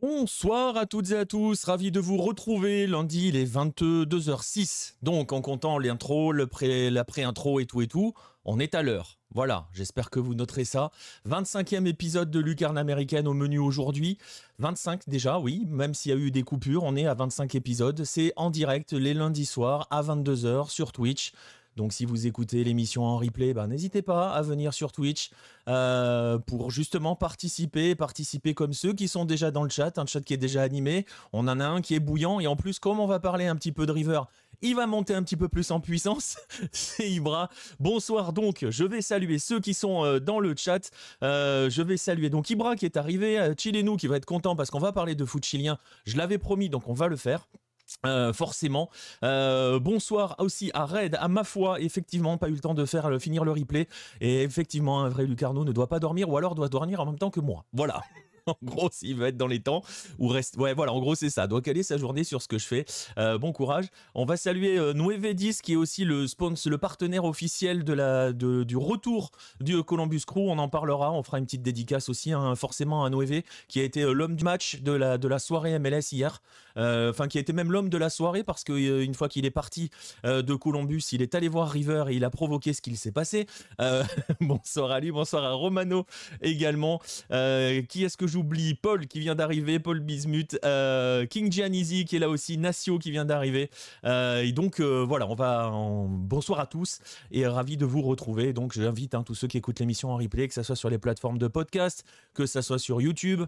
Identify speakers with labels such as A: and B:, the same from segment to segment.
A: Bonsoir à toutes et à tous, ravi de vous retrouver. Lundi, il est 22h06. Donc, en comptant l'intro, la pré-intro et tout, on est à l'heure. Voilà, j'espère que vous noterez ça. 25e épisode de Lucarne américaine au menu aujourd'hui. 25 déjà, oui, même s'il y a eu des coupures, on est à 25 épisodes. C'est en direct les lundis soirs à 22h sur Twitch. Donc si vous écoutez l'émission en replay, n'hésitez pas à venir sur Twitch pour justement participer comme ceux qui sont déjà dans le chat, un chat qui est déjà animé. On en a un qui est bouillant et en plus, comme on va parler un petit peu de River, il va monter un petit peu plus en puissance. C'est Ibra. Bonsoir donc, je vais saluer ceux qui sont dans le chat. Je vais saluer donc Ibra qui est arrivé, Chilenou qui va être content parce qu'on va parler de foot chilien. Je l'avais promis donc on va le faire. Forcément. Bonsoir aussi à Red, à ma foi, effectivement, pas eu le temps de finir le replay. Et effectivement, un vrai Lucarno ne doit pas dormir ou alors doit dormir en même temps que moi. Voilà. En gros, s'il veut être dans les temps, ou reste. Ouais, voilà, en gros, c'est ça. Doit caler sa journée sur ce que je fais. Bon courage. On va saluer Nueve10, qui est aussi le partenaire officiel du retour du Columbus Crew. On en parlera. On fera une petite dédicace aussi, forcément, à Nueve, qui a été l'homme du match de la soirée MLS hier. Enfin, qui a été même l'homme de la soirée, parce que une fois qu'il est parti de Columbus, il est allé voir River et il a provoqué ce qu'il s'est passé. Bonsoir à lui, bonsoir à Romano également. Qui est-ce que j'oublie? Paul qui vient d'arriver, Paul Bismuth, King Giannizi qui est là aussi, Nacio qui vient d'arriver. Et donc voilà, bonsoir à tous et ravi de vous retrouver. Donc j'invite tous ceux qui écoutent l'émission en replay, que ce soit sur les plateformes de podcast, que ce soit sur YouTube.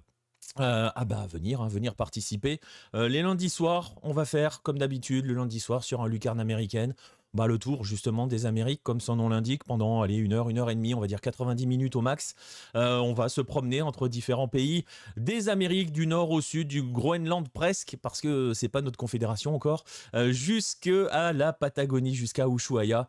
A: Venir participer. Les lundis soirs, on va faire comme d'habitude le lundi soir sur un Lucarne américaine. Le tour justement des Amériques, comme son nom l'indique, pendant une heure et demie, on va dire 90 minutes au max. On va se promener entre différents pays, des Amériques du nord au sud, du Groenland presque, parce que c'est pas notre confédération encore, jusqu'à la Patagonie, jusqu'à Ushuaia.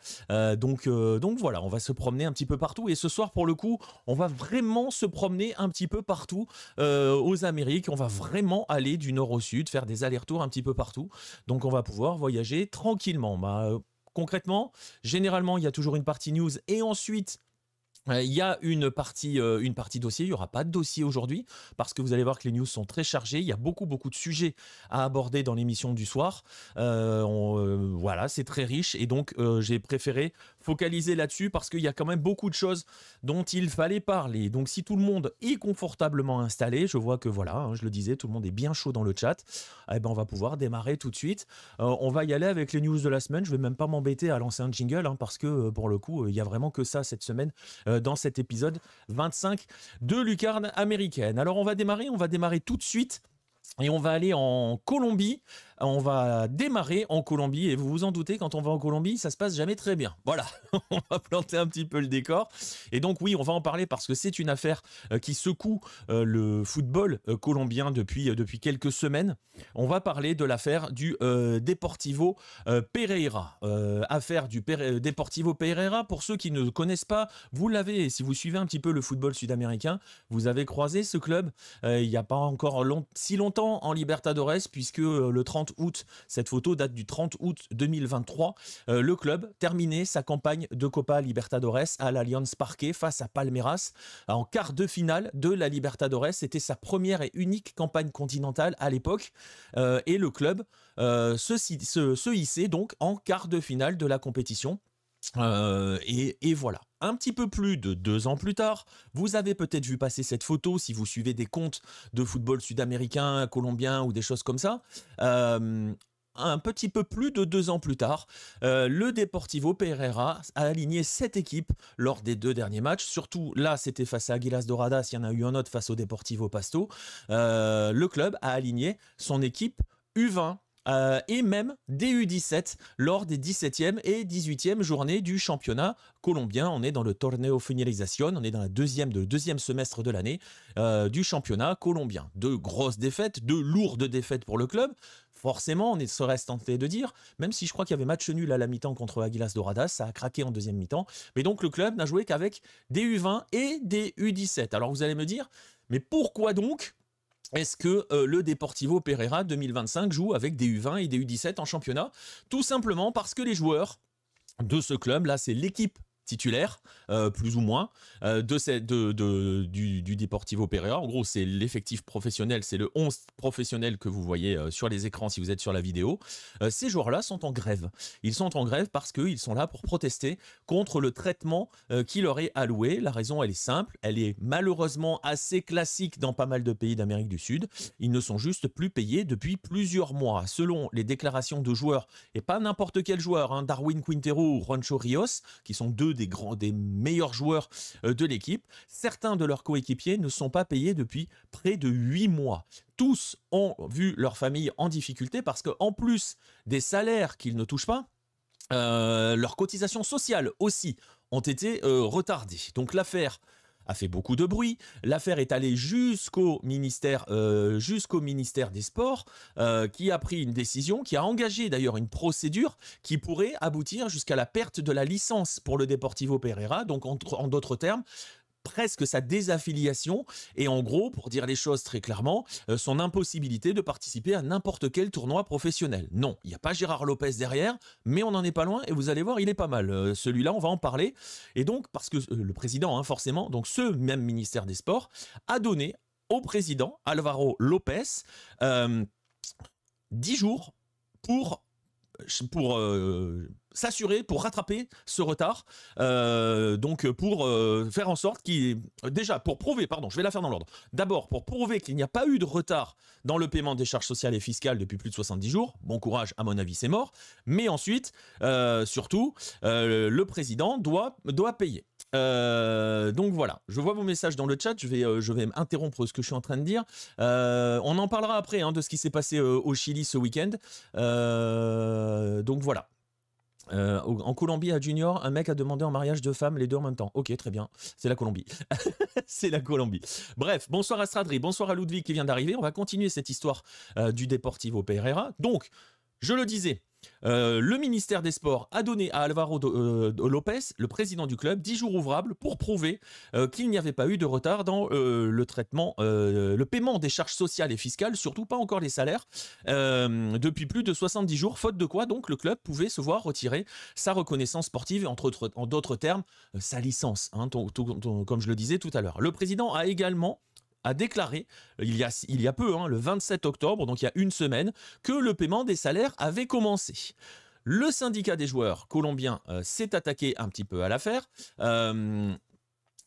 A: Donc voilà, on va se promener un petit peu partout. Et ce soir, pour le coup, on va vraiment se promener un petit peu partout aux Amériques. On va vraiment aller du nord au sud, faire des allers-retours un petit peu partout. Donc on va pouvoir voyager tranquillement. Concrètement, généralement, il y a toujours une partie news et ensuite il y a une partie dossier. Il n'y aura pas de dossier aujourd'hui parce que vous allez voir que les news sont très chargées. Il y a beaucoup de sujets à aborder dans l'émission du soir. Voilà, c'est très riche et donc j'ai préféré focaliser là-dessus parce qu'il y a quand même beaucoup de choses dont il fallait parler. Donc si tout le monde est confortablement installé, je vois que voilà, je le disais, tout le monde est bien chaud dans le chat. On va pouvoir démarrer tout de suite. On va y aller avec les news de la semaine. Je vais même pas m'embêter à lancer un jingle parce que pour le coup, il y a vraiment que ça cette semaine. Dans cet épisode 25 de Lucarne américaine. Alors on va démarrer tout de suite et on va aller en Colombie. On va démarrer en Colombie et vous vous en doutez, quand on va en Colombie, ça se passe jamais très bien. Voilà, on va planter un petit peu le décor. Et donc oui, on va en parler parce que c'est une affaire qui secoue le football colombien depuis quelques semaines. On va parler de l'affaire du Deportivo Pereira. Affaire du Deportivo Pereira, pour ceux qui ne connaissent pas, vous l'avez, si vous suivez un petit peu le football sud-américain, vous avez croisé ce club il n'y a pas encore si longtemps en Libertadores, puisque le 30 août, cette photo date du 30 août 2023, le club terminait sa campagne de Copa Libertadores à l'Allianz Parque face à Palmeiras en quart de finale de la Libertadores. C'était sa première et unique campagne continentale à l'époque et le club se hissait donc en quart de finale de la compétition. Et voilà. Un petit peu plus de 2 ans plus tard, vous avez peut-être vu passer cette photo si vous suivez des comptes de football sud-américain, colombien ou des choses comme ça. Un petit peu plus de 2 ans plus tard, le Deportivo Pereira a aligné 7 équipes lors des 2 derniers matchs. Surtout là, c'était face à Águilas Doradas, il y en a eu un autre face au Deportivo Pasto. Le club a aligné son équipe U20. Et même des U17 lors des 17e et 18e journées du championnat colombien. On est dans le Torneo Finalización, on est dans le deuxième semestre de l'année du championnat colombien. De grosses défaites, de lourdes défaites pour le club. Forcément, on serait tenté de dire, même si je crois qu'il y avait match nul à la mi-temps contre Águilas Doradas, ça a craqué en deuxième mi-temps. Mais donc le club n'a joué qu'avec des U20 et des U17. Alors vous allez me dire, mais pourquoi donc est-ce que le Deportivo Pereira 2025 joue avec des U20 et des U17 en championnat? Tout simplement parce que les joueurs de ce club, là c'est l'équipe titulaire, plus ou moins, du Deportivo Pereira. En gros, c'est l'effectif professionnel, c'est le 11 professionnel que vous voyez sur les écrans si vous êtes sur la vidéo. Ces joueurs-là sont en grève. Ils sont en grève parce qu'ils sont là pour protester contre le traitement qui leur est alloué. La raison, elle est simple, elle est malheureusement assez classique dans pas mal de pays d'Amérique du Sud. Ils ne sont juste plus payés depuis plusieurs mois. Selon les déclarations de joueurs, et pas n'importe quel joueur, hein, Darwin Quintero ou Juancho Rios, qui sont deux des meilleurs joueurs de l'équipe, certains de leurs coéquipiers ne sont pas payés depuis près de 8 mois. Tous ont vu leur famille en difficulté parce qu'en plus des salaires qu'ils ne touchent pas, leurs cotisations sociales aussi ont été retardées. Donc l'affaire a fait beaucoup de bruit. L'affaire est allée jusqu'au ministère des Sports, qui a pris une décision, qui a engagé d'ailleurs une procédure qui pourrait aboutir jusqu'à la perte de la licence pour le Deportivo Pereira. Donc en d'autres termes, presque sa désaffiliation et en gros, pour dire les choses très clairement, son impossibilité de participer à n'importe quel tournoi professionnel. Non, il n'y a pas Gérard Lopez derrière, mais on n'en est pas loin et vous allez voir, il est pas mal. Celui-là, on va en parler. Et donc, parce que le président, hein, forcément, donc ce même ministère des Sports, a donné au président Álvaro Lopez 10 jours pour s'assurer, pour rattraper ce retard, donc pour faire en sorte qu'il... Déjà, pour prouver, pardon, je vais la faire dans l'ordre. D'abord, pour prouver qu'il n'y a pas eu de retard dans le paiement des charges sociales et fiscales depuis plus de 70 jours, bon courage, à mon avis, c'est mort, mais ensuite, surtout, le président doit payer. Donc voilà, je vois vos messages dans le chat, je vais interrompre ce que je suis en train de dire. On en parlera après hein, de ce qui s'est passé au Chili ce week-end. Donc voilà. En Colombie, à Junior, un mec a demandé en mariage deux femmes, les deux en même temps. Ok, très bien, c'est la Colombie. C'est la Colombie. Bref, bonsoir à Stradri, bonsoir à Ludwig qui vient d'arriver. On va continuer cette histoire du Deportivo Pereira. Donc, je le disais, le ministère des Sports a donné à Álvaro Lopez, le président du club, 10 jours ouvrables pour prouver qu'il n'y avait pas eu de retard dans le traitement, le paiement des charges sociales et fiscales, surtout pas encore les salaires, depuis plus de 70 jours, faute de quoi donc le club pouvait se voir retirer sa reconnaissance sportive et en d'autres termes, sa licence, hein, comme je le disais tout à l'heure. Le président a déclaré il y a peu, hein, le 27 octobre, donc il y a une semaine, que le paiement des salaires avait commencé. Le syndicat des joueurs colombiens s'est attaqué un petit peu à l'affaire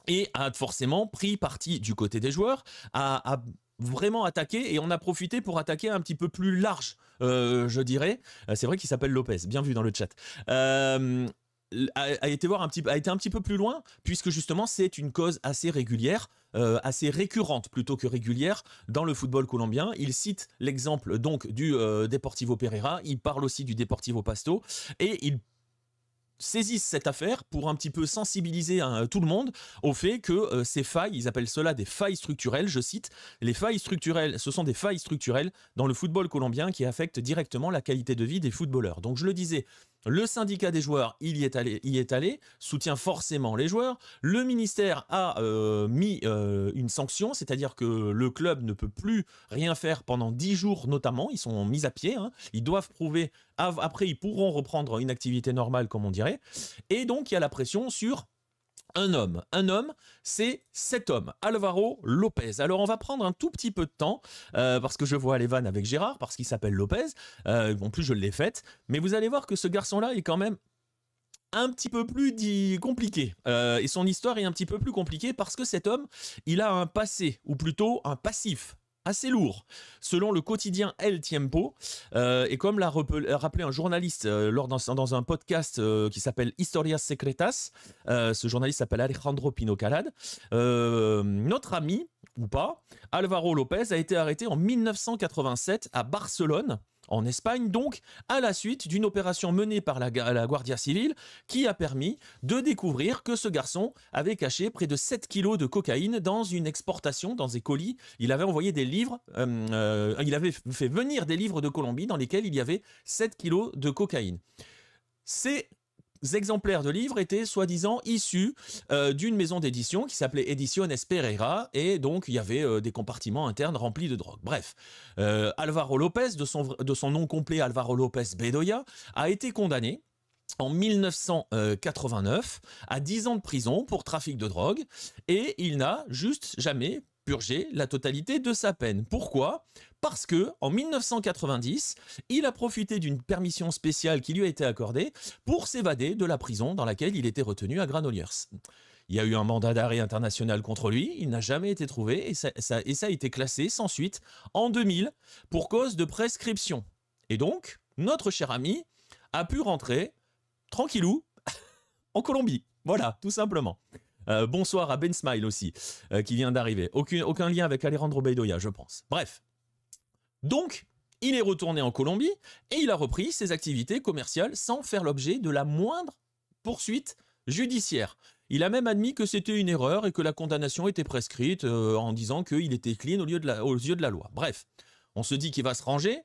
A: et a forcément pris parti du côté des joueurs, a vraiment attaqué et on a profité pour attaquer un petit peu plus large, je dirais. C'est vrai qu'il s'appelle Lopez, bien vu dans le chat. A été un petit peu plus loin puisque justement c'est une cause assez régulière, assez récurrente plutôt que régulière dans le football colombien. Il cite l'exemple donc du Deportivo Pereira, il parle aussi du Deportivo Pasto et il saisissent cette affaire pour un petit peu sensibiliser tout le monde au fait que ces failles, ils appellent cela des failles structurelles, je cite, les failles structurelles, ce sont des failles structurelles dans le football colombien qui affectent directement la qualité de vie des footballeurs. Donc je le disais, le syndicat des joueurs, y est allé, soutient forcément les joueurs. Le ministère a mis une sanction, c'est-à-dire que le club ne peut plus rien faire pendant 10 jours notamment. Ils sont mis à pied, hein. Ils doivent prouver. Après, ils pourront reprendre une activité normale, comme on dirait. Et donc, il y a la pression sur un homme. Un homme, c'est cet homme, Álvaro Lopez. Alors, on va prendre un tout petit peu de temps, parce que je vois les vannes avec Gérard, parce qu'il s'appelle Lopez. En plus, je l'ai faite. Mais vous allez voir que ce garçon-là est quand même un petit peu plus compliqué. Et son histoire est un petit peu plus compliquée parce que cet homme, il a un passé, ou plutôt un passif, assez lourd, selon le quotidien El Tiempo, et comme l'a rappelé un journaliste dans un podcast qui s'appelle Historias Secretas, ce journaliste s'appelle Alejandro Pino Calad, notre ami, ou pas, Álvaro Lopez a été arrêté en 1987 à Barcelone, en Espagne, donc, à la suite d'une opération menée par la Guardia Civile qui a permis de découvrir que ce garçon avait caché près de 7 kilos de cocaïne dans une exportation, dans des colis. Il avait envoyé des livres, il avait fait venir des livres de Colombie dans lesquels il y avait 7 kilos de cocaïne. Ces exemplaires de livres étaient soi-disant issus d'une maison d'édition qui s'appelait Ediciones Pereira et donc il y avait des compartiments internes remplis de drogue. Bref, Álvaro Lopez, de son nom complet Álvaro Lopez Bedoya, a été condamné en 1989 à 10 ans de prison pour trafic de drogue et il n'a juste jamais purgé la totalité de sa peine. Pourquoi ? Parce que en 1990, il a profité d'une permission spéciale qui lui a été accordée pour s'évader de la prison dans laquelle il était retenu à Granollers. Il y a eu un mandat d'arrêt international contre lui, il n'a jamais été trouvé et ça a été classé sans suite en 2000 pour cause de prescription. Et donc, notre cher ami a pu rentrer tranquillou en Colombie. Voilà, tout simplement. Bonsoir à Ben Smile aussi, qui vient d'arriver. Aucun lien avec Alejandro Bedoya, je pense. Bref. Donc, il est retourné en Colombie et il a repris ses activités commerciales sans faire l'objet de la moindre poursuite judiciaire. Il a même admis que c'était une erreur et que la condamnation était prescrite en disant qu'il était clean aux yeux de la loi. Bref, on se dit qu'il va se ranger.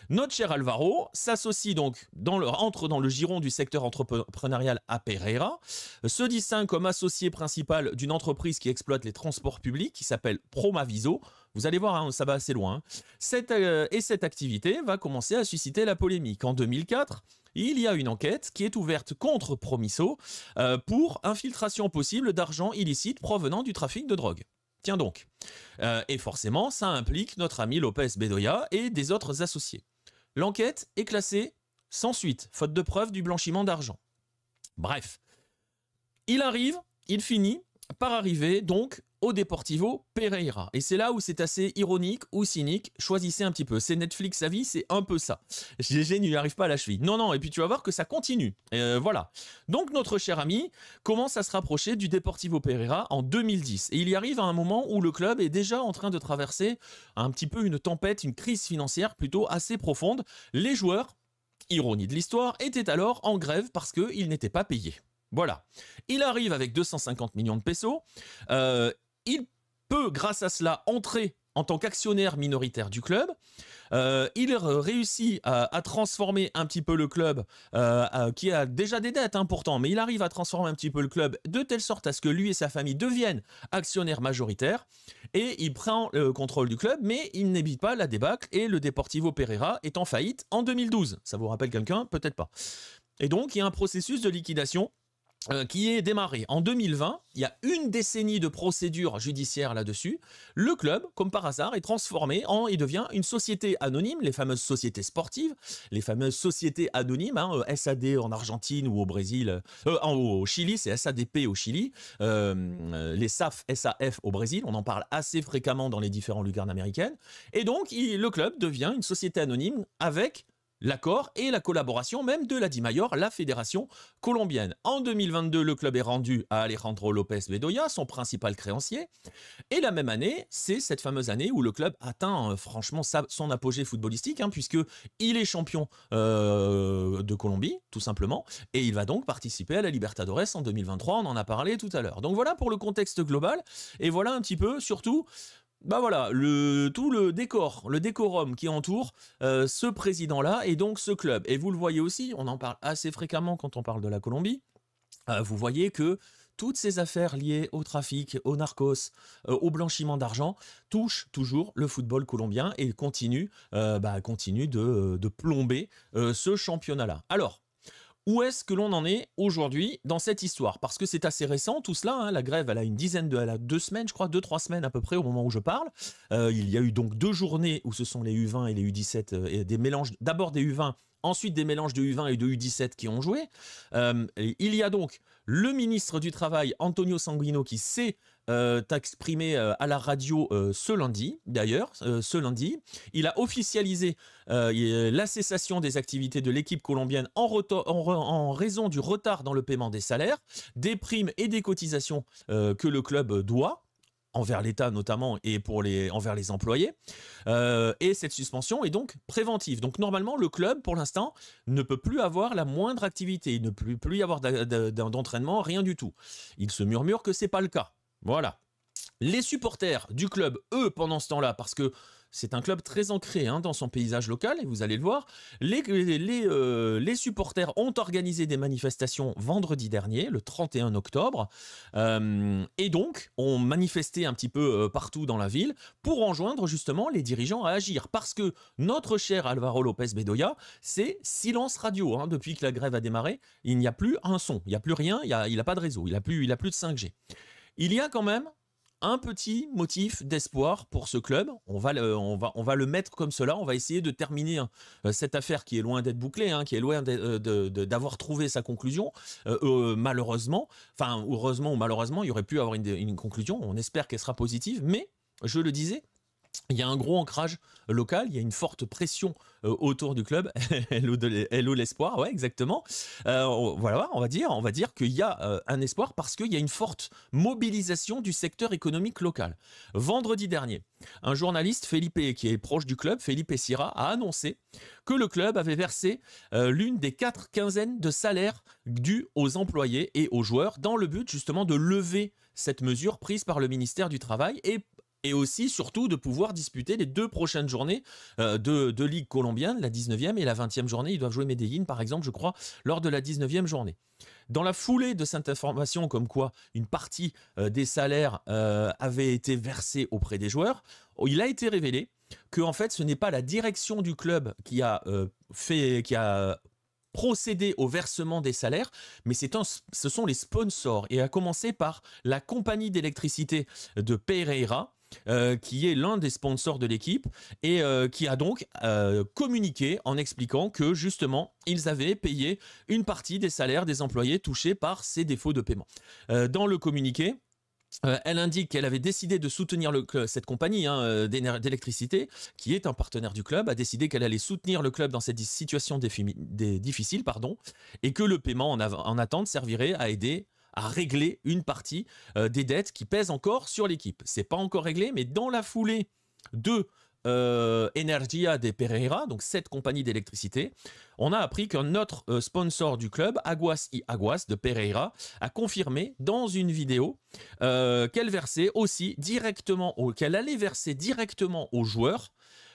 A: Notre cher Alvaro s'associe donc entre dans le giron du secteur entrepreneurial à Pereira, se distingue comme associé principal d'une entreprise qui exploite les transports publics qui s'appelle Promaviso. Vous allez voir, hein, ça va assez loin. Cette activité va commencer à susciter la polémique. En 2004, il y a une enquête qui est ouverte contre Promiso pour infiltration possible d'argent illicite provenant du trafic de drogue. Tiens donc. Et forcément, ça implique notre ami Lopez Bedoya et des autres associés. L'enquête est classée sans suite, faute de preuve du blanchiment d'argent. Bref, il finit par arriver donc au Deportivo Pereira. Et c'est là où c'est assez ironique ou cynique. Choisissez un petit peu. C'est Netflix à vie, c'est un peu ça. GG n'y arrive pas à la cheville. Non, et puis tu vas voir que ça continue. Voilà. Donc notre cher ami commence à se rapprocher du Deportivo Pereira en 2010. Et il y arrive à un moment où le club est déjà en train de traverser un petit peu une tempête, une crise financière plutôt assez profonde. Les joueurs, ironie de l'histoire, étaient alors en grève parce qu'ils n'étaient pas payés. Voilà. Il arrive avec 250 millions de pesos. Il peut, grâce à cela, entrer en tant qu'actionnaire minoritaire du club. Il réussit à transformer un petit peu le club, qui a déjà des dettes pourtant, mais il arrive à transformer un petit peu le club de telle sorte à ce que lui et sa famille deviennent actionnaires majoritaires. Et il prend le contrôle du club, mais il n'évite pas la débâcle et le Deportivo Pereira est en faillite en 2012. Ça vous rappelle quelqu'un? Peut-être pas. Et donc, il y a un processus de liquidation qui est démarré en 2020. Il y a une décennie de procédures judiciaires là-dessus. Le club, comme par hasard, est transformé il devient une société anonyme, les fameuses sociétés sportives, les fameuses sociétés anonymes, SAD en Argentine ou au Brésil, au Chili, c'est SADP au Chili, les SAF, SAF au Brésil, on en parle assez fréquemment dans les différents lucarnes américaines. Et donc, le club devient une société anonyme avec l'accord et la collaboration même de la DIMAYOR, la fédération colombienne. En 2022, le club est rendu à Alejandro Lopez Bedoya, son principal créancier. Et la même année, c'est cette fameuse année où le club atteint franchement son apogée footballistique, puisqu'il est champion de Colombie, tout simplement. Et il va donc participer à la Libertadores en 2023, on en a parlé tout à l'heure. Donc voilà pour le contexte global. Et voilà un petit peu, surtout, voilà, tout le décorum qui entoure ce président-là et donc ce club. Et vous le voyez aussi, on en parle assez fréquemment quand on parle de la Colombie. Vous voyez que toutes ces affaires liées au trafic, au narcos, au blanchiment d'argent touchent toujours le football colombien et continuent de plomber ce championnat-là. Alors, où est-ce que l'on en est aujourd'hui dans cette histoire? Parce que c'est assez récent tout cela, la grève elle a 2 semaines, je crois, 2-3 semaines à peu près au moment où je parle. Il y a eu donc 2 journées où ce sont les U20 et les U17, et des mélanges, d'abord des U20, ensuite des mélanges de U20 et de U17 qui ont joué. Il y a donc le ministre du Travail, Antonio Sanguino, qui s'est exprimé à la radio ce lundi, d'ailleurs, ce lundi. Il a officialisé la cessation des activités de l'équipe colombienne en raison du retard dans le paiement des salaires, des primes et des cotisations que le club doit, envers l'État notamment et envers les employés. Et cette suspension est donc préventive. Donc normalement, le club, pour l'instant, ne peut plus avoir la moindre activité. Il ne peut plus y avoir d'entraînement, rien du tout. Il se murmure que ce n'est pas le cas. Voilà. Les supporters du club, eux, pendant ce temps-là, parce que c'est un club très ancré dans son paysage local, et vous allez le voir. Les supporters ont organisé des manifestations vendredi dernier, le 31 octobre, et donc ont manifesté un petit peu partout dans la ville pour enjoindre justement les dirigeants à agir. Parce que notre cher Álvaro López Bedoya, c'est silence radio. Depuis que la grève a démarré, il n'y a plus un son, il n'y a plus rien, il n'a pas de réseau, il n'a plus de 5G. Il y a quand même un petit motif d'espoir pour ce club. On va le mettre comme cela. On va essayer de terminer cette affaire qui est loin d'être bouclée, qui est loin d'avoir trouvé sa conclusion. Malheureusement, enfin heureusement ou malheureusement, il y aurait pu avoir une conclusion. On espère qu'elle sera positive, mais je le disais, il y a un gros ancrage local, il y a une forte pression autour du club. Hello l'espoir, ouais, exactement. Voilà, on va dire qu'il y a un espoir parce qu'il y a une forte mobilisation du secteur économique local. Vendredi dernier, un journaliste, Felipe, qui est proche du club, Felipe Sierra, a annoncé que le club avait versé l'une des 4 quinzaines de salaires dus aux employés et aux joueurs dans le but justement de lever cette mesure prise par le ministère du Travail et aussi, surtout, de pouvoir disputer les 2 prochaines journées de Ligue colombienne, la 19e et la 20e journée. Ils doivent jouer Medellín, par exemple, je crois, lors de la 19e journée. Dans la foulée de cette information, comme quoi une partie des salaires avait été versée auprès des joueurs, il a été révélé que, en fait, ce n'est pas la direction du club qui a procéder au versement des salaires, mais ce sont les sponsors, et à commencer par la compagnie d'électricité de Pereira, qui est l'un des sponsors de l'équipe et qui a donc communiqué en expliquant que justement ils avaient payé une partie des salaires des employés touchés par ces défauts de paiement. Dans le communiqué, elle indique qu'elle avait décidé de soutenir cette compagnie d'électricité, qui est un partenaire du club, a décidé qu'elle allait soutenir le club dans cette situation difficile, et que le paiement en attente servirait à aider à régler une partie des dettes qui pèsent encore sur l'équipe. C'est pas encore réglé, mais dans la foulée de Energia de Pereira, donc cette compagnie d'électricité, on a appris qu'un autre sponsor du club, Aguas y Aguas de Pereira, a confirmé dans une vidéo qu'elle allait verser directement aux joueurs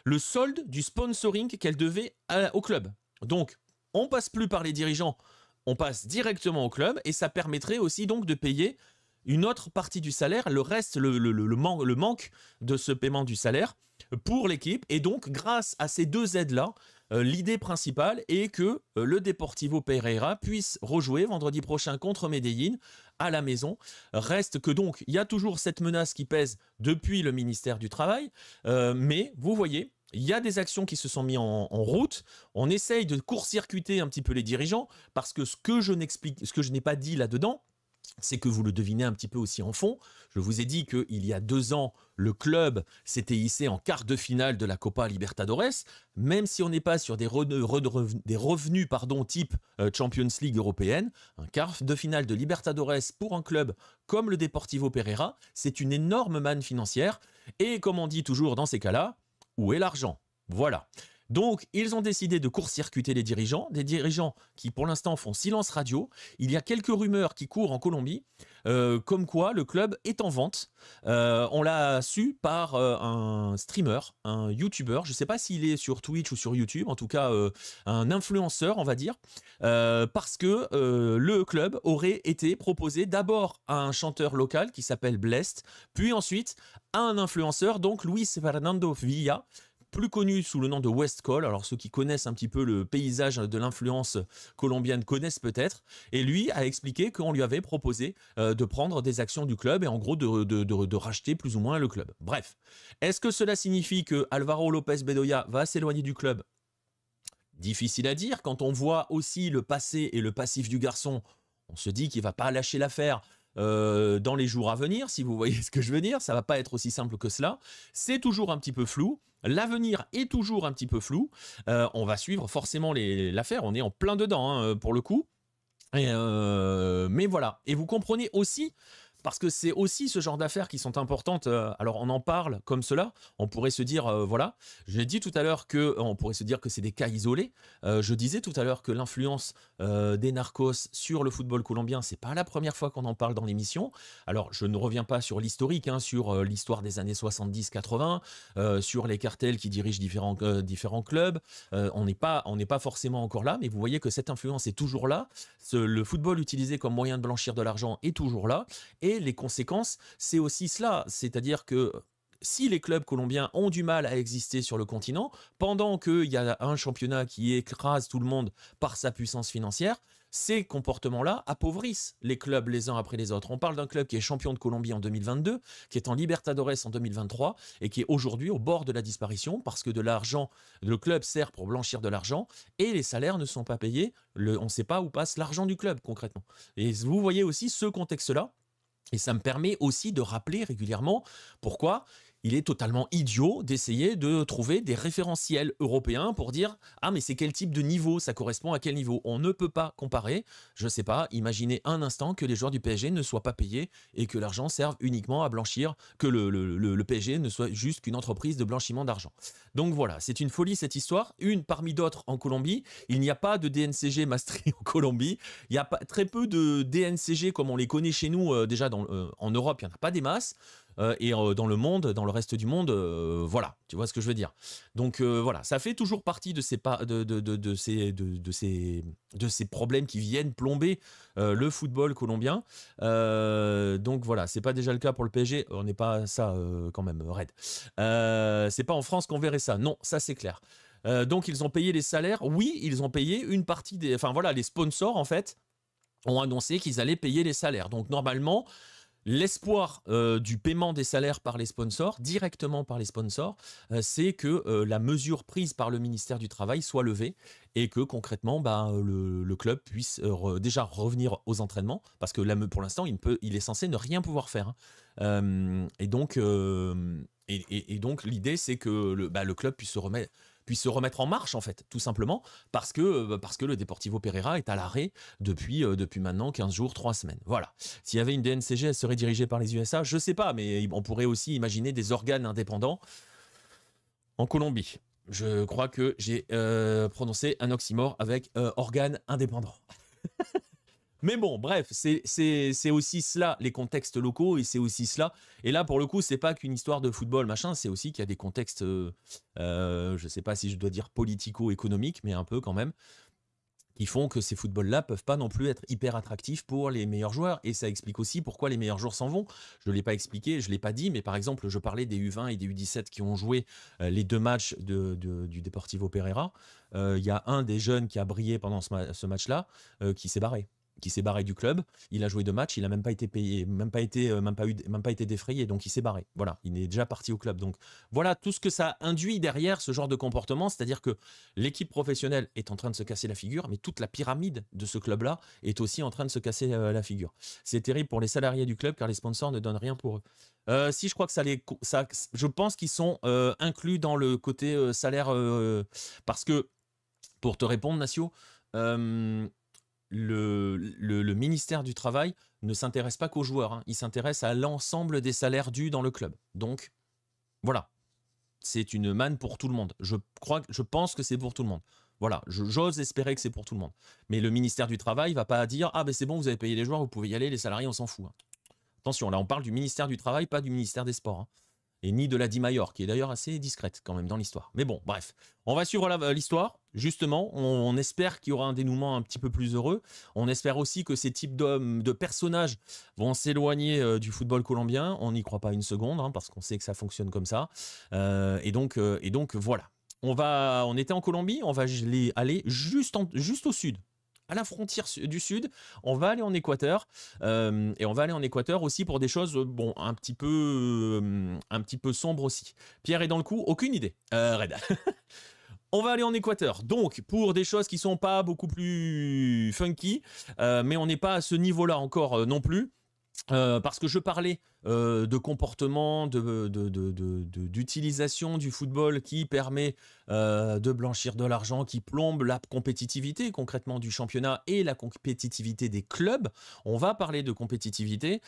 A: le solde du sponsoring qu'elle devait au club. Donc, on passe plus par les dirigeants, on passe directement au club, et ça permettrait aussi donc de payer une autre partie du salaire, le reste, le manque de ce paiement du salaire pour l'équipe. Et donc, grâce à ces 2 aides-là, l'idée principale est que le Deportivo Pereira puisse rejouer vendredi prochain contre Medellín à la maison. Reste que donc, il y a toujours cette menace qui pèse depuis le ministère du Travail, mais vous voyez, il y a des actions qui se sont mises en route. On essaye de court-circuiter un petit peu les dirigeants, parce que ce que je n'ai pas dit là-dedans, c'est que vous le devinez un petit peu aussi en fond. Je vous ai dit qu'il y a 2 ans, le club s'était hissé en quart de finale de la Copa Libertadores. Même si on n'est pas sur des revenus type Champions League européenne, un quart de finale de Libertadores pour un club comme le Deportivo Pereira, c'est une énorme manne financière. Et comme on dit toujours dans ces cas-là, où est l'argent? Voilà. Donc, ils ont décidé de court-circuiter les dirigeants, des dirigeants qui, pour l'instant, font silence radio. Il y a quelques rumeurs qui courent en Colombie, comme quoi le club est en vente. On l'a su par un streamer, un YouTuber. Je ne sais pas s'il est sur Twitch ou sur YouTube, en tout cas un influenceur, on va dire, parce que le club aurait été proposé d'abord à un chanteur local qui s'appelle Blest, puis ensuite à un influenceur, donc Luis Fernando Villa, plus connu sous le nom de West Cole. Alors ceux qui connaissent un petit peu le paysage de l'influence colombienne connaissent peut-être. Et lui a expliqué qu'on lui avait proposé de prendre des actions du club et en gros de racheter plus ou moins le club. Bref, est-ce que cela signifie que Álvaro López Bedoya va s'éloigner du club? Difficile à dire. Quand on voit aussi le passé et le passif du garçon, on se dit qu'il ne va pas lâcher l'affaire dans les jours à venir, si vous voyez ce que je veux dire. Ça va pas être aussi simple que cela. C'est toujours un petit peu flou. L'avenir est toujours un petit peu flou. On va suivre forcément l'affaire. On est en plein dedans pour le coup. Mais voilà. Et vous comprenez aussi parce que c'est aussi ce genre d'affaires qui sont importantes. Alors on en parle comme cela, on pourrait se dire, voilà, j'ai dit tout à l'heure on pourrait se dire que c'est des cas isolés. Je disais tout à l'heure que l'influence des narcos sur le football colombien, c'est pas la première fois qu'on en parle dans l'émission. Alors je ne reviens pas sur l'historique, hein, sur l'histoire des années 70-80, sur les cartels qui dirigent différents clubs. On n'est pas forcément encore là, mais vous voyez que cette influence est toujours là. Le football utilisé comme moyen de blanchir de l'argent est toujours là. Et les conséquences, c'est aussi cela. C'est-à-dire que si les clubs colombiens ont du mal à exister sur le continent, pendant qu'il y a un championnat qui écrase tout le monde par sa puissance financière, ces comportements-là appauvrissent les clubs les uns après les autres. On parle d'un club qui est champion de Colombie en 2022, qui est en Libertadores en 2023 et qui est aujourd'hui au bord de la disparition parce que le club sert pour blanchir de l'argent et les salaires ne sont pas payés. On ne sait pas où passe l'argent du club concrètement. Et vous voyez aussi ce contexte-là. Et ça me permet aussi de rappeler régulièrement pourquoi il est totalement idiot d'essayer de trouver des référentiels européens pour dire « Ah, mais c'est quel type de niveau? Ça correspond à quel niveau ?» On ne peut pas comparer. Je ne sais pas, imaginez un instant que les joueurs du PSG ne soient pas payés et que l'argent serve uniquement à blanchir, que le PSG ne soit juste qu'une entreprise de blanchiment d'argent. Donc voilà, c'est une folie cette histoire, une parmi d'autres en Colombie. Il n'y a pas de DNCG Maastricht en Colombie. Il y a très peu de DNCG comme on les connaît chez nous, déjà en Europe, il n'y en a pas des masses. Et dans le monde, dans le reste du monde, voilà, tu vois ce que je veux dire. Donc voilà, ça fait toujours partie de ces problèmes qui viennent plomber le football colombien. Donc voilà, c'est pas déjà le cas pour le PSG. On n'est pas ça quand même, Red. C'est pas en France qu'on verrait ça. Non, ça c'est clair. Donc ils ont payé les salaires. Oui, ils ont payé une partie des. Enfin voilà, les sponsors en fait ont annoncé qu'ils allaient payer les salaires. Donc normalement. L'espoir du paiement des salaires par les sponsors, directement par les sponsors, c'est que la mesure prise par le ministère du Travail soit levée et que concrètement le club puisse déjà revenir aux entraînements parce que là, pour l'instant il est censé ne rien pouvoir faire. Et donc l'idée c'est que le club puisse se remettre en marche en fait, tout simplement, parce que le Deportivo Pereira est à l'arrêt depuis maintenant 15 jours, 3 semaines. Voilà. S'il y avait une DNCG, elle serait dirigée par les USA, je sais pas, mais on pourrait aussi imaginer des organes indépendants en Colombie. Je crois que j'ai prononcé un oxymore avec organes indépendants. Mais bon, bref, c'est aussi cela, les contextes locaux, et c'est aussi cela. Et là, pour le coup, c'est pas qu'une histoire de football, machin, c'est aussi qu'il y a des contextes, je sais pas si je dois dire politico-économiques, mais un peu quand même, qui font que ces footballs-là peuvent pas non plus être hyper attractifs pour les meilleurs joueurs. Et ça explique aussi pourquoi les meilleurs joueurs s'en vont. Je ne l'ai pas expliqué, je ne l'ai pas dit, mais par exemple, je parlais des U20 et des U17 qui ont joué les 2 matchs du Deportivo Pereira. Il y a un des jeunes qui a brillé pendant ce match-là qui s'est barré. Du club, il a joué 2 matchs, il n'a même pas été payé, même pas été défrayé, donc il s'est barré. Voilà, il est déjà parti au club. Donc voilà tout ce que ça induit derrière ce genre de comportement, c'est-à-dire que l'équipe professionnelle est en train de se casser la figure, mais toute la pyramide de ce club-là est aussi en train de se casser la figure. C'est terrible pour les salariés du club car les sponsors ne donnent rien pour eux. Si je crois que je pense qu'ils sont inclus dans le côté salaire parce que pour te répondre, Nacio. Le ministère du Travail ne s'intéresse pas qu'aux joueurs, hein. Il s'intéresse à l'ensemble des salaires dus dans le club. Donc, voilà. C'est une manne pour tout le monde. Je pense que c'est pour tout le monde. Voilà, j'ose espérer que c'est pour tout le monde. Mais le ministère du Travail ne va pas dire « Ah ben c'est bon, vous avez payé les joueurs, vous pouvez y aller, les salariés, on s'en fout. Hein. » Attention, là on parle du ministère du Travail, pas du ministère des Sports. Hein. Et ni de la Dimayor, qui est d'ailleurs assez discrète quand même dans l'histoire. Mais bon, bref, on va suivre l'histoire. Justement, on espère qu'il y aura un dénouement un petit peu plus heureux. On espère aussi que ces types de personnages vont s'éloigner du football colombien. On n'y croit pas une seconde, hein, parce qu'on sait que ça fonctionne comme ça. Et donc voilà. On était en Colombie, on va aller juste au sud. À la frontière du sud, on va aller en Équateur et on va aller en Équateur aussi pour des choses un petit peu sombres aussi. Pierre est dans le coup, aucune idée. Red. On va aller en Équateur, donc pour des choses qui sont pas beaucoup plus funky, mais on n'est pas à ce niveau-là encore non plus. Parce que je parlais de comportement, d'utilisation du football qui permet de blanchir de l'argent, qui plombe la compétitivité concrètement du championnat et la compétitivité des clubs. On va parler de compétitivité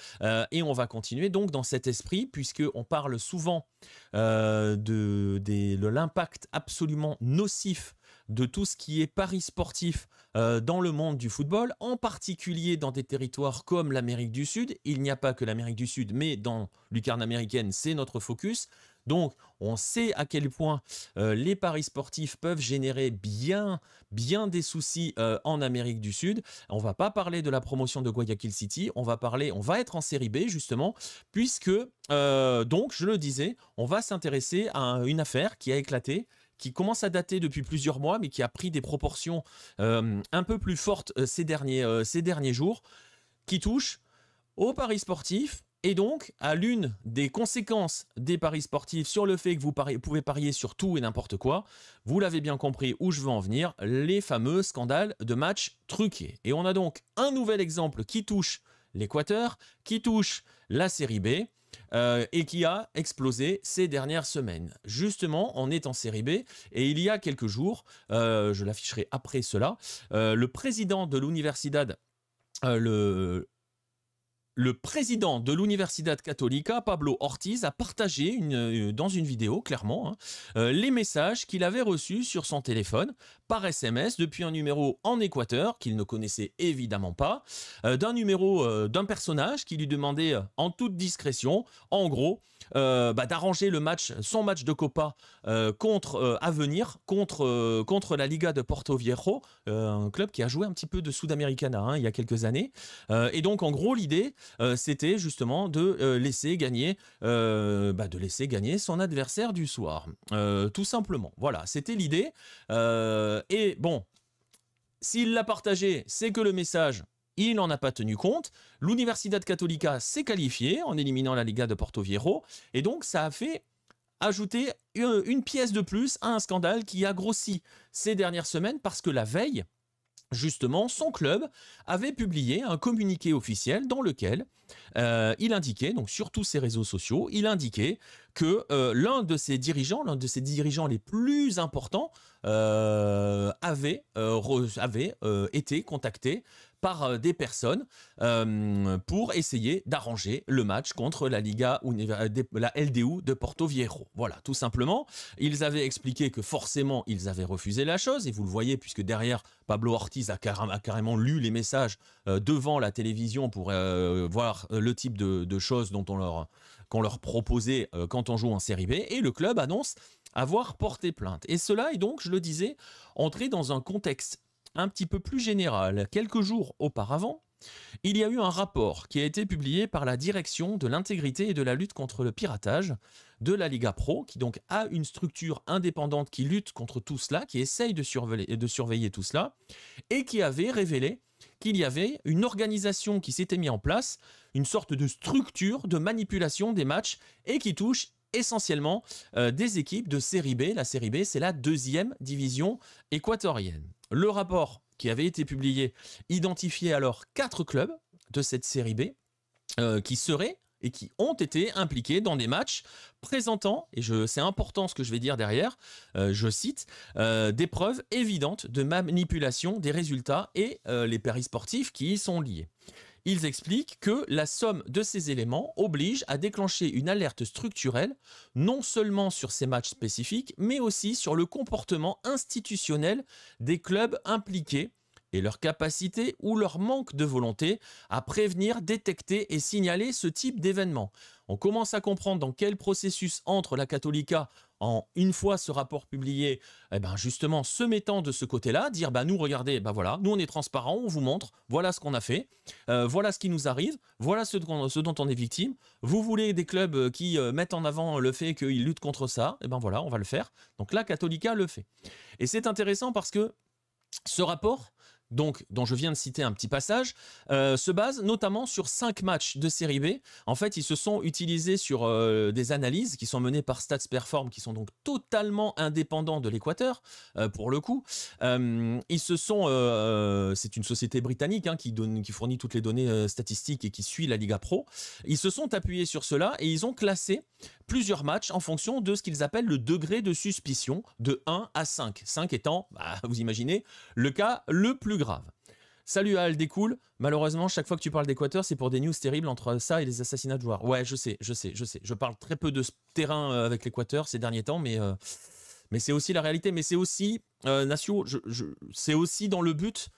A: et on va continuer donc dans cet esprit, puisqu'on parle souvent de l'impact absolument nocif de tout ce qui est paris sportif dans le monde du football, en particulier dans des territoires comme l'Amérique du Sud. Il n'y a pas que l'Amérique du Sud, mais dans lucarne américaine, c'est notre focus. Donc, on sait à quel point les paris sportifs peuvent générer bien des soucis en Amérique du Sud. On va pas parler de la promotion de Guayaquil City, on va être en série B justement, puisque, donc, je le disais, on va s'intéresser à une affaire qui a éclaté, qui commence à dater depuis plusieurs mois, mais qui a pris des proportions un peu plus fortes ces derniers jours, qui touche aux paris sportifs et donc à l'une des conséquences des paris sportifs sur le fait que vous pouvez parier sur tout et n'importe quoi. Vous l'avez bien compris où je veux en venir, les fameux scandales de matchs truqués. Et on a donc un nouvel exemple qui touche l'Équateur, qui touche la série B, et qui a explosé ces dernières semaines. Justement, on est en série B et il y a quelques jours, je l'afficherai après cela, le président de l'Universidad, le président de l'Universidad Católica, Pablo Ortiz, a partagé dans une vidéo, clairement, les messages qu'il avait reçus sur son téléphone par SMS depuis un numéro en Équateur qu'il ne connaissait évidemment pas, d'un personnage qui lui demandait en toute discrétion, en gros, d'arranger son match de Copa à venir contre la Liga de Porto Viejo, un club qui a joué un petit peu de Sudamericana il y a quelques années. Et donc en gros l'idée c'était justement de laisser gagner son adversaire du soir, tout simplement. Voilà, c'était l'idée. Et bon, s'il l'a partagé, c'est que le message, il n'en a pas tenu compte. L'Universidad Católica s'est qualifiée en éliminant la Liga de Porto Viejo. Et donc, ça a fait ajouter une pièce de plus à un scandale qui a grossi ces dernières semaines parce que la veille, justement, son club avait publié un communiqué officiel dans lequel il indiquait, donc sur tous ses réseaux sociaux, il indiquait que l'un de ses dirigeants les plus importants, avait été contacté par des personnes pour essayer d'arranger le match contre la la LDU de Porto Viejo. Voilà, tout simplement. Ils avaient expliqué que forcément, ils avaient refusé la chose, et vous le voyez, puisque derrière, Pablo Ortiz a carrément lu les messages devant la télévision pour voir le type de choses qu'on leur proposait quand on joue en série B, et le club annonce avoir porté plainte. Et cela est donc, je le disais, entré dans un contexte un petit peu plus général. Quelques jours auparavant, il y a eu un rapport qui a été publié par la Direction de l'intégrité et de la lutte contre le piratage de la Liga Pro, qui donc a une structure indépendante qui lutte contre tout cela, qui essaye de surveiller tout cela, et qui avait révélé qu'il y avait une organisation qui s'était mise en place, une sorte de structure de manipulation des matchs, et qui touche essentiellement des équipes de série B. La série B, c'est la deuxième division équatorienne. Le rapport qui avait été publié identifiait alors 4 clubs de cette série B qui seraient et qui ont été impliqués dans des matchs présentant, et c'est important ce que je vais dire derrière, je cite, des preuves évidentes de manipulation des résultats et les paris sportifs qui y sont liés. Ils expliquent que la somme de ces éléments oblige à déclencher une alerte structurelle, non seulement sur ces matchs spécifiques, mais aussi sur le comportement institutionnel des clubs impliqués et leur capacité ou leur manque de volonté à prévenir, détecter et signaler ce type d'événement. On commence à comprendre dans quel processus entre la Católica une fois ce rapport publié, justement se mettant de ce côté-là, dire nous regardez, voilà, nous on est transparent, on vous montre, voilà ce qu'on a fait, voilà ce qui nous arrive, voilà ce dont on est victime. Vous voulez des clubs qui mettent en avant le fait qu'ils luttent contre ça, voilà, on va le faire. Donc la Católica le fait. Et c'est intéressant parce que ce rapport donc dont je viens de citer un petit passage, se base notamment sur 5 matchs de série B. En fait, ils se sont utilisés sur des analyses qui sont menées par Stats Perform, qui sont donc totalement indépendants de l'Équateur, pour le coup. Ils se sont, c'est une société britannique hein, qui fournit toutes les données statistiques et qui suit la Liga Pro. Ils se sont appuyés sur cela et ils ont classé plusieurs matchs en fonction de ce qu'ils appellent le degré de suspicion de 1 à 5. 5 étant, bah, vous imaginez, le cas le plus grave. Salut à Aldécool, malheureusement chaque fois que tu parles d'Équateur c'est pour des news terribles entre ça et les assassinats de joueurs. Ouais je sais, je parle très peu de ce terrain avec l'Équateur ces derniers temps mais c'est aussi la réalité, mais c'est aussi, Nacio, c'est aussi dans le but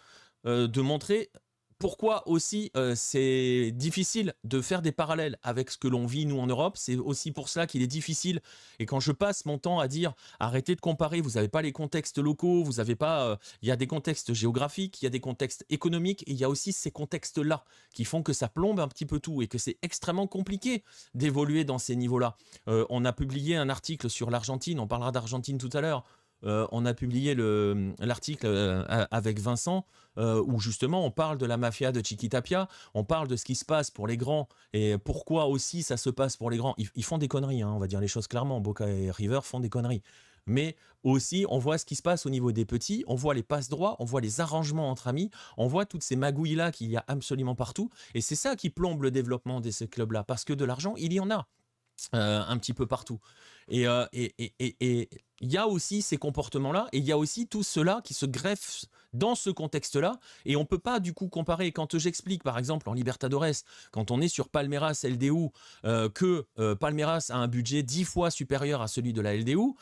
A: de montrer pourquoi aussi c'est difficile de faire des parallèles avec ce que l'on vit nous en Europe. C'est aussi pour cela qu'il est difficile. Et quand je passe mon temps à dire arrêtez de comparer, vous n'avez pas les contextes locaux, vous n'avez pas. Il y a des contextes géographiques, il y a des contextes économiques, et il y a aussi ces contextes-là qui font que ça plombe un petit peu tout et que c'est extrêmement compliqué d'évoluer dans ces niveaux-là. On a publié un article sur l'Argentine, on parlera d'Argentine tout à l'heure. On a publié l'article avec Vincent où justement on parle de la mafia de Chiquitapia, on parle de ce qui se passe pour les grands et pourquoi aussi ça se passe pour les grands. Ils font des conneries, hein, on va dire les choses clairement. Boca et River font des conneries. Mais aussi, on voit ce qui se passe au niveau des petits, on voit les passes droits, on voit les arrangements entre amis, on voit toutes ces magouilles-là qu'il y a absolument partout. Et c'est ça qui plombe le développement de ces clubs-là, parce que de l'argent, il y en a un petit peu partout. Et il y a aussi ces comportements-là, et il y a aussi tout cela qui se greffe dans ce contexte-là, et on ne peut pas du coup comparer. Quand j'explique par exemple en Libertadores, quand on est sur Palmeiras LDU, que Palmeiras a un budget 10 fois supérieur à celui de la LDU,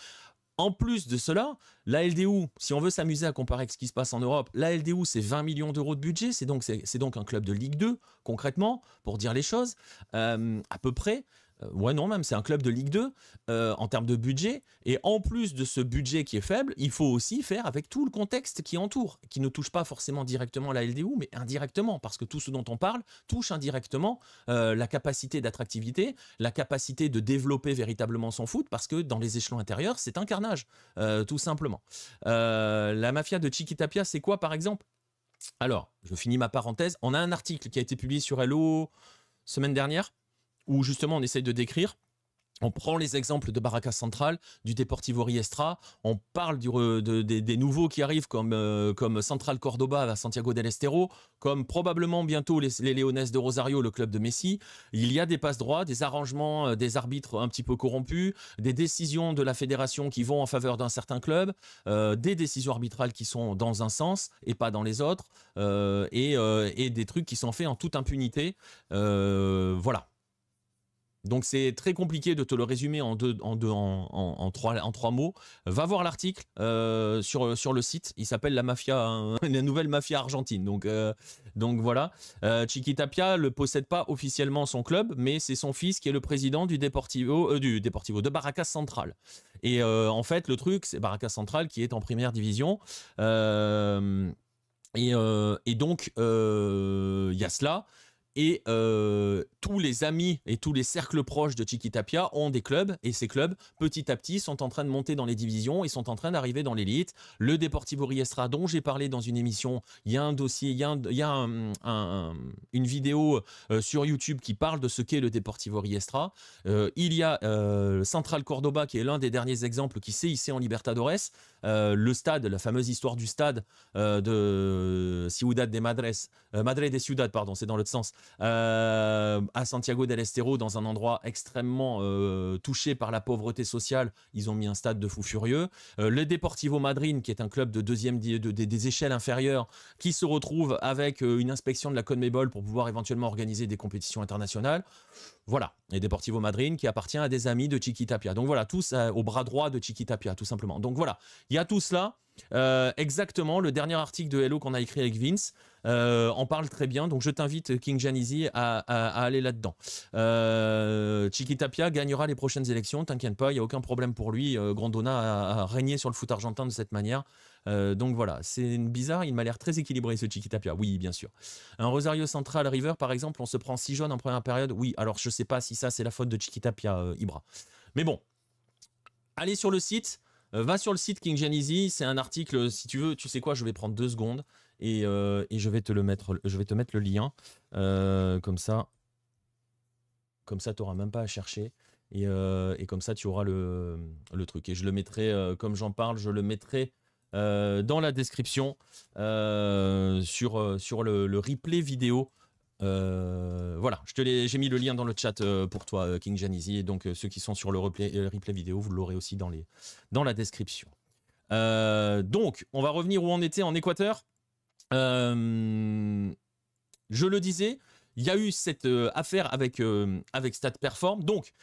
A: en plus de cela, la LDU, si on veut s'amuser à comparer avec ce qui se passe en Europe, la LDU c'est 20 millions d'euros de budget, c'est donc un club de Ligue 2, concrètement, pour dire les choses, à peu près. Ouais, non, même, c'est un club de Ligue 2 en termes de budget. Et en plus de ce budget qui est faible, il faut aussi faire avec tout le contexte qui entoure, qui ne touche pas forcément directement la LDU, mais indirectement, parce que tout ce dont on parle touche indirectement la capacité d'attractivité, la capacité de développer véritablement son foot, parce que dans les échelons intérieurs, c'est un carnage, tout simplement. La mafia de Chiquitapia, c'est quoi, par exemple? Alors, je finis ma parenthèse. On a un article qui a été publié sur Hello semaine dernière, où justement on essaye de décrire. On prend les exemples de Barracas Central, du Deportivo Riestra, on parle des nouveaux qui arrivent comme Central Cordoba à Santiago del Estero, comme probablement bientôt les Leones de Rosario, le club de Messi. Il y a des passes droits, des arrangements, des arbitres un petit peu corrompus, des décisions de la fédération qui vont en faveur d'un certain club, des décisions arbitrales qui sont dans un sens et pas dans les autres, et des trucs qui sont faits en toute impunité. Voilà. Donc c'est très compliqué de te le résumer en trois mots. Va voir l'article sur le site. Il s'appelle la mafia, la nouvelle mafia argentine. Donc voilà. Chiquitapia ne possède pas officiellement son club, mais c'est son fils qui est le président du Deportivo de Barracas Central. Et en fait le truc c'est Barracas Central qui est en première division. Et donc il y a cela. Et tous les amis et tous les cercles proches de Chiquitapia ont des clubs, et ces clubs, petit à petit, sont en train de monter dans les divisions et sont en train d'arriver dans l'élite. Le Deportivo Riestra, dont j'ai parlé dans une émission, il y a un dossier, il y a une vidéo sur YouTube qui parle de ce qu'est le Deportivo Riestra. Il y a Central Cordoba, qui est l'un des derniers exemples, qui s'est hissé en Libertadores. Le stade, la fameuse histoire du stade de Ciudad de Madre de Ciudad, pardon, c'est dans l'autre sens, à Santiago del Estero, dans un endroit extrêmement touché par la pauvreté sociale. Ils ont mis un stade de fous furieux. Le Deportivo Madryn, qui est un club de deuxième des échelles inférieures, qui se retrouve avec une inspection de la CONMEBOL pour pouvoir éventuellement organiser des compétitions internationales. Voilà, et Deportivo Madryn qui appartient à des amis de Chiquitapia. Donc voilà, tous au bras droit de Chiquitapia, tout simplement. Donc voilà, il y a tout cela. Exactement, le dernier article de Hello qu'on a écrit avec Vince en parle très bien, donc je t'invite King Janizi à aller là-dedans. Chiquitapia gagnera les prochaines élections, t'inquiète pas, il n'y a aucun problème pour lui. Grondona a régné sur le foot argentin de cette manière. Donc voilà, c'est bizarre, il m'a l'air très équilibré ce Chiquitapia, oui bien sûr. Un Rosario Central River par exemple, on se prend 6 jaunes en première période, oui, alors je sais pas si ça c'est la faute de Chiquitapia, Ibra. Mais bon, allez sur le site. Va sur le site King Janizi, c'est un article, si tu veux, tu sais quoi, je vais prendre 2 secondes et je vais te mettre le lien. Comme ça, tu n'auras même pas à chercher. Et comme ça, tu auras le truc. Et je le mettrai, comme j'en parle, je le mettrai dans la description sur le replay vidéo. Voilà, j'ai mis le lien dans le chat pour toi, King Janizy. Et donc, ceux qui sont sur le replay vidéo, vous l'aurez aussi dans la description. Donc, on va revenir où on était en Équateur. Je le disais, il y a eu cette affaire avec Stade Perform. Donc,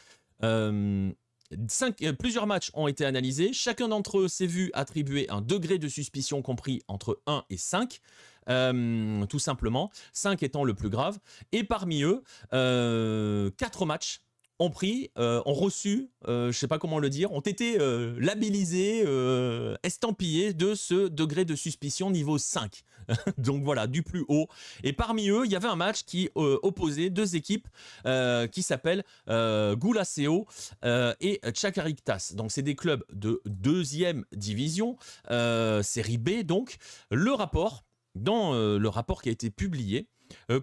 A: plusieurs matchs ont été analysés. Chacun d'entre eux s'est vu attribuer un degré de suspicion compris entre 1 et 5. Tout simplement, 5 étant le plus grave. Et parmi eux, 4 matchs ont reçu, je ne sais pas comment le dire, ont été labellisés, estampillés de ce degré de suspicion niveau 5. Donc voilà, du plus haut. Et parmi eux, il y avait un match qui opposait deux équipes qui s'appellent Goulaceo et Chacarictas. Donc c'est des clubs de 2e division, série B donc. Dans le rapport qui a été publié,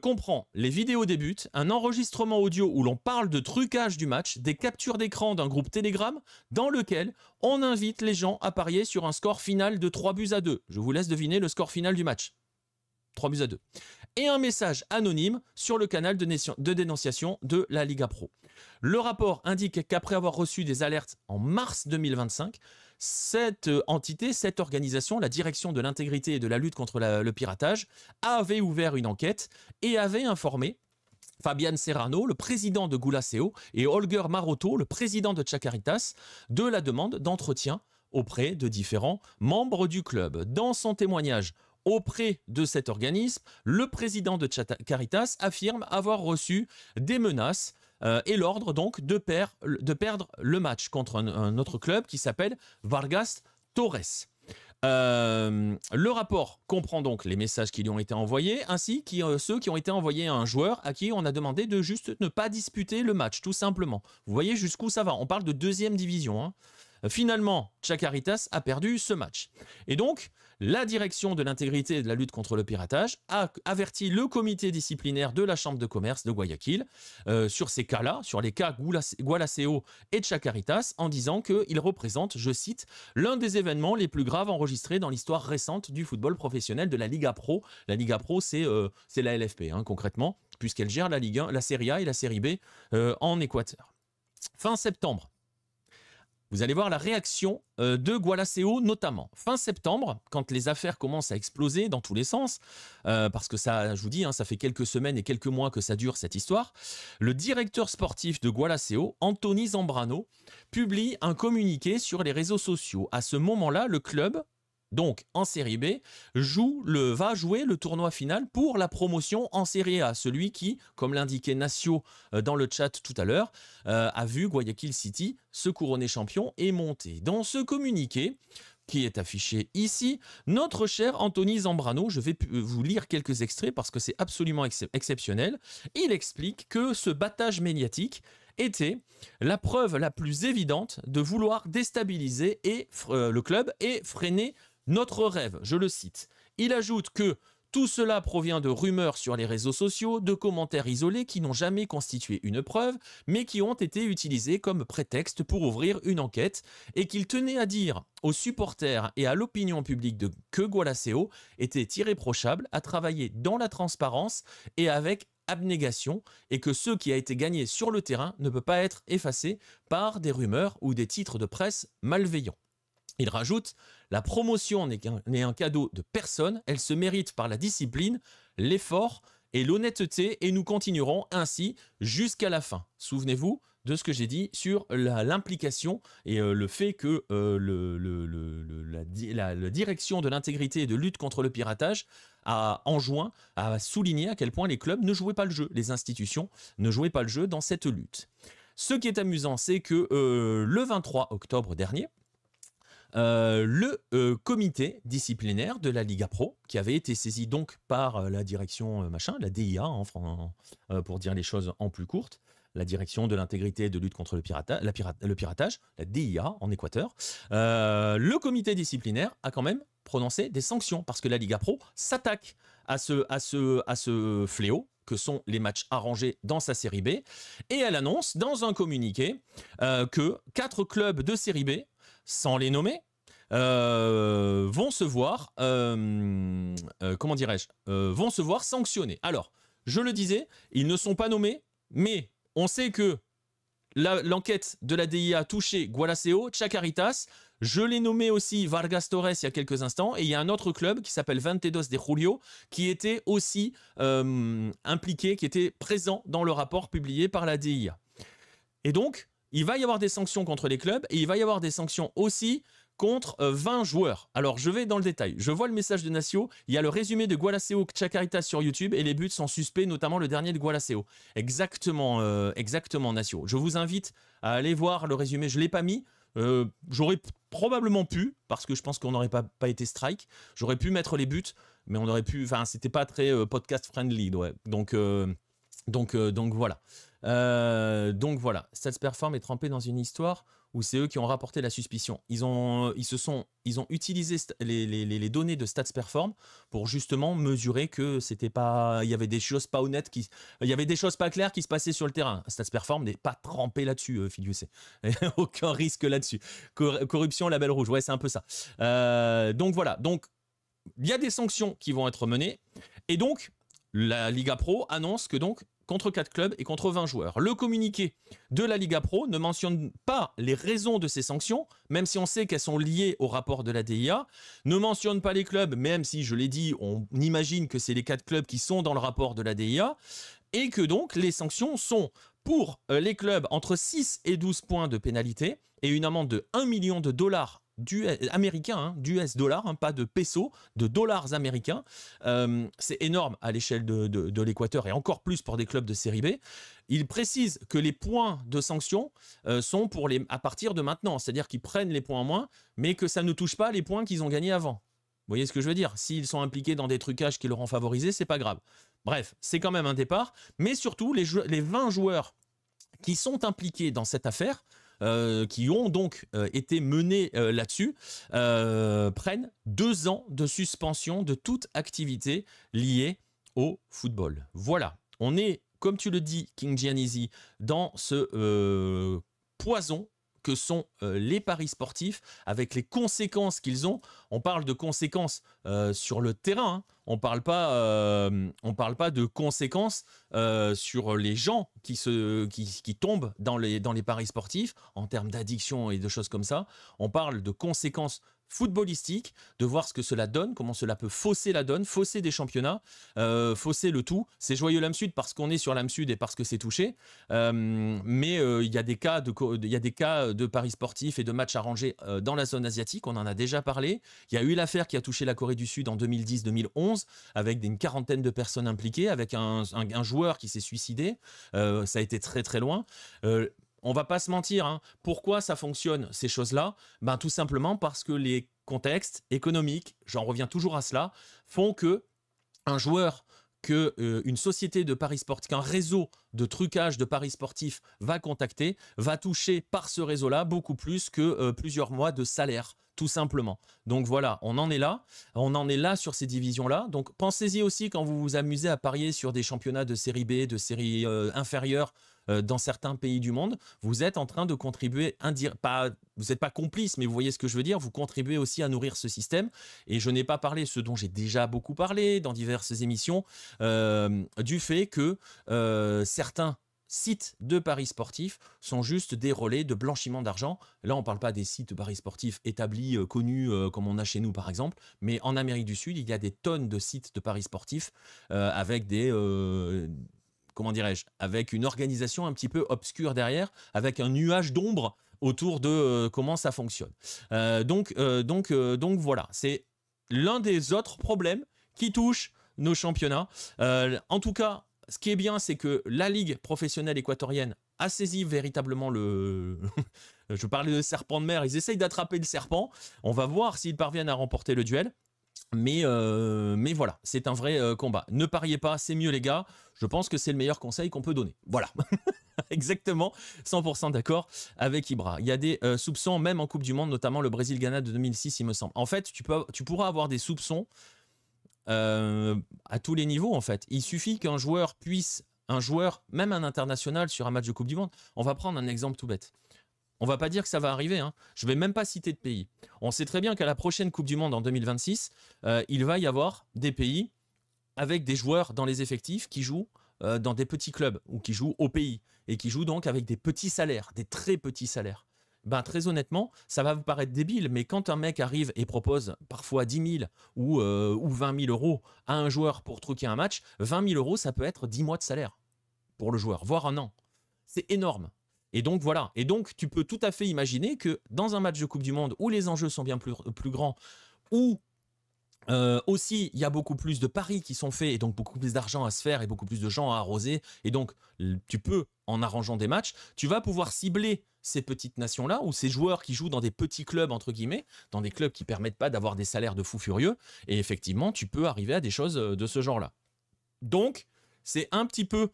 A: comprend les vidéos des buts, un enregistrement audio où l'on parle de trucage du match, des captures d'écran d'un groupe Telegram dans lequel on invite les gens à parier sur un score final de 3-2. Je vous laisse deviner le score final du match. 3-2. Et un message anonyme sur le canal de dénonciation de la Liga Pro. Le rapport indique qu'après avoir reçu des alertes en mars 2025, cette organisation, la Direction de l'intégrité et de la lutte contre le piratage, avait ouvert une enquête et avait informé Fabian Serrano, le président de Goulaceo, et Holger Maroto, le président de Chacarictas, de la demande d'entretien auprès de différents membres du club. Dans son témoignage auprès de cet organisme, le président de Chacarictas affirme avoir reçu des menaces et l'ordre donc de perdre le match contre un autre club qui s'appelle Vargas Torres. Le rapport comprend donc les messages qui lui ont été envoyés, ainsi que ceux qui ont été envoyés à un joueur à qui on a demandé de juste ne pas disputer le match, tout simplement. Vous voyez jusqu'où ça va, on parle de 2e division, hein. Finalement, Chacarictas a perdu ce match. Et donc, la direction de l'intégrité et de la lutte contre le piratage a averti le comité disciplinaire de la Chambre de commerce de Guayaquil sur ces cas-là, sur les cas Goulaceo et Chacarictas, en disant qu'ils représentent, je cite, l'un des événements les plus graves enregistrés dans l'histoire récente du football professionnel de la Liga Pro. La Liga Pro, c'est la LFP, hein, concrètement, puisqu'elle gère la Ligue 1, la Série A et la Série B en Équateur. Fin septembre. Vous allez voir la réaction de Goulaceo notamment. Fin septembre, quand les affaires commencent à exploser dans tous les sens, parce que ça, je vous dis, hein, ça fait quelques semaines et quelques mois que ça dure cette histoire, le directeur sportif de Goulaceo, Anthony Zambrano, publie un communiqué sur les réseaux sociaux. À ce moment-là, le club, donc en série B, va jouer le tournoi final pour la promotion en série A. Celui qui, comme l'indiquait Nacio dans le chat tout à l'heure, a vu Guayaquil City se couronner champion et monter. Dans ce communiqué, qui est affiché ici, notre cher Anthony Zambrano, je vais vous lire quelques extraits parce que c'est absolument exceptionnel, il explique que ce battage médiatique était la preuve la plus évidente de vouloir déstabiliser le club et freiner notre rêve, je le cite. Il ajoute que tout cela provient de rumeurs sur les réseaux sociaux, de commentaires isolés qui n'ont jamais constitué une preuve, mais qui ont été utilisés comme prétexte pour ouvrir une enquête, et qu'il tenait à dire aux supporters et à l'opinion publique que Goulaceo était irréprochable à travailler dans la transparence et avec abnégation, et que ce qui a été gagné sur le terrain ne peut pas être effacé par des rumeurs ou des titres de presse malveillants. Il rajoute « La promotion n'est un cadeau de personne, elle se mérite par la discipline, l'effort et l'honnêteté et nous continuerons ainsi jusqu'à la fin. » Souvenez-vous de ce que j'ai dit sur l'implication et le fait que la direction de l'intégrité et de lutte contre le piratage a souligné à quel point les clubs ne jouaient pas le jeu, les institutions ne jouaient pas le jeu dans cette lutte. Ce qui est amusant, c'est que le 23 octobre dernier, le comité disciplinaire de la Liga Pro, qui avait été saisi donc par la direction la DIA, pour dire les choses en plus courte, la direction de l'intégrité et de lutte contre le piratage, la DIA en Équateur, le comité disciplinaire a quand même prononcé des sanctions parce que la Liga Pro s'attaque à ce fléau que sont les matchs arrangés dans sa série B, et elle annonce dans un communiqué que 4 clubs de série B, sans les nommer, vont se voir, comment dirais-je, vont se voir sanctionnés. Alors, je le disais, ils ne sont pas nommés, mais on sait que l'enquête de la DIA a touché Gualaceo, Chacarritas. Je l'ai nommé aussi Vargas Torres il y a quelques instants. Et il y a un autre club qui s'appelle 22 de Julio qui était aussi impliqué, qui était présent dans le rapport publié par la DIA. Et donc, il va y avoir des sanctions contre les clubs et il va y avoir des sanctions aussi contre 20 joueurs. Alors, je vais dans le détail. Je vois le message de Nacio. Il y a le résumé de Gualaceo Chacarritas sur YouTube et les buts sont suspects, notamment le dernier de Gualaceo. Exactement, exactement, Nacio. Je vous invite à aller voir le résumé. Je ne l'ai pas mis. J'aurais probablement pu, parce que je pense qu'on n'aurait pas été strike. J'aurais pu mettre les buts, mais on aurait pu... Enfin, c'était pas très podcast friendly. Ouais. Donc voilà. Donc voilà. StatsPerform est trempé dans une histoire où c'est eux qui ont rapporté la suspicion. Ils ont utilisé les données de StatsPerform pour justement mesurer que c'était pas, il y avait des choses pas honnêtes, il y avait des choses pas claires qui se passaient sur le terrain. StatsPerform n'est pas trempé là-dessus, Filius. Aucun risque là-dessus. Corruption, label rouge, ouais, c'est un peu ça. Donc voilà. Donc il y a des sanctions qui vont être menées et donc la Liga Pro annonce que donc contre 4 clubs et contre 20 joueurs. Le communiqué de la Liga Pro ne mentionne pas les raisons de ces sanctions, même si on sait qu'elles sont liées au rapport de la DIA, ne mentionne pas les clubs, même si, je l'ai dit, on imagine que c'est les 4 clubs qui sont dans le rapport de la DIA, et que donc les sanctions sont pour les clubs entre 6 et 12 points de pénalité et une amende de 1 million de dollars américains, d'US dollars, pas de pesos, de dollars américains. C'est énorme à l'échelle de l'Équateur et encore plus pour des clubs de série B. Il précise que les points de sanction sont à partir de maintenant, c'est-à-dire qu'ils prennent les points en moins, mais que ça ne touche pas les points qu'ils ont gagnés avant. Vous voyez ce que je veux dire? S'ils sont impliqués dans des trucages qui leur ont favorisé, c'est pas grave. Bref, c'est quand même un départ, mais surtout les 20 joueurs qui sont impliqués dans cette affaire, qui ont donc été menés là-dessus, prennent 2 ans de suspension de toute activité liée au football. Voilà, on est, comme tu le dis, King Giannissi, dans ce poison que sont les paris sportifs, avec les conséquences qu'ils ont. On parle de conséquences sur le terrain, hein. On ne parle pas de conséquences sur les gens qui tombent dans les paris sportifs en termes d'addiction et de choses comme ça. On parle de conséquences footballistique, de voir ce que cela donne, comment cela peut fausser la donne, fausser des championnats, fausser le tout. C'est joyeux l'âme sud parce qu'on est sur l'âme sud et parce que c'est touché, mais il y a des cas de paris sportifs et de matchs arrangés dans la zone asiatique, on en a déjà parlé. Il y a eu l'affaire qui a touché la Corée du Sud en 2010-2011 avec une quarantaine de personnes impliquées, avec un joueur qui s'est suicidé. Ça a été très très loin. On va pas se mentir, hein. Pourquoi ça fonctionne ces choses-là? Ben, tout simplement parce que les contextes économiques, j'en reviens toujours à cela, font que un joueur, une société de paris sportifs, qu'un réseau de trucage de paris sportifs va contacter, va toucher par ce réseau-là beaucoup plus que plusieurs mois de salaire, tout simplement. Donc voilà, on en est là sur ces divisions-là. Donc pensez-y aussi quand vous vous amusez à parier sur des championnats de série B, de série inférieure, dans certains pays du monde, vous êtes en train de contribuer, vous n'êtes pas complice, mais vous voyez ce que je veux dire, vous contribuez aussi à nourrir ce système. Et je n'ai pas parlé, ce dont j'ai déjà beaucoup parlé dans diverses émissions, du fait que certains sites de paris sportifs sont juste des relais de blanchiment d'argent. Là, on ne parle pas des sites de paris sportifs établis, connus, comme on a chez nous par exemple, mais en Amérique du Sud, il y a des tonnes de sites de paris sportifs avec des... comment dirais-je, avec une organisation un petit peu obscure derrière, avec un nuage d'ombre autour de comment ça fonctionne. Donc voilà, c'est l'un des autres problèmes qui touche nos championnats. En tout cas, ce qui est bien, c'est que la Ligue professionnelle équatorienne a saisi véritablement je parlais de serpent de mer, ils essayent d'attraper le serpent. On va voir s'ils parviennent à remporter le duel. Mais voilà, c'est un vrai combat. Ne pariez pas, c'est mieux les gars. Je pense que c'est le meilleur conseil qu'on peut donner. Voilà, exactement, 100% d'accord avec Ibra. Il y a des soupçons, même en Coupe du Monde, notamment le Brésil-Ghana de 2006, il me semble. En fait, tu pourras avoir des soupçons à tous les niveaux, en fait. Il suffit qu'un joueur puisse, même un international sur un match de Coupe du Monde, on va prendre un exemple tout bête. On va pas dire que ça va arriver, hein. Je vais même pas citer de pays. On sait très bien qu'à la prochaine Coupe du Monde en 2026, il va y avoir des pays avec des joueurs dans les effectifs qui jouent dans des petits clubs ou qui jouent au pays et qui jouent donc avec des petits salaires, des très petits salaires. Ben, très honnêtement, ça va vous paraître débile, mais quand un mec arrive et propose parfois 10 000 ou 20 000 euros à un joueur pour truquer un match, 20 000 euros, ça peut être 10 mois de salaire pour le joueur, voire un an. C'est énorme. Et donc voilà, et donc tu peux tout à fait imaginer que dans un match de Coupe du Monde où les enjeux sont bien plus grands, où aussi il y a beaucoup plus de paris qui sont faits et donc beaucoup plus d'argent à se faire et beaucoup plus de gens à arroser, et donc tu peux, en arrangeant des matchs, tu vas pouvoir cibler ces petites nations-là ou ces joueurs qui jouent dans des petits clubs, entre guillemets, dans des clubs qui permettent pas d'avoir des salaires de fous furieux, et effectivement tu peux arriver à des choses de ce genre-là. Donc c'est un petit peu...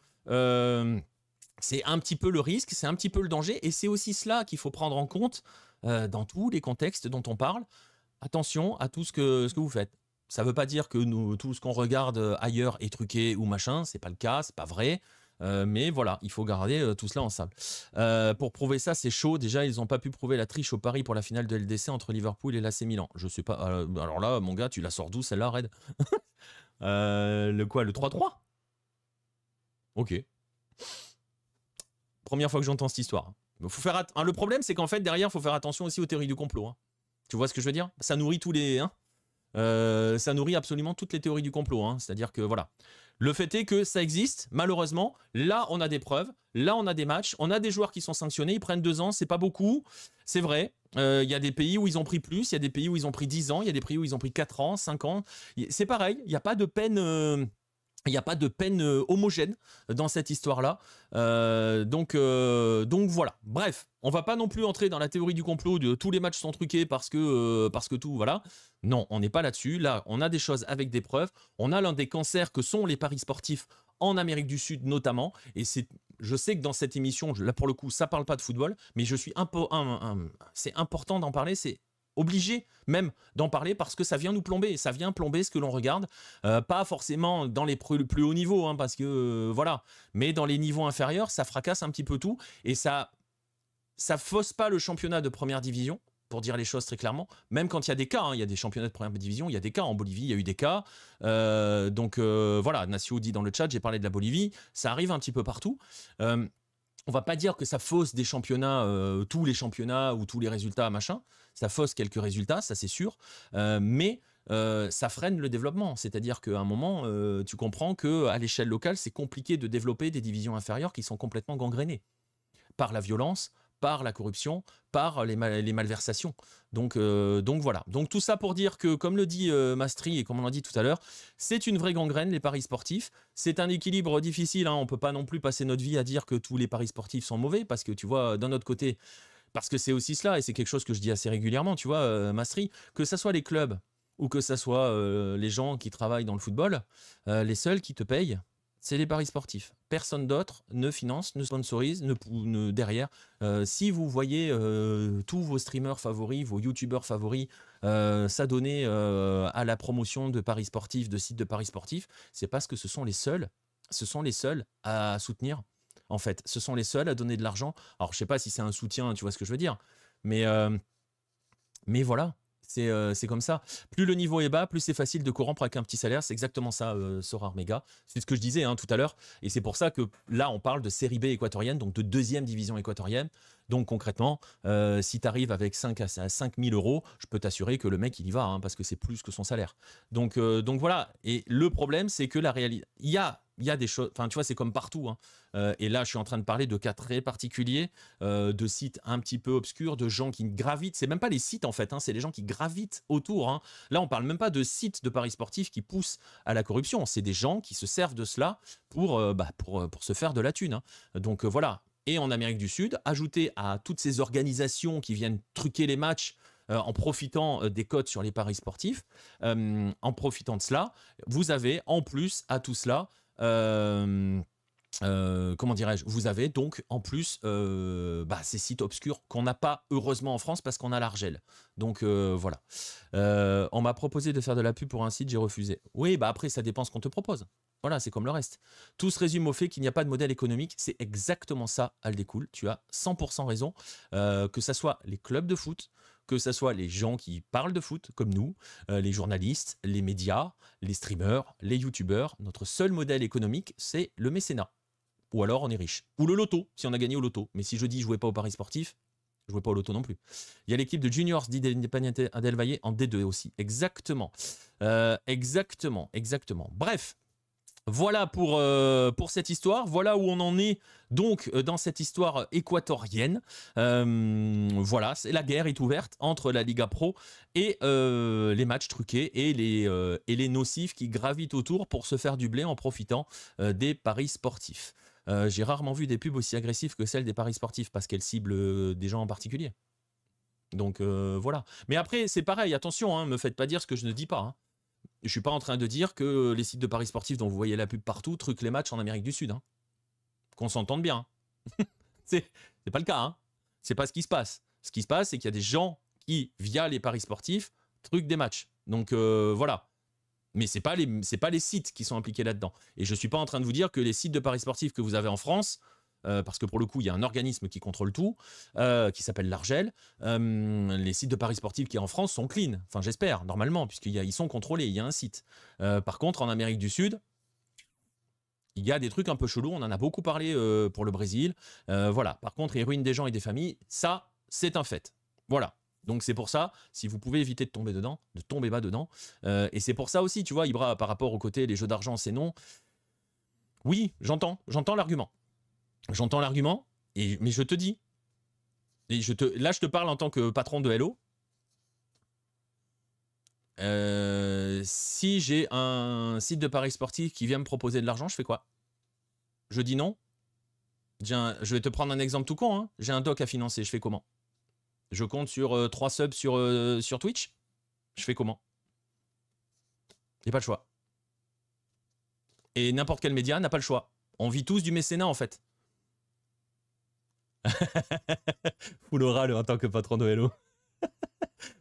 A: c'est un petit peu le risque, c'est un petit peu le danger, et c'est aussi cela qu'il faut prendre en compte dans tous les contextes dont on parle. Attention à tout ce que vous faites. Ça ne veut pas dire que tout ce qu'on regarde ailleurs est truqué ou machin, c'est pas le cas, c'est pas vrai. Mais voilà, il faut garder tout cela en sable. Pour prouver ça, c'est chaud. Déjà, ils n'ont pas pu prouver la triche au Paris pour la finale de LDC entre Liverpool et l'AC Milan. Je sais pas. Alors là, mon gars, tu la sors d'où celle-là, Red? Le quoi? Le 3-3? Ok. Première fois que j'entends cette histoire. Faut faire le problème, c'est qu'en fait, derrière, il faut faire attention aussi aux théories du complot. Hein. Tu vois ce que je veux dire? Ça nourrit tous les... Hein, ça nourrit absolument toutes les théories du complot. Hein. C'est-à-dire que, voilà. Le fait est que ça existe, malheureusement. Là, on a des preuves. Là, on a des matchs. On a des joueurs qui sont sanctionnés. Ils prennent 2 ans. C'est pas beaucoup. C'est vrai. Il y a des pays où ils ont pris plus. Il y a des pays où ils ont pris 10 ans. Il y a des pays où ils ont pris 4 ans, 5 ans. C'est pareil. Il n'y a pas de peine... Il n'y a pas de peine homogène dans cette histoire-là. Donc voilà. Bref, on va pas non plus entrer dans la théorie du complot de tous les matchs sont truqués parce que tout, voilà. Non, on n'est pas là-dessus. Là, on a des choses avec des preuves. On a l'un des cancers que sont les paris sportifs en Amérique du Sud notamment. Et je sais que dans cette émission, là pour le coup, ça parle pas de football, mais c'est important d'en parler. C'est obligé même d'en parler parce que ça vient nous plomber, ça vient plomber ce que l'on regarde, pas forcément dans les plus hauts niveaux, hein, parce que voilà, mais dans les niveaux inférieurs, ça fracasse un petit peu tout, et ça fausse pas le championnat de première division, pour dire les choses très clairement, même quand il y a des cas, hein, il y a des championnats de première division, il y a des cas, en Bolivie, il y a eu des cas, donc voilà, Nacio dit dans le chat, j'ai parlé de la Bolivie, ça arrive un petit peu partout, on va pas dire que ça fausse des championnats, tous les championnats ou tous les résultats, machin. Ça fausse quelques résultats, ça c'est sûr. Mais ça freine le développement. C'est-à-dire qu'à un moment, tu comprends qu'à l'échelle locale, c'est compliqué de développer des divisions inférieures qui sont complètement gangrénées par la violence, par la corruption, par les malversations. Donc voilà. Donc tout ça pour dire que, comme le dit Mastri et comme on l'a dit tout à l'heure, c'est une vraie gangrène, les paris sportifs. C'est un équilibre difficile. Hein. On ne peut pas non plus passer notre vie à dire que tous les paris sportifs sont mauvais, parce que tu vois, d'un autre côté, parce que c'est aussi cela, et c'est quelque chose que je dis assez régulièrement, tu vois, Mastri, que ça soit les clubs ou que ça soit les gens qui travaillent dans le football, les seuls qui te payent, c'est les paris sportifs. Personne d'autre ne finance, ne sponsorise, derrière. Si vous voyez tous vos streamers favoris, vos youtubeurs favoris s'adonner à la promotion de paris sportifs, de sites de paris sportifs, c'est parce que ce sont les seuls à soutenir. En fait, ce sont les seuls à donner de l'argent. Alors, je sais pas si c'est un soutien, tu vois ce que je veux dire, mais voilà. C'est comme ça. Plus le niveau est bas, plus c'est facile de corrompre avec un petit salaire. C'est exactement ça, Sora Armega. C'est ce que je disais hein, tout à l'heure. Et c'est pour ça que là, on parle de série B équatorienne, donc de 2e division équatorienne. Donc concrètement, si tu arrives avec 5 à 5 000 euros, je peux t'assurer que le mec, il y va, hein, parce que c'est plus que son salaire. Donc voilà. Et le problème, c'est que la réalité... Il y a des choses... Enfin, tu vois, c'est comme partout. Hein. Et là, je suis en train de parler de cas très particuliers, de sites un petit peu obscurs, de gens qui gravitent. C'est même pas les sites, en fait. Hein, c'est les gens qui gravitent autour. Hein. Là, on parle même pas de sites de paris sportifs qui poussent à la corruption. C'est des gens qui se servent de cela pour se faire de la thune. Hein. Donc voilà. Et en Amérique du Sud, ajouté à toutes ces organisations qui viennent truquer les matchs, en profitant des cotes sur les paris sportifs, en profitant de cela, vous avez en plus à tout cela, comment dirais-je, vous avez donc en plus ces sites obscurs qu'on n'a pas heureusement en France parce qu'on a l'Argel. Donc voilà. On m'a proposé de faire de la pub pour un site, j'ai refusé. Oui, bah après ça dépend ce qu'on te propose. Voilà, c'est comme le reste. Tout se résume au fait qu'il n'y a pas de modèle économique. C'est exactement ça, Aldécool. Tu as 100% raison. Que ça soit les clubs de foot, que ça soit les gens qui parlent de foot, comme nous, les journalistes, les médias, les streamers, les youtubeurs, notre seul modèle économique, c'est le mécénat. Ou alors on est riche. Ou le loto, si on a gagné au loto. Mais si je dis jouez pas au paris sportif, jouez pas au loto non plus. Il y a l'équipe de Juniors d'Independiente del Valle en D2 aussi. Exactement. Exactement. Bref. Voilà pour cette histoire. Voilà où on en est donc dans cette histoire équatorienne. Voilà, la guerre est ouverte entre la Liga Pro et les matchs truqués et les nocifs qui gravitent autour pour se faire du blé en profitant des paris sportifs. J'ai rarement vu des pubs aussi agressives que celles des paris sportifs parce qu'elles ciblent des gens en particulier. Donc voilà. Mais après, c'est pareil, attention, hein, me faites pas dire ce que je ne dis pas. Hein. Je suis pas en train de dire que les sites de paris sportifs dont vous voyez la pub partout truquent les matchs en Amérique du Sud. Hein. Qu'on s'entende bien. C'est pas le cas. Hein. C'est pas ce qui se passe. Ce qui se passe, c'est qu'il y a des gens qui, via les paris sportifs, truquent des matchs. Donc voilà. Mais c'est pas les sites qui sont impliqués là-dedans. Et je suis pas en train de vous dire que les sites de paris sportifs que vous avez en France, parce que pour le coup, il y a un organisme qui contrôle tout, qui s'appelle l'Argel. Les sites de paris sportifs qui en France sont clean. Enfin, j'espère, normalement, puisqu'ils sont contrôlés. Il y a un site. Par contre, en Amérique du Sud, il y a des trucs un peu chelous. On en a beaucoup parlé pour le Brésil. Voilà. Par contre, ils ruinent des gens et des familles. Ça, c'est un fait. Voilà. Donc c'est pour ça, si vous pouvez éviter de tomber dedans, ne tombez pas dedans. Et c'est pour ça aussi, tu vois, Ibra, par rapport au côté les jeux d'argent, c'est non. Oui, j'entends l'argument. J'entends l'argument, mais je te dis, là je te parle en tant que patron de Hello. Si j'ai un site de paris sportif qui vient me proposer de l'argent, je fais quoi? Je dis non. Je vais te prendre un exemple tout con. Hein. J'ai un doc à financer, je fais comment? Je compte sur 3 subs sur Twitch. Je fais comment? J'ai pas le choix. Et n'importe quel média n'a pas le choix. On vit tous du mécénat en fait. Fou l'oral en tant que patron de Hello.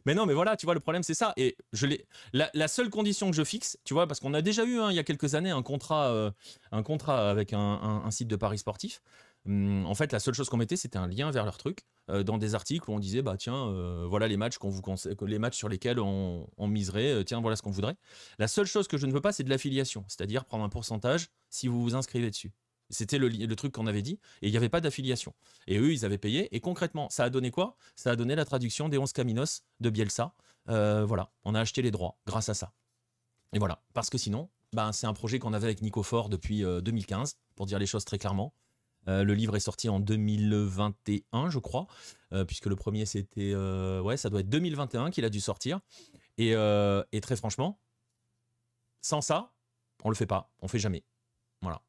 A: Mais non, mais voilà, tu vois, le problème c'est ça. Et la seule condition que je fixe, tu vois, parce qu'on a déjà eu il y a quelques années un contrat avec un site de paris sportif. En fait, la seule chose qu'on mettait, c'était un lien vers leur truc dans des articles où on disait, bah tiens, voilà les matchs les matchs sur lesquels on miserait. Tiens, voilà ce qu'on voudrait. La seule chose que je ne veux pas, c'est de l'affiliation, c'est-à-dire prendre un pourcentage si vous vous inscrivez dessus. C'était le truc qu'on avait dit, et il n'y avait pas d'affiliation. Et eux, ils avaient payé, et concrètement, ça a donné quoi? Ça a donné la traduction des 11 Caminos de Bielsa. Voilà, on a acheté les droits grâce à ça. Et voilà, parce que sinon, c'est un projet qu'on avait avec Nico Fort depuis 2015, pour dire les choses très clairement. Le livre est sorti en 2021, je crois, puisque le premier, c'était... ouais, ça doit être 2021 qu'il a dû sortir. Et très franchement, sans ça, on le fait pas, on fait jamais. Voilà.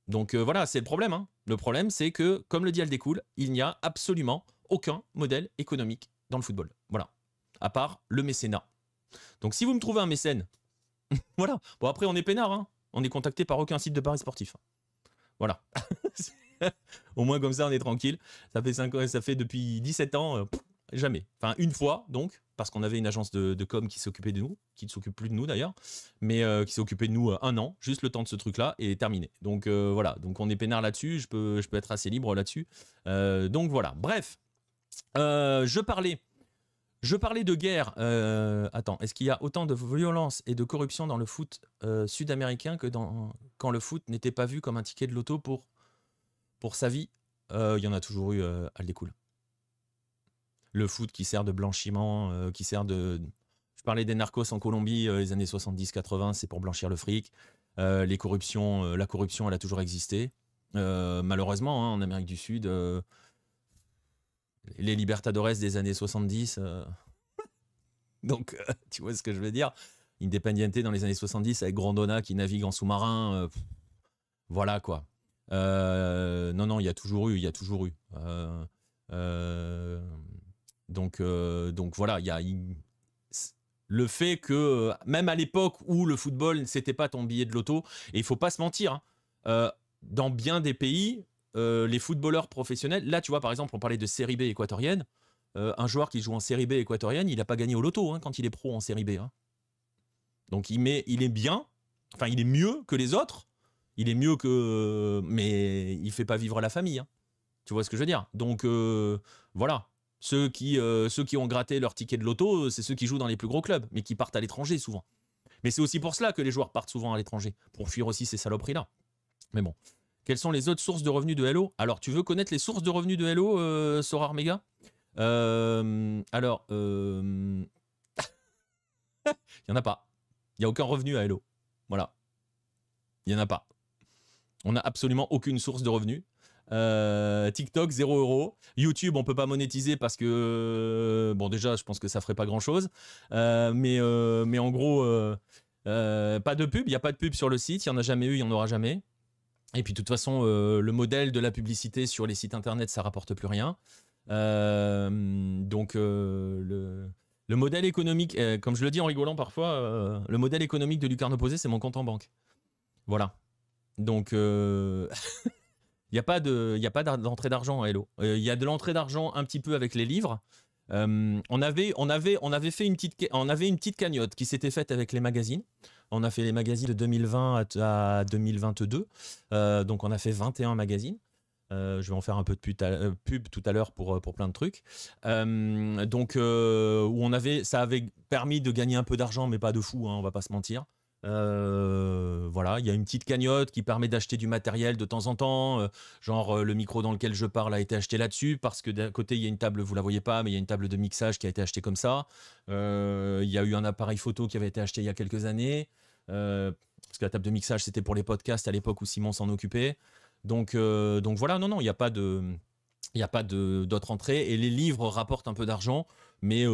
A: Donc voilà, c'est le problème. Hein. Le problème, c'est que, comme le dit Aldécool, il n'y a absolument aucun modèle économique dans le football. Voilà. À part le mécénat. Donc si vous me trouvez un mécène, voilà. Bon, après, on est peinard. Hein. On est contacté par aucun site de paris sportif. Voilà. Au moins, comme ça, on est tranquille. Ça fait 5 ans, ça fait depuis 17 ans, jamais. Enfin, une fois, donc, parce qu'on avait une agence de com qui s'occupait de nous, qui ne s'occupe plus de nous d'ailleurs, mais qui s'est occupée de nous 1 an, juste le temps de ce truc-là, et terminé. Donc voilà, donc on est peinard là-dessus, je peux être assez libre là-dessus. Donc voilà, bref. Je parlais de guerre. Attends, est-ce qu'il y a autant de violence et de corruption dans le foot sud-américain que quand le foot n'était pas vu comme un ticket de loto pour sa vie? Il y en a toujours eu à l'écoule. Le foot qui sert de blanchiment, qui sert de... Je parlais des narcos en Colombie, les années 70-80, c'est pour blanchir le fric. La corruption, elle a toujours existé. Malheureusement, hein, en Amérique du Sud, les Libertadores des années 70... Donc, tu vois ce que je veux dire? Independiente dans les années 70 avec Grondona qui navigue en sous-marin. Voilà, quoi. Non, il y a toujours eu. Donc voilà, le fait que, même à l'époque où le football, c'était pas ton billet de loto, et il faut pas se mentir, hein, dans bien des pays, les footballeurs professionnels, là tu vois par exemple on parlait de série B équatorienne, un joueur qui joue en série B équatorienne, il n'a pas gagné au loto hein, quand il est pro en série B. Hein. Donc il est bien, enfin il est mieux que les autres, il est mieux que... mais il fait pas vivre la famille. Hein. Tu vois ce que je veux dire? Donc voilà. Ceux qui ont gratté leur ticket de loto, c'est ceux qui jouent dans les plus gros clubs, mais qui partent à l'étranger souvent. Mais c'est aussi pour cela que les joueurs partent souvent à l'étranger, pour fuir aussi ces saloperies-là. Mais bon. Quelles sont les autres sources de revenus de Hello? Alors, tu veux connaître les sources de revenus de Hello, Sorar Mega? Alors, il n'y en a pas. Il n'y a aucun revenu à Hello. Voilà. Il n'y en a pas. On n'a absolument aucune source de revenus. TikTok 0 €. YouTube on peut pas monétiser parce que bon déjà je pense que ça ferait pas grand chose. Mais en gros pas de pub, il n'y a pas de pub sur le site, il n'y en a jamais eu, il n'y en aura jamais. Et puis de toute façon le modèle de la publicité sur les sites internet ça rapporte plus rien. Donc le modèle économique, comme je le dis en rigolant parfois, le modèle économique de Lucarne Opposé c'est mon compte en banque. Voilà. Donc il n'y a pas d'entrée d'argent à Hello. Il y a de l'entrée d'argent un petit peu avec les livres. On avait fait une petite cagnotte qui s'était faite avec les magazines. On a fait les magazines de 2020 à 2022. Donc on a fait 21 magazines. Je vais en faire un peu de pub tout à l'heure pour plein de trucs. Donc où ça avait permis de gagner un peu d'argent, mais pas de fou, hein, on va pas se mentir. Voilà, il y a une petite cagnotte qui permet d'acheter du matériel de temps en temps, genre le micro dans lequel je parle a été acheté là-dessus parce que d'un côté il y a une table, vous la voyez pas, mais il y a une table de mixage qui a été achetée comme ça. Il y a eu un appareil photo qui avait été acheté il y a quelques années parce que la table de mixage c'était pour les podcasts à l'époque où Simon s'en occupait. Donc voilà, non, il n'y a pas d'autres entrées et les livres rapportent un peu d'argent mais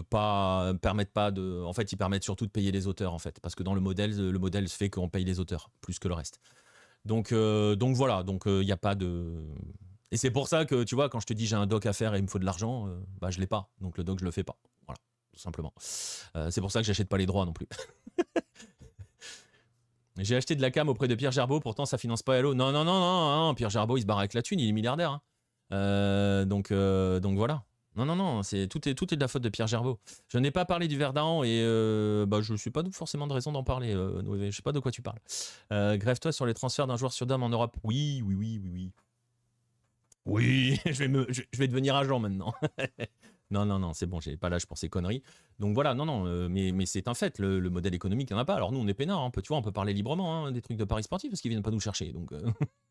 A: permettent pas de... En fait, ils permettent surtout de payer les auteurs, en fait, parce que dans le modèle se fait qu'on paye les auteurs, plus que le reste. Donc voilà, donc il n'y a pas de... Et c'est pour ça que, tu vois, quand je te dis j'ai un doc à faire et il me faut de l'argent, bah je l'ai pas, donc le doc je le fais pas, voilà, tout simplement. C'est pour ça que j'achète pas les droits non plus. J'ai acheté de la cam auprès de Pierre Gerbeau, pourtant ça finance pas Hello. Non, Pierre Gerbeau il se barre avec la thune, il est milliardaire. Hein. Donc voilà. Non, tout est de la faute de Pierre Gerbeau. Je n'ai pas parlé du Verdun et je ne suis pas forcément de raison d'en parler, Noé. Je sais pas de quoi tu parles. Grève-toi sur les transferts d'un joueur sur Dame en Europe. Oui. Oui, je vais devenir agent maintenant. Non, c'est bon, j'ai pas l'âge pour ces conneries. Donc voilà, non, mais c'est un fait, le modèle économique, il n'y en a pas. Alors nous, on est peinards, hein, tu vois, on peut parler librement hein, des trucs de paris sportifs parce qu'ils viennent pas nous chercher. Donc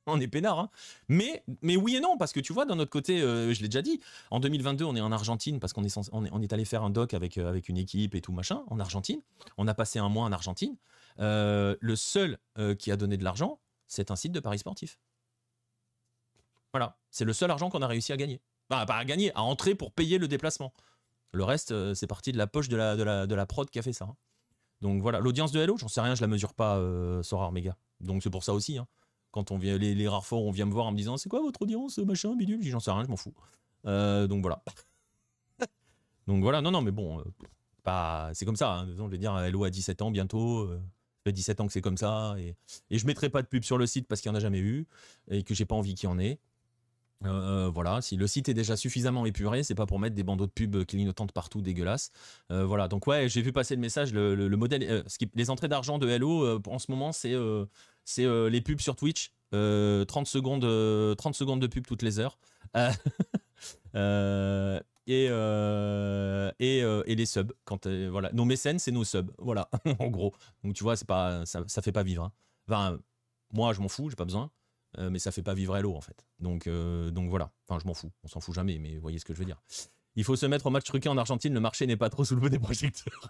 A: on est peinards. Hein. Mais oui et non, parce que tu vois, d'un autre côté, je l'ai déjà dit, en 2022, on est en Argentine parce qu'on est allé faire un doc avec une équipe et tout machin, en Argentine. On a passé un mois en Argentine. Le seul qui a donné de l'argent, c'est un site de paris sportifs. Voilà, c'est le seul argent qu'on a réussi à gagner. Enfin, pas à gagner, à entrer pour payer le déplacement. Le reste, c'est parti de la poche de la prod qui a fait ça. Hein. Donc voilà, l'audience de Hello, j'en sais rien, je la mesure pas, Sora Méga. Donc c'est pour ça aussi. Hein. Quand on vient, les rares fois où on vient me voir en me disant c'est quoi votre audience, machin, bidule, j'en sais rien, je m'en fous. Donc voilà. Donc voilà, non, mais bon, c'est comme ça. Hein. Je vais dire, Hello a 17 ans bientôt. Ça fait 17 ans que c'est comme ça. Et je mettrai pas de pub sur le site parce qu'il n'y en a jamais eu et que j'ai pas envie qu'il y en ait. Voilà, si le site est déjà suffisamment épuré, c'est pas pour mettre des bandeaux de pub clignotantes partout dégueulasses. Voilà, donc ouais, j'ai vu passer le message, le modèle, les entrées d'argent de Hello en ce moment, c'est les pubs sur Twitch, 30 secondes de pub toutes les heures. Et les subs, voilà, nos mécènes, c'est nos subs, voilà, en gros. Donc tu vois, ça fait pas vivre. Hein. Enfin, moi, je m'en fous, j'ai pas besoin. Mais ça fait pas vivre Hello en fait. Donc voilà. Enfin, je m'en fous. On s'en fout jamais, mais vous voyez ce que je veux dire. Il faut se mettre au match truqué en Argentine. Le marché n'est pas trop sous le feu des projecteurs.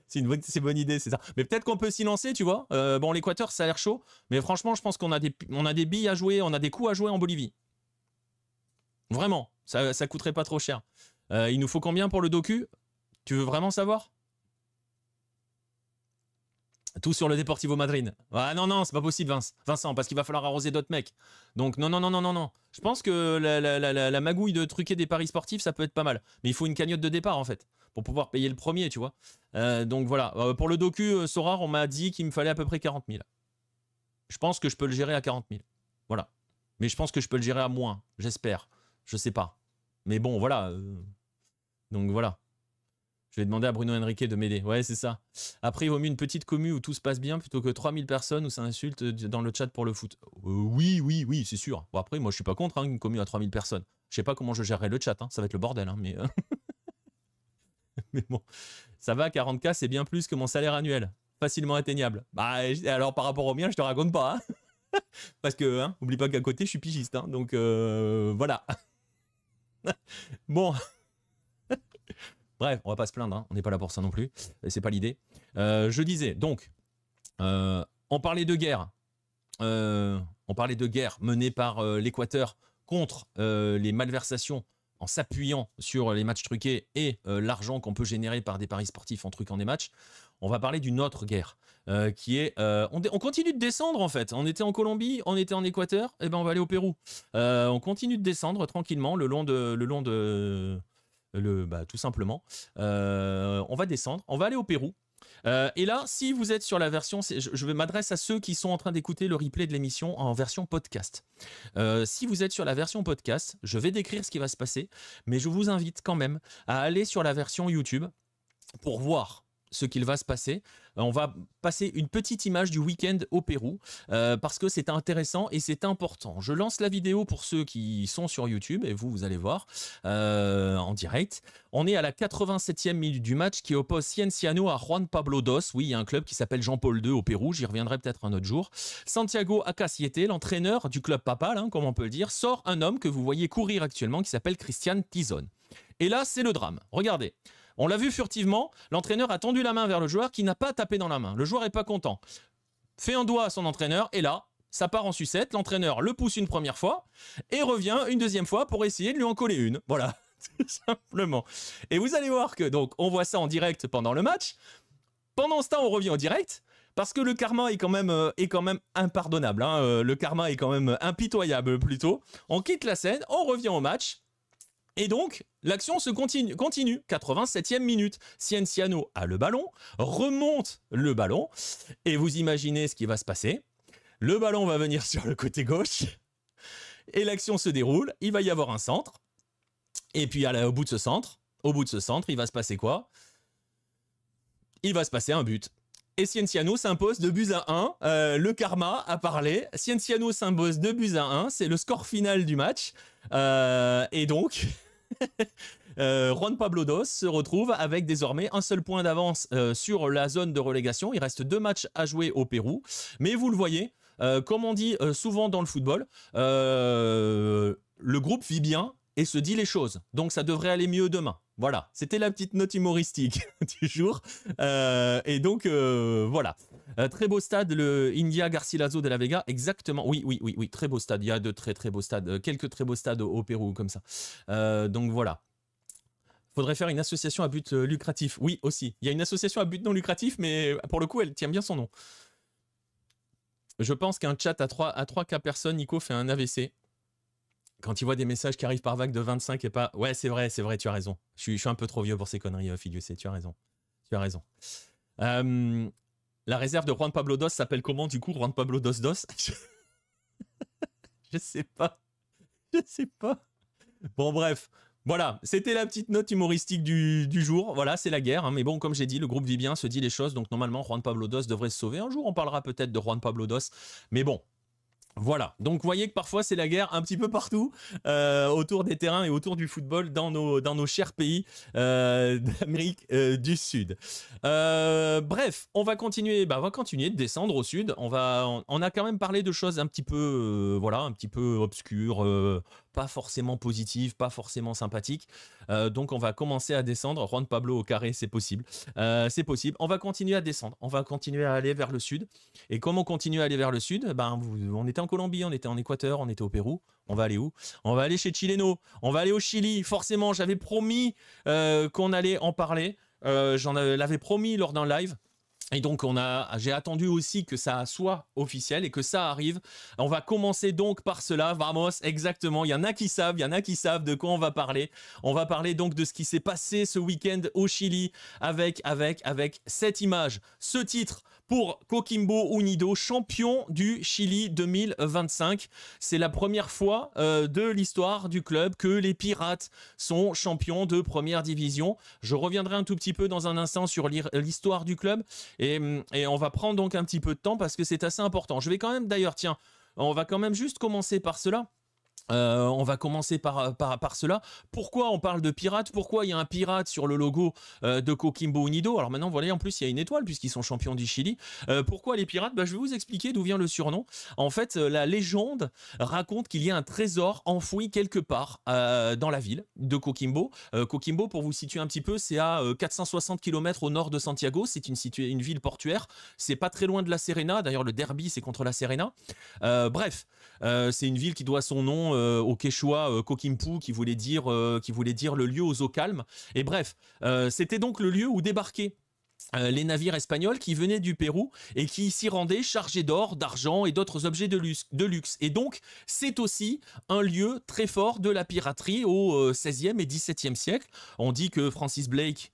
A: C'est une bonne idée, c'est ça. Mais peut-être qu'on peut s'y lancer, tu vois. Bon, l'Équateur, ça a l'air chaud. Mais franchement, je pense qu'on a des billes à jouer, on a des coups à jouer en Bolivie. Vraiment. Ça coûterait pas trop cher. Il nous faut combien pour le docu? Tu veux vraiment savoir? Tout sur le Deportivo Madrid. Ah non, non, c'est pas possible, Vincent, parce qu'il va falloir arroser d'autres mecs. Donc non, non, non, non, non, non. Je pense que la magouille de truquer des paris sportifs, ça peut être pas mal. Mais il faut une cagnotte de départ, en fait, pour pouvoir payer le premier, tu vois. Donc voilà. Pour le docu Sorare, on m'a dit qu'il me fallait à peu près 40 000. Je pense que je peux le gérer à 40 000. Voilà. Mais je pense que je peux le gérer à moins, j'espère. Je sais pas. Mais bon, voilà. Donc voilà. Je vais demander à Bruno Henrique de m'aider. Ouais, c'est ça. Après, il vaut mieux une petite commu où tout se passe bien plutôt que 3000 personnes où ça insulte dans le chat pour le foot. Oui, oui, oui, c'est sûr. Bon, après, moi, je suis pas contre une commu à 3000 personnes. Je sais pas comment je gérerai le chat. Ça va être le bordel, mais... mais bon, ça va, 40K, c'est bien plus que mon salaire annuel. Facilement atteignable. Bah, alors, par rapport au mien, je te raconte pas. Parce que, oublie pas qu'à côté, je suis pigiste. Donc, voilà. Bon... Bref, on va pas se plaindre, on n'est pas là pour ça non plus, c'est pas l'idée. Je disais, donc, on parlait de guerre. On parlait de guerre menée par l'Équateur contre les malversations en s'appuyant sur les matchs truqués et l'argent qu'on peut générer par des paris sportifs en truquant des matchs. On va parler d'une autre guerre qui est... on continue de descendre en fait. On était en Colombie, on était en Équateur, et ben on va aller au Pérou. On continue de descendre tranquillement le long de tout simplement. On va descendre, on va aller au Pérou. Et là, si vous êtes sur la version, je m'adresse à ceux qui sont en train d'écouter le replay de l'émission en version podcast. Si vous êtes sur la version podcast, je vais décrire ce qui va se passer, mais je vous invite quand même à aller sur la version YouTube pour voir ce qu'il va se passer. On va passer une petite image du week-end au Pérou parce que c'est intéressant et c'est important. Je lance la vidéo pour ceux qui sont sur YouTube et vous allez voir en direct. On est à la 87e minute du match qui oppose Cienciano à Juan Pablo II. Oui, il y a un club qui s'appelle Jean-Paul II au Pérou, j'y reviendrai peut-être un autre jour. Santiago Acaciete, l'entraîneur du club papal, comme on peut le dire, sort un homme que vous voyez courir actuellement qui s'appelle Christian Tizon. Et là, c'est le drame. Regardez. On l'a vu furtivement, l'entraîneur a tendu la main vers le joueur qui n'a pas tapé dans la main. Le joueur n'est pas content. Fait un doigt à son entraîneur et là, ça part en sucette. L'entraîneur le pousse une première fois et revient une deuxième fois pour essayer de lui en coller une. Voilà, tout simplement. Et vous allez voir que donc on voit ça en direct pendant le match. Pendant ce temps, on revient en direct parce que le karma est quand même impardonnable. Le karma est quand même impitoyable plutôt. On quitte la scène, on revient au match. Et donc, l'action se continue. 87e minute. Cienciano a le ballon, remonte le ballon, et vous imaginez ce qui va se passer. Le ballon va venir sur le côté gauche, et l'action se déroule. Il va y avoir un centre, et puis au bout de ce centre, il va se passer quoi? Il va se passer un but. Et Cienciano s'impose 2-1. Le karma a parlé. Cienciano s'impose 2-1. C'est le score final du match. Et donc... Juan Pablo II se retrouve avec désormais un seul point d'avance sur la zone de relégation. Il reste 2 matchs à jouer au Pérou. Mais vous le voyez, comme on dit souvent dans le football, le groupe vit bien et se dit les choses. Donc ça devrait aller mieux demain. Voilà, c'était la petite note humoristique du jour. Et donc, voilà. Très beau stade, le India Garcilaso de la Vega. Exactement, oui, très beau stade. Il y a de très beaux stades, quelques très beaux stades au Pérou comme ça. Donc voilà. Faudrait faire une association à but lucratif. Oui, aussi. Il y a une association à but non lucratif, mais pour le coup, elle tient bien son nom. Je pense qu'un chat à 3K personnes, Nico fait un AVC. Quand il voit des messages qui arrivent par vague de 25 et pas... Ouais, c'est vrai, tu as raison. Je suis un peu trop vieux pour ces conneries, Fidius, tu as raison. La réserve de Juan Pablo II s'appelle comment, du coup, Juan Pablo II Dos? Je sais pas. Bon, bref. Voilà, c'était la petite note humoristique du jour. Voilà, c'est la guerre. Mais bon, comme j'ai dit, le groupe vit bien, se dit les choses. Donc, normalement, Juan Pablo II devrait se sauver. Un jour, on parlera peut-être de Juan Pablo II. Mais bon. Voilà, donc vous voyez que parfois c'est la guerre un petit peu partout autour des terrains et autour du football dans nos chers pays d'Amérique du Sud. Bref, on va continuer de descendre au sud. On a quand même parlé de choses un petit peu, un petit peu obscures, pas forcément positives, pas forcément sympathiques. Donc on va commencer à descendre. Juan Pablo au carré, c'est possible. On va continuer à descendre. On va continuer à aller vers le sud. Et comme on continue à aller vers le sud, on était en Colombie, on était en Équateur, on était au Pérou. On va aller où? On va aller chez Chileno. On va aller au Chili. Forcément, j'avais promis qu'on allait en parler. J'en l'avais promis lors d'un live. Et donc j'ai attendu aussi que ça soit officiel et que ça arrive. On va commencer donc par cela. Vamos, exactement. Il y en a qui savent, de quoi on va parler. On va parler donc de ce qui s'est passé ce week-end au Chili avec cette image, ce titre pour Coquimbo Unido, champion du Chili 2025. C'est la première fois de l'histoire du club que les Pirates sont champions de première division. Je reviendrai un tout petit peu dans un instant sur l'histoire du club. Et on va prendre donc un petit peu de temps parce que c'est assez important. Je vais quand même, d'ailleurs, tiens, on va quand même juste commencer par cela. On va commencer par cela. Pourquoi on parle de pirates? Pourquoi il y a un pirate sur le logo de Coquimbo Unido? Alors maintenant, vous voyez, en plus, il y a une étoile puisqu'ils sont champions du Chili. Pourquoi les pirates? Je vais vous expliquer d'où vient le surnom. En fait, la légende raconte qu'il y a un trésor enfoui quelque part dans la ville de Coquimbo. Coquimbo, pour vous situer un petit peu, c'est à 460 km au nord de Santiago. C'est une ville portuaire. C'est pas très loin de La Serena. D'ailleurs, le derby, c'est contre La Serena. Bref, c'est une ville qui doit son nom au quechua Coquimpu, qui voulait dire le lieu aux eaux calmes. Et bref, c'était donc le lieu où débarquaient les navires espagnols qui venaient du Pérou et qui s'y rendaient chargés d'or, d'argent et d'autres objets de luxe. Et donc, c'est aussi un lieu très fort de la piraterie au XVIe et XVIIe siècle. On dit que Francis Drake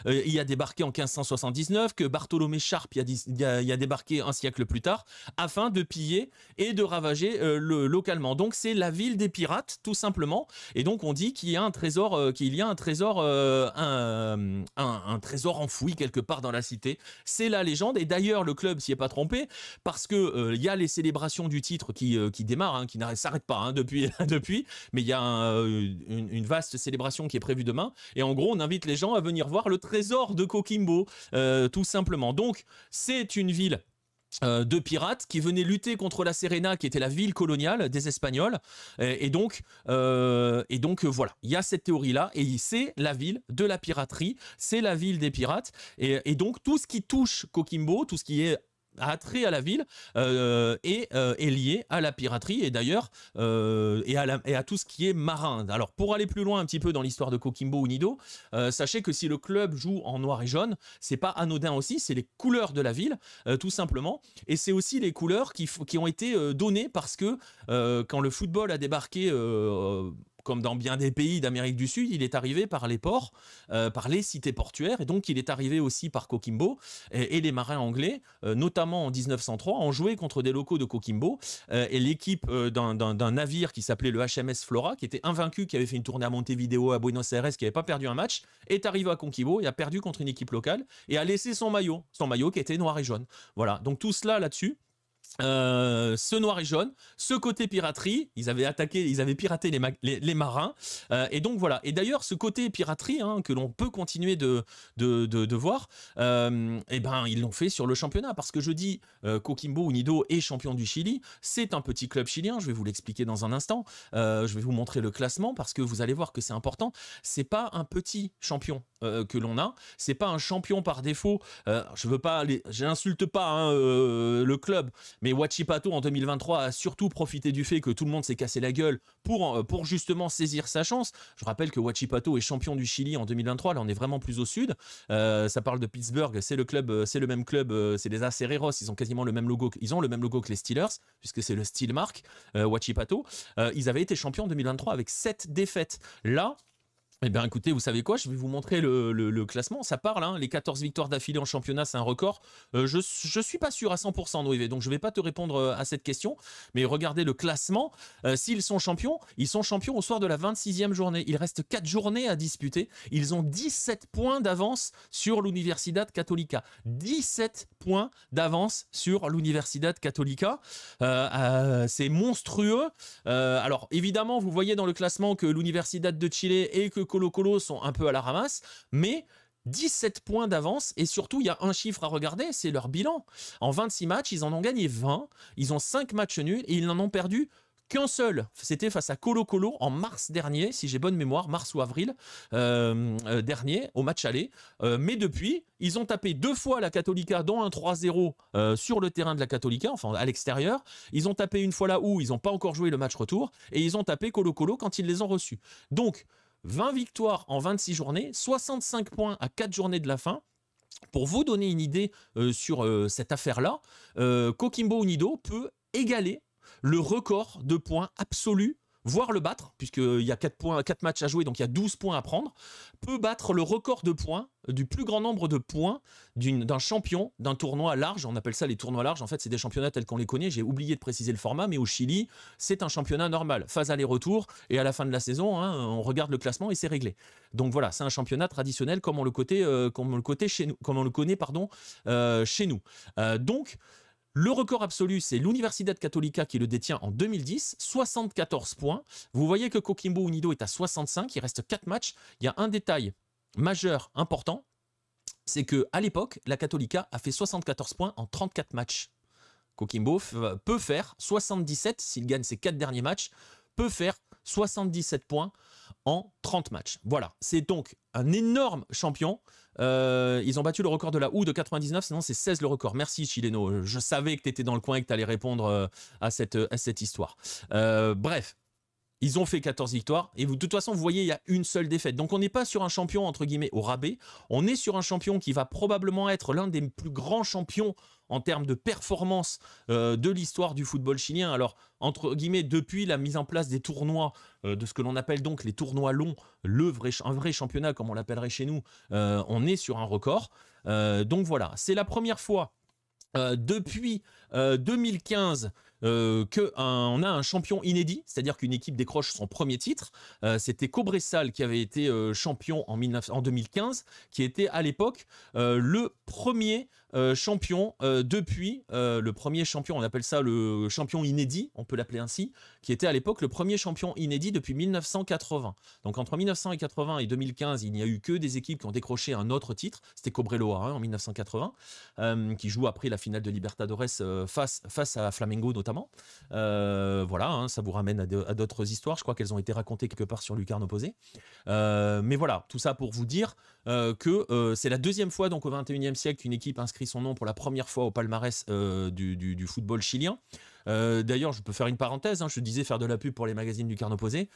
A: y a débarqué en 1579, que Bartholomé Sharp y a débarqué un siècle plus tard, afin de piller et de ravager localement. Donc, c'est la ville des pirates, tout simplement. Et donc, on dit qu'il y a un trésor, un trésor enfoui quelque part dans la cité. C'est la légende. Et d'ailleurs, le club s'y est pas trompé parce que y a les célébrations du titre qui démarrent, qui ne s'arrêtent pas depuis. Mais il y a une vaste célébration qui est prévue demain. Et en gros, on invite les gens à venir voir le trésor de Coquimbo, tout simplement. Donc, c'est une ville de pirates qui venaient lutter contre la Serena, qui était la ville coloniale des Espagnols. Et donc voilà, il y a cette théorie-là, et c'est la ville de la piraterie, c'est la ville des pirates. Et donc tout ce qui touche Coquimbo, tout ce qui est attrait à la ville est lié à la piraterie et d'ailleurs et à tout ce qui est marin. Alors pour aller plus loin un petit peu dans l'histoire de Coquimbo Unido, sachez que si le club joue en noir et jaune, c'est pas anodin aussi, c'est les couleurs de la ville tout simplement, et c'est aussi les couleurs qui ont été données parce que quand le football a débarqué comme dans bien des pays d'Amérique du Sud, il est arrivé par les ports, par les cités portuaires, et donc il est arrivé aussi par Coquimbo, et les marins anglais, notamment en 1903, ont joué contre des locaux de Coquimbo, et l'équipe d'un navire qui s'appelait le HMS Flora, qui était invaincu, qui avait fait une tournée à Montevideo, à Buenos Aires, qui n'avait pas perdu un match, est arrivé à Coquimbo et a perdu contre une équipe locale, et a laissé son maillot qui était noir et jaune. Voilà, donc tout cela là-dessus. Ce noir et jaune, ce côté piraterie, ils avaient piraté les marins, et donc voilà. Et d'ailleurs, ce côté piraterie que l'on peut continuer de voir, ils l'ont fait sur le championnat, parce que je dis Coquimbo Unido est champion du Chili, c'est un petit club chilien, je vais vous l'expliquer dans un instant, je vais vous montrer le classement, parce que vous allez voir que c'est important, c'est pas un petit champion que l'on a, c'est pas un champion par défaut, j'insulte pas le club, mais Huachipato en 2023 a surtout profité du fait que tout le monde s'est cassé la gueule pour justement saisir sa chance. Je rappelle que Huachipato est champion du Chili en 2023, là on est vraiment plus au sud. Ça parle de Pittsburgh, c'est le même club, c'est les Acereros, ils ont quasiment le même logo que les Steelers, puisque c'est le Steel Mark, Huachipato. Ils avaient été champions en 2023 avec 7 défaites. Là, eh bien écoutez, vous savez quoi, je vais vous montrer le classement, ça parle, les 14 victoires d'affilée en championnat, c'est un record. Je suis pas sûr à 100% Noévé, donc je vais pas te répondre à cette question, mais regardez le classement, s'ils sont champions, ils sont champions au soir de la 26e journée, il reste 4 journées à disputer, ils ont 17 points d'avance sur l'Universidad Católica, 17 points d'avance sur l'Universidad Católica, c'est monstrueux. Alors évidemment, vous voyez dans le classement que l'Universidad de Chile et que Colo-Colo sont un peu à la ramasse, mais 17 points d'avance, et surtout il y a un chiffre à regarder, c'est leur bilan. En 26 matchs, ils en ont gagné 20, ils ont 5 matchs nuls et ils n'en ont perdu qu'un seul. C'était face à Colo-Colo en mars dernier, si j'ai bonne mémoire, mars ou avril dernier, au match aller. Mais depuis, ils ont tapé 2 fois la Católica, dont un 3-0 sur le terrain de la Católica, enfin à l'extérieur. Ils ont tapé une fois là où ils n'ont pas encore joué le match retour, et ils ont tapé Colo-Colo quand ils les ont reçus. Donc, 20 victoires en 26 journées, 65 points à 4 journées de la fin. Pour vous donner une idée sur cette affaire-là, Coquimbo Unido peut égaler le record de points absolus, voire le battre, puisqu'il y a 4 matchs à jouer, donc il y a 12 points à prendre, peut battre le record de points, du plus grand nombre de points d'un champion d'un tournoi large. On appelle ça les tournois larges. En fait, c'est des championnats tels qu'on les connaît. J'ai oublié de préciser le format, mais au Chili, c'est un championnat normal. Phase aller-retour, et à la fin de la saison, hein, on regarde le classement et c'est réglé. Donc voilà, c'est un championnat traditionnel comme on le connaît chez nous. Donc, le record absolu, c'est l'Universidad Católica qui le détient en 2010, 74 points. Vous voyez que Coquimbo Unido est à 65, il reste 4 matchs. Il y a un détail majeur, important, c'est qu'à l'époque, la Católica a fait 74 points en 34 matchs. Coquimbo peut faire 77, s'il gagne ses 4 derniers matchs, peut faire 77 points en 30 matchs. Voilà, c'est donc un énorme champion. Ils ont battu le record de la U de 99, sinon c'est 16 le record. Merci Chileno, je savais que tu étais dans le coin et que tu allais répondre à cette histoire. Bref, ils ont fait 14 victoires et de toute façon, vous voyez, il y a une seule défaite. Donc on n'est pas sur un champion entre guillemets au rabais, on est sur un champion qui va probablement être l'un des plus grands champions en termes de performance de l'histoire du football chilien. Alors, entre guillemets, depuis la mise en place des tournois, de ce que l'on appelle donc les tournois longs, un vrai championnat comme on l'appellerait chez nous, on est sur un record. Donc voilà, c'est la première fois depuis 2015 qu'on a un champion inédit, c'est-à-dire qu'une équipe décroche son premier titre. C'était Cobresal qui avait été champion en 2015, qui était à l'époque le premier champion depuis le premier champion, on appelle ça le champion inédit, on peut l'appeler ainsi, qui était à l'époque le premier champion inédit depuis 1980. Donc entre 1980 et 2015, il n'y a eu que des équipes qui ont décroché un autre titre. C'était Cobreloa en 1980, qui joue après la finale de Libertadores face à Flamengo notamment. Voilà, hein, ça vous ramène à d'autres histoires. Je crois qu'elles ont été racontées quelque part sur Lucarne Opposé. Mais voilà, tout ça pour vous dire que c'est la deuxième fois donc au XXIe siècle qu'une équipe inscrit son nom pour la première fois au palmarès du football chilien. D'ailleurs, je peux faire une parenthèse, hein, je disais faire de la pub pour les magazines Lucarne Opposé.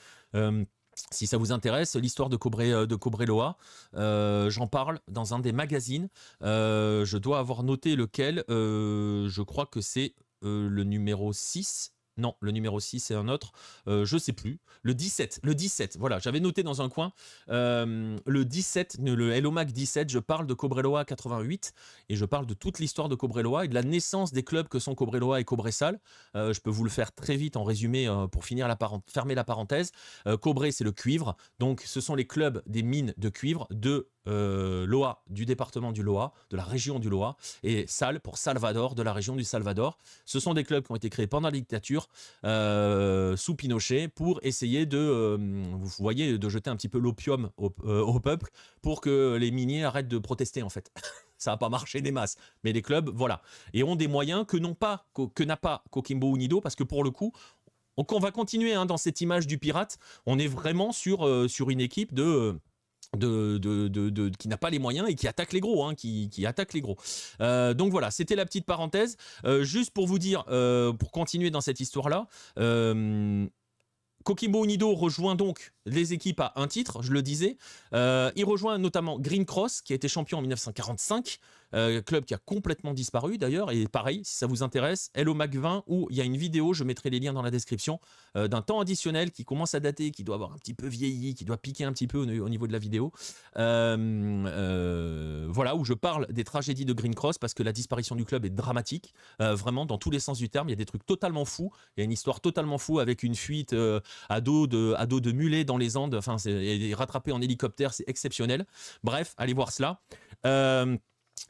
A: Si ça vous intéresse, l'histoire de Cobreloa, j'en parle dans un des magazines. Je dois avoir noté lequel. Je crois que c'est le numéro 6. Non, le numéro 6 c'est un autre. Je ne sais plus. Le 17. Voilà, j'avais noté dans un coin. Le 17, le Hello Mag 17, je parle de Cobreloa 88 et je parle de toute l'histoire de Cobreloa et de la naissance des clubs que sont Cobreloa et Cobresal. Je peux vous le faire très vite en résumé pour fermer la parenthèse. Cobre, c'est le cuivre. Donc, ce sont les clubs des mines de cuivre de Loa, du département du Loa, de la région du Loa, et Sal pour Salvador, de la région du Salvador. Ce sont des clubs qui ont été créés pendant la dictature sous Pinochet pour essayer vous voyez, de jeter un petit peu l'opium au peuple pour que les miniers arrêtent de protester en fait. Ça n'a pas marché des masses, mais les clubs, voilà, et ont des moyens que n'a pas Coquimbo Unido, parce que pour le coup, donc on va continuer hein, dans cette image du pirate. On est vraiment sur une équipe qui n'a pas les moyens et qui attaque les gros, hein, qui attaque les gros. Donc voilà, c'était la petite parenthèse. Juste pour vous dire, pour continuer dans cette histoire-là, Coquimbo Unido rejoint donc les équipes à un titre, je le disais. Il rejoint notamment Green Cross, qui a été champion en 1945, club qui a complètement disparu d'ailleurs. Et pareil, si ça vous intéresse, Hello Mac 20, où il y a une vidéo, je mettrai les liens dans la description, d'un temps additionnel qui commence à dater, qui doit avoir un petit peu vieilli, qui doit piquer un petit peu au niveau de la vidéo. Voilà, où je parle des tragédies de Green Cross, parce que la disparition du club est dramatique, vraiment dans tous les sens du terme. Il y a des trucs totalement fous, il y a une histoire totalement fou avec une fuite à dos de mulet dans les Andes, enfin c'est rattrapé en hélicoptère, c'est exceptionnel. Bref, allez voir cela.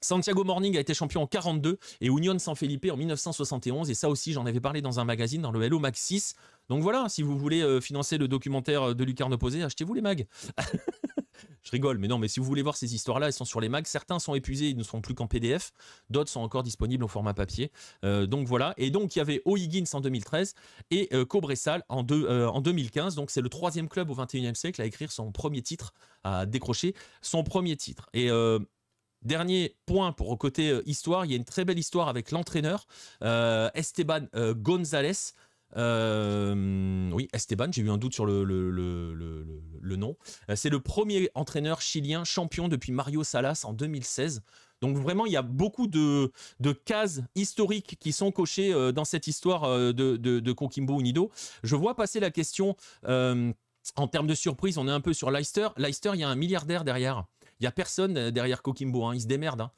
A: Santiago Morning a été champion en 42 et Unión San Felipe en 1971, et ça aussi j'en avais parlé dans un magazine, dans le Hello Mag 6. Donc voilà, si vous voulez financer le documentaire de Lucarne Opposé, achetez-vous les mags. Je rigole, mais non, mais si vous voulez voir ces histoires-là, elles sont sur les mags. Certains sont épuisés, ils ne sont plus qu'en PDF. D'autres sont encore disponibles au format papier. Donc voilà. Et donc, il y avait O'Higgins en 2013 et Cobresal en 2015. Donc, c'est le troisième club au XXIe siècle à écrire son premier titre, à décrocher son premier titre. Et dernier point pour côté histoire, il y a une très belle histoire avec l'entraîneur Esteban González. Oui, Esteban, j'ai eu un doute sur le nom. C'est le premier entraîneur chilien champion depuis Mario Salas en 2016. Donc vraiment, il y a beaucoup de cases historiques qui sont cochées dans cette histoire de Coquimbo Unido. Je vois passer la question, en termes de surprise, on est un peu sur Leicester. Leicester, il y a un milliardaire derrière. Il n'y a personne derrière Coquimbo, hein, ils se démerdent. Hein.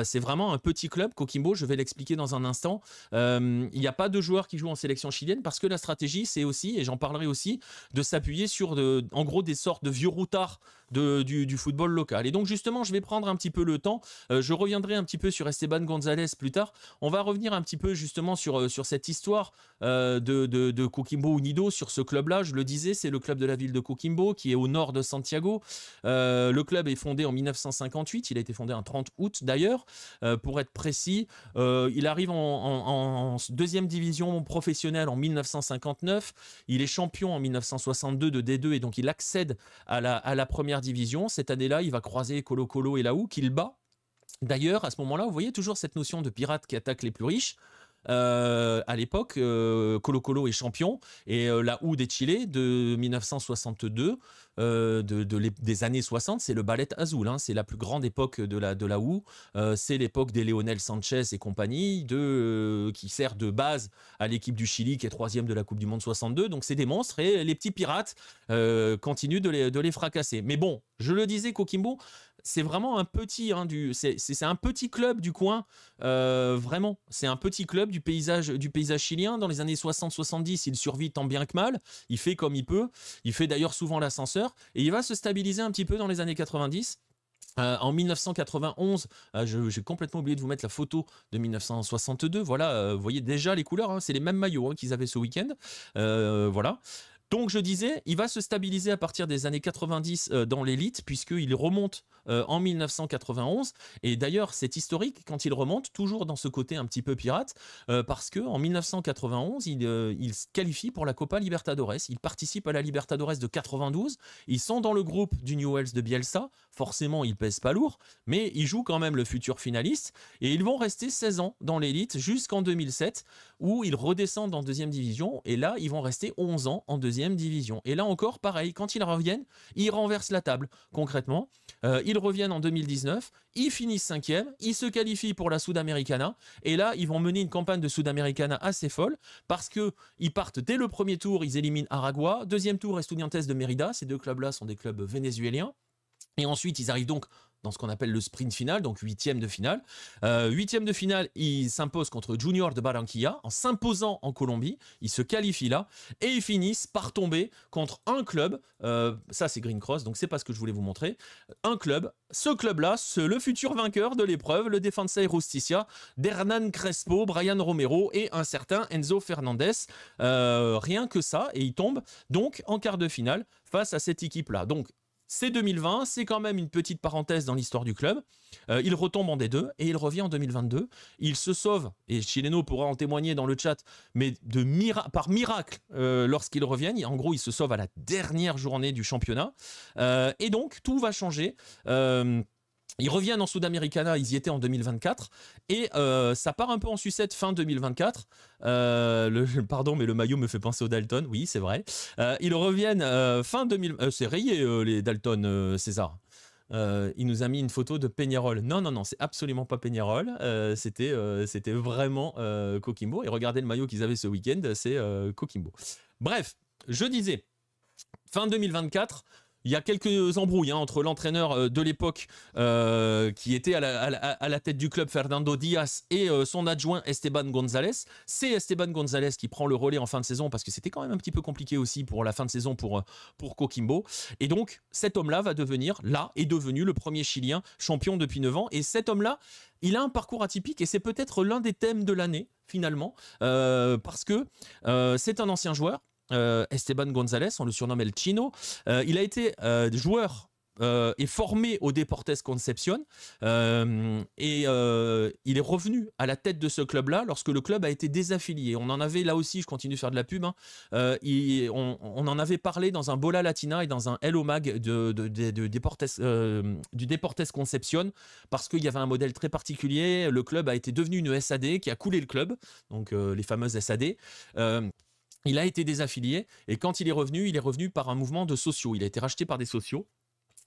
A: C'est vraiment un petit club, Coquimbo, je vais l'expliquer dans un instant. Il n'y a pas de joueurs qui jouent en sélection chilienne parce que la stratégie, c'est aussi, et j'en parlerai aussi, de s'appuyer sur, en gros, des sortes de vieux routards du football local. Et donc, justement, je vais prendre un petit peu le temps. Je reviendrai un petit peu sur Esteban González plus tard. On va revenir un petit peu, justement, sur cette histoire de Coquimbo Unido, sur ce club-là. Je le disais, c'est le club de la ville de Coquimbo, qui est au nord de Santiago. Le club est fondé en 1958. Il a été fondé un 30 août, d'ailleurs. Pour être précis, il arrive en deuxième division professionnelle en 1959. Il est champion en 1962 de D2 et donc il accède à la première division. Cette année-là, il va croiser Colo-Colo et Laou qu'il bat. D'ailleurs, à ce moment-là, vous voyez toujours cette notion de pirate qui attaque les plus riches. À l'époque, Colo-Colo est champion et la U de Chile de 1962, des années 60, c'est le Ballet Azul, hein, c'est la plus grande époque de la U, c'est l'époque des Leonel Sanchez et compagnie, qui sert de base à l'équipe du Chili qui est troisième de la Coupe du Monde 62, donc c'est des monstres et les petits pirates continuent de les fracasser. Mais bon, je le disais, Coquimbo, c'est vraiment un petit, hein, c'est un petit club du coin, vraiment. C'est un petit club du paysage chilien. Dans les années 60-70, il survit tant bien que mal. Il fait comme il peut. Il fait d'ailleurs souvent l'ascenseur. Et il va se stabiliser un petit peu dans les années 90. En 1991, j'ai complètement oublié de vous mettre la photo de 1962. Voilà, vous voyez déjà les couleurs, hein, c'est les mêmes maillots, hein, qu'ils avaient ce week-end. Voilà. Donc je disais, il va se stabiliser à partir des années 90 dans l'élite, puisqu'il remonte en 1991. Et d'ailleurs, c'est historique quand il remonte, toujours dans ce côté un petit peu pirate, parce qu'en 1991, il se qualifie pour la Copa Libertadores. Il participe à la Libertadores de 92. Ils sont dans le groupe du Newell's de Bielsa. Forcément, ils pèsent pas lourd, mais ils jouent quand même le futur finaliste. Et ils vont rester 16 ans dans l'élite jusqu'en 2007, où ils redescendent en deuxième division. Et là, ils vont rester 11 ans en deuxième division. Et là encore, pareil, quand ils reviennent, ils renversent la table, concrètement. Ils reviennent en 2019, ils finissent cinquième, ils se qualifient pour la Sudamericana, et là, ils vont mener une campagne de Sudamericana assez folle, parce qu'ils partent dès le premier tour, ils éliminent Aragua, deuxième tour, Estudiantes de Mérida, ces deux clubs-là sont des clubs vénézuéliens, et ensuite, ils arrivent donc dans ce qu'on appelle le sprint final, donc huitième de finale. Huitième de finale, ils s'imposent contre Junior de Barranquilla, en s'imposant en Colombie. Ils se qualifient là, et ils finissent par tomber contre un club. Ça, c'est Green Cross, donc c'est pas ce que je voulais vous montrer. Un club, ce club-là, c'est le futur vainqueur de l'épreuve, le Defensa y Justicia, d'Hernan Crespo, Brian Romero et un certain Enzo Fernandez. Rien que ça, et ils tombent donc en quart de finale face à cette équipe-là. Donc, c'est 2020, c'est quand même une petite parenthèse dans l'histoire du club. Il retombe en D2 et il revient en 2022. Il se sauve, et Chileno pourra en témoigner dans le chat, mais par miracle, lorsqu'ils reviennent, en gros, ils se sauvent à la dernière journée du championnat. Et donc, tout va changer. Ils reviennent en Sudamericana, ils y étaient en 2024, et ça part un peu en sucette fin 2024. Pardon, mais le maillot me fait penser aux Dalton, oui, c'est vrai. Ils reviennent fin 2000. C'est rayé les Dalton, César. Il nous a mis une photo de Peñarol. Non, c'est absolument pas Peñarol. C'était vraiment Coquimbo. Et regardez le maillot qu'ils avaient ce week-end, c'est Coquimbo. Bref, je disais, fin 2024. Il y a quelques embrouilles entre l'entraîneur de l'époque qui était à la tête du club, Fernando Diaz, et son adjoint Esteban González. C'est Esteban González qui prend le relais en fin de saison parce que c'était quand même un petit peu compliqué aussi pour la fin de saison pour Coquimbo. Et donc, cet homme-là est devenu le premier Chilien champion depuis 9 ans. Et cet homme-là, il a un parcours atypique et c'est peut-être l'un des thèmes de l'année, finalement, parce que c'est un ancien joueur. Esteban González, on le surnomme El Chino. Il a été joueur et formé au Deportes Concepción et il est revenu à la tête de ce club-là lorsque le club a été désaffilié. On en avait là aussi, je continue de faire de la pub, on en avait parlé dans un Bola Latina et dans un Hello Mag du Deportes Concepción parce qu'il y avait un modèle très particulier. Le club a été devenu une SAD qui a coulé le club, donc les fameuses SAD. Il a été désaffilié et quand il est revenu par un mouvement de sociaux. Il a été racheté par des sociaux.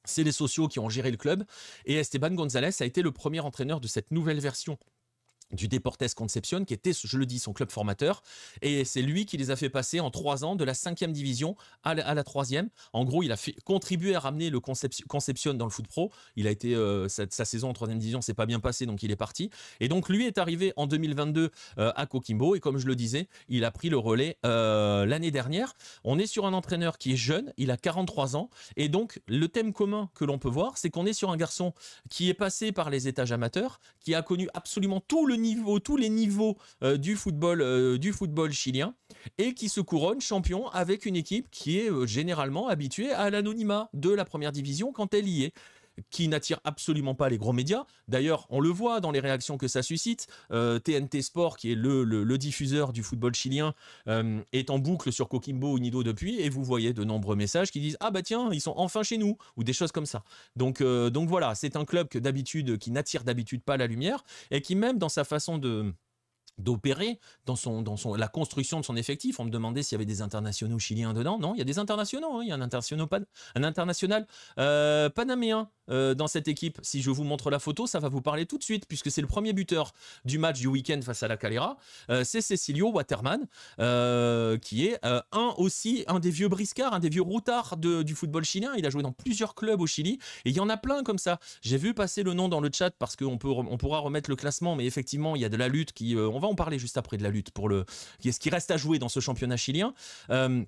A: C'est les sociaux qui ont géré le club. Et Esteban González a été le premier entraîneur de cette nouvelle version du Deportes Concepción, qui était, je le dis, son club formateur. Et c'est lui qui les a fait passer en 3 ans de la 5e division à la 3e. En gros, il a contribué à ramener le Concepción dans le foot pro. Il a été, sa saison en 3e division s'est pas bien passée, donc il est parti. Et donc, lui est arrivé en 2022 à Coquimbo. Et comme je le disais, il a pris le relais l'année dernière. On est sur un entraîneur qui est jeune, il a 43 ans. Et donc, le thème commun que l'on peut voir, c'est qu'on est sur un garçon qui est passé par les étages amateurs, qui a connu absolument tous les niveaux du football chilien, et qui se couronne champion avec une équipe qui est généralement habituée à l'anonymat de la première division quand elle y est, qui n'attire absolument pas les gros médias. D'ailleurs, on le voit dans les réactions que ça suscite. TNT Sport, qui est le diffuseur du football chilien, est en boucle sur Coquimbo Unido depuis, et vous voyez de nombreux messages qui disent « Ah bah tiens, ils sont enfin chez nous » ou des choses comme ça. Donc voilà, c'est un club qui n'attire d'habitude pas la lumière, et qui même dans sa façon d'opérer dans la construction de son effectif. On me demandait s'il y avait des internationaux chiliens dedans. Non, il y a des internationaux. Hein. Il y a un international panaméen dans cette équipe. Si je vous montre la photo, ça va vous parler tout de suite, puisque c'est le premier buteur du match du week-end face à la Calera. C'est Cecilio Waterman, qui est un des vieux briscards, un des vieux routards du football chilien. Il a joué dans plusieurs clubs au Chili, et il y en a plein comme ça. J'ai vu passer le nom dans le chat, parce qu'on pourra remettre le classement, mais effectivement, il y a de la lutte qui... on va en parler juste après de la lutte pour ce qui reste à jouer dans ce championnat chilien. Il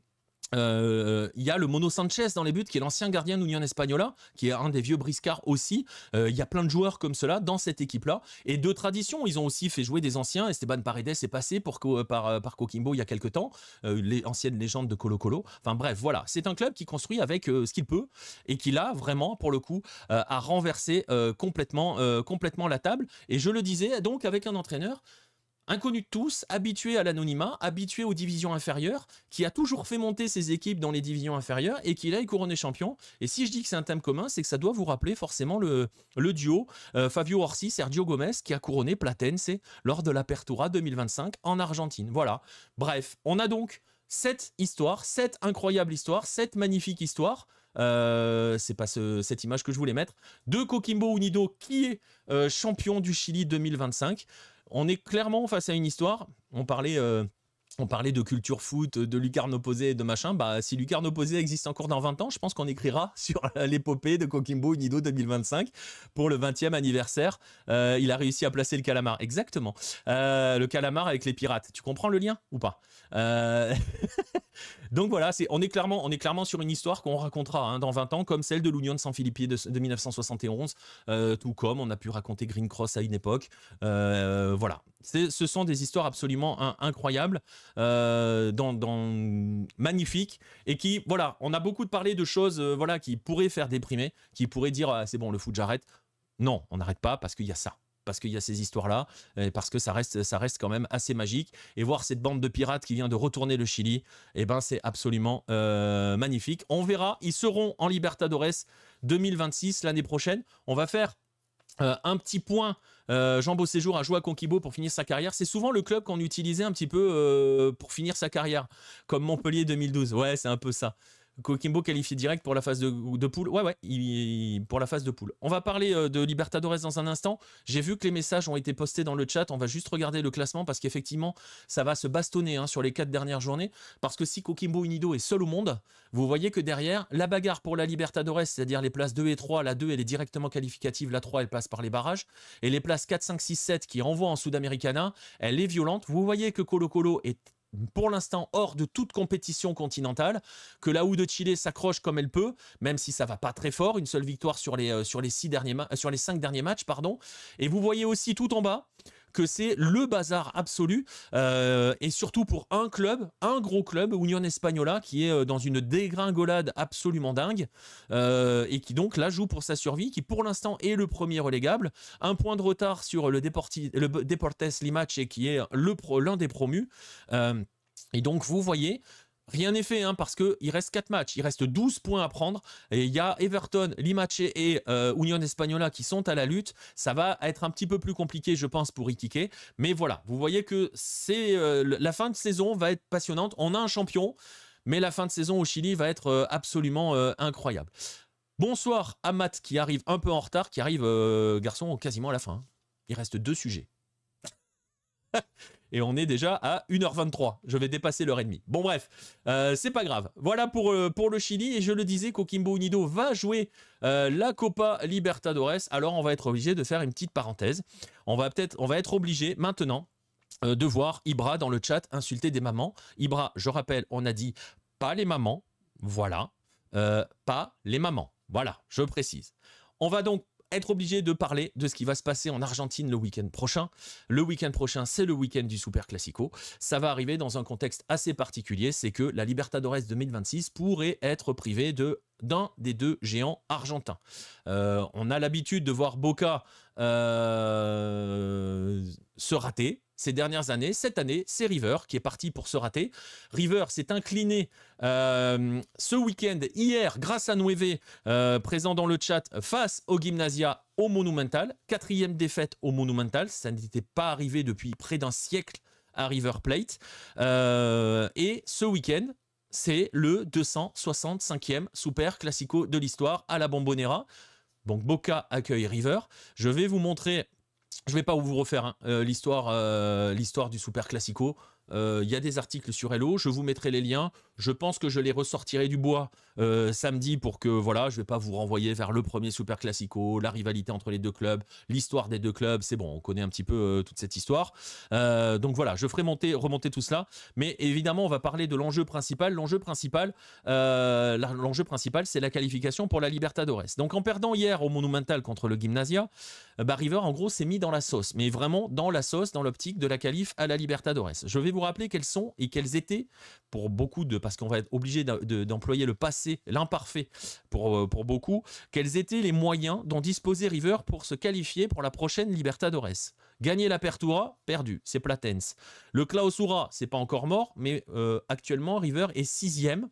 A: y a le Mono Sanchez dans les buts, qui est l'ancien gardien d'Unión Española, qui est un des vieux briscards aussi. Il y a plein de joueurs comme cela dans cette équipe-là. Et de tradition, ils ont aussi fait jouer des anciens. Esteban Paredes est passé par Coquimbo il y a quelques temps, les anciennes légendes de Colo-Colo. Enfin bref, voilà. C'est un club qui construit avec ce qu'il peut, et qui là, vraiment, pour le coup, a renversé complètement la table. Et je le disais, donc, avec un entraîneur inconnu de tous, habitué à l'anonymat, habitué aux divisions inférieures, qui a toujours fait monter ses équipes dans les divisions inférieures, et qui là est couronné champion. Et si je dis que c'est un thème commun, c'est que ça doit vous rappeler forcément le duo Fabio Orsi, Sergio Gomez, qui a couronné Platense lors de l'Apertura 2025 en Argentine. Voilà. Bref, on a donc cette incroyable histoire, cette magnifique histoire. C'est pas cette image que je voulais mettre, de Coquimbo Unido, qui est champion du Chili 2025. On est clairement face à une histoire. On parlait de culture foot, de Lucarno Posé, de machin. Bah, si Lucarno Posé existe encore dans 20 ans, je pense qu'on écrira sur l'épopée de Coquimbo Unido 2025 pour le 20e anniversaire. Il a réussi à placer le calamar. Exactement. Le calamar avec les pirates. Tu comprends le lien ou pas? Donc voilà, on est clairement sur une histoire qu'on racontera dans 20 ans, comme celle de l'Union de San Felipe de 1971, tout comme on a pu raconter Green Cross à une époque. Voilà, ce sont des histoires absolument incroyables, magnifiques, et qui, voilà, on a beaucoup parlé de choses qui pourraient faire déprimer, qui pourraient dire ah, c'est bon, le foot, j'arrête. Non, on n'arrête pas, parce qu'il y a ça. Parce qu'il y a ces histoires-là, parce que ça reste quand même assez magique. Et voir cette bande de pirates qui vient de retourner le Chili, eh ben, c'est absolument magnifique. On verra, ils seront en Libertadores 2026 l'année prochaine. On va faire un petit point. Jean Beauséjour a joué à Coquimbo pour finir sa carrière. C'est souvent le club qu'on utilisait un petit peu pour finir sa carrière, comme Montpellier 2012. Ouais, c'est un peu ça. Coquimbo qualifié direct pour la phase de poule. Ouais, pour la phase de poule. On va parler de Libertadores dans un instant. J'ai vu que les messages ont été postés dans le chat. On va juste regarder le classement, parce qu'effectivement, ça va se bastonner sur les 4 dernières journées. Parce que si Coquimbo Unido est seul au monde, vous voyez que derrière, la bagarre pour la Libertadores, c'est-à-dire les places 2 et 3, la 2, elle est directement qualificative, la 3, elle passe par les barrages. Et les places 4, 5, 6, 7 qui renvoient en Sudamericana, elle est violente. Vous voyez que Colo-Colo est pour l'instant hors de toute compétition continentale, que la U de Chile s'accroche comme elle peut, même si ça va pas très fort, une seule victoire sur les 5 derniers matchs, pardon. Et vous voyez aussi tout en bas que c'est le bazar absolu, et surtout pour un gros club, Unión Española, qui est dans une dégringolade absolument dingue, et qui donc là joue pour sa survie, qui pour l'instant est le premier relégable, un point de retard sur le Deportes Limache, qui est l'un des promus, et donc vous voyez, rien n'est fait, parce qu'il reste 4 matchs, il reste 12 points à prendre, et il y a Everton, Limache et Unión Española qui sont à la lutte. Ça va être un petit peu plus compliqué, je pense, pour Iquique, mais voilà, vous voyez que la fin de saison va être passionnante. On a un champion, mais la fin de saison au Chili va être absolument incroyable. Bonsoir à Matt qui arrive un peu en retard, qui arrive, garçon, quasiment à la fin. Il reste 2 sujets. Et on est déjà à 1h23. Je vais dépasser l'heure et demie. Bon bref, c'est pas grave. Voilà pour le Chili. Et je le disais, Coquimbo Unido va jouer la Copa Libertadores. Alors on va être obligé de faire une petite parenthèse. On va être obligé maintenant de voir Ibra dans le chat insulter des mamans. Ibra, je rappelle, on a dit pas les mamans. Voilà. Pas les mamans. Voilà, je précise. On va donc être obligé de parler de ce qui va se passer en Argentine le week-end prochain. Le week-end prochain, c'est le week-end du Super Classico. Ça va arriver dans un contexte assez particulier, c'est que la Libertadores 2026 pourrait être privée d'un des 2 géants argentins. On a l'habitude de voir Boca se rater ces dernières années. Cette année, c'est River qui est parti pour se rater. River s'est incliné ce week-end, hier, grâce à Nueve, présent dans le chat, face au Gimnasia au Monumental. 4e défaite au Monumental. Ça n'était pas arrivé depuis près d'un siècle à River Plate. Et ce week-end, c'est le 265e Super Classico de l'histoire à la Bombonera. Donc Boca accueille River. Je vais vous montrer, je ne vais pas vous refaire l'histoire du Super Classico. Il y a des articles sur Hello, je vous mettrai les liens. Je pense que je les ressortirai du bois samedi pour que, voilà, je ne vais pas vous renvoyer vers le premier Super Classico, la rivalité entre les 2 clubs, l'histoire des 2 clubs, c'est bon, on connaît un petit peu toute cette histoire. Donc voilà, je ferai remonter tout cela. Mais évidemment, on va parler de l'enjeu principal. L'enjeu principal, c'est la qualification pour la Libertadores. Donc en perdant hier au Monumental contre le Gimnasia, River, en gros, s'est mis dans la sauce. Mais vraiment dans la sauce, dans l'optique de la qualif à la Libertadores. Je vais vous rappeler quels sont et quels étaient, pour beaucoup parce qu'on va être obligé d'employer le passé, l'imparfait pour beaucoup, quels étaient les moyens dont disposait River pour se qualifier pour la prochaine Libertadores. Gagner l'Apertura, perdu, c'est Platense. Le Clausura, c'est pas encore mort, mais actuellement River est 6e.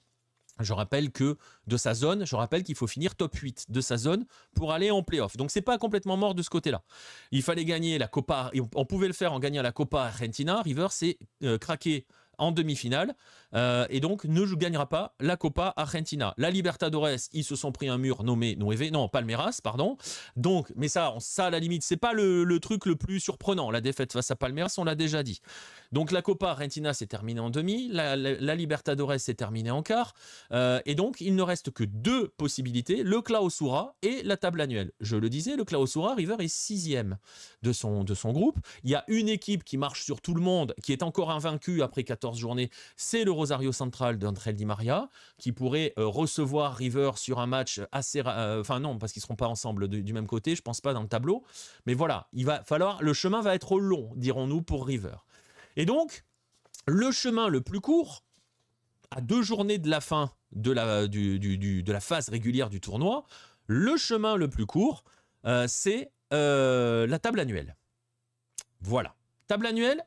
A: Je rappelle qu'il faut finir top 8 de sa zone pour aller en play-off. Donc c'est pas complètement mort de ce côté-là. Il fallait gagner la Copa, on pouvait le faire en gagnant la Copa Argentina. River s'est craqué en demi-finale et donc ne gagnera pas la Copa Argentina. La Libertadores, ils se sont pris un mur nommé Palmeiras, pardon. Donc, mais ça à la limite, c'est pas le truc le plus surprenant. La défaite face à Palmeiras, on l'a déjà dit. Donc la Copa Argentina s'est terminée en demi, la Libertadores s'est terminée en quart, et donc il ne reste que 2 possibilités, le Clausura et la table annuelle. Je le disais, le Clausura, River est 6e de son groupe. Il y a une équipe qui marche sur tout le monde, qui est encore invaincue après 14 journées, c'est le Rosario Central d'André Di Maria, qui pourrait recevoir River sur un match assez... Enfin non, parce qu'ils ne seront pas ensemble du même côté, je ne pense pas dans le tableau. Mais voilà, le chemin va être long, dirons-nous, pour River. Et donc, le chemin le plus court, à 2 journées de la fin de la phase régulière du tournoi, le chemin le plus court, c'est la table annuelle. Voilà. Table annuelle,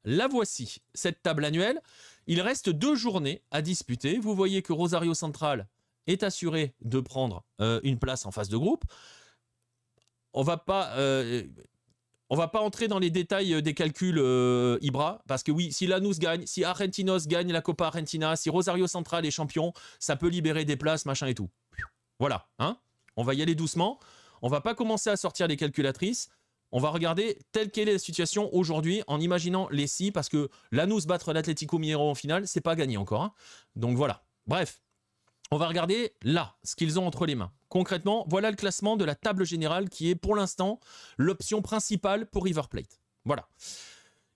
A: la voici. Cette table annuelle, il reste 2 journées à disputer. Vous voyez que Rosario Central est assuré de prendre une place en phase de groupe. On va pas entrer dans les détails des calculs Ibra, parce que oui, si Lanús gagne, si Argentinos gagne la Copa Argentina, si Rosario Central est champion, ça peut libérer des places, machin et tout. Voilà, hein, on va y aller doucement. On va pas commencer à sortir les calculatrices. On va regarder telle qu'elle est la situation aujourd'hui en imaginant les si, parce que Lanús battre l'Atlético Mineiro en finale, c'est pas gagné encore. Hein. Donc voilà, bref. On va regarder là, ce qu'ils ont entre les mains. Concrètement, voilà le classement de la table générale qui est pour l'instant l'option principale pour River Plate. Voilà.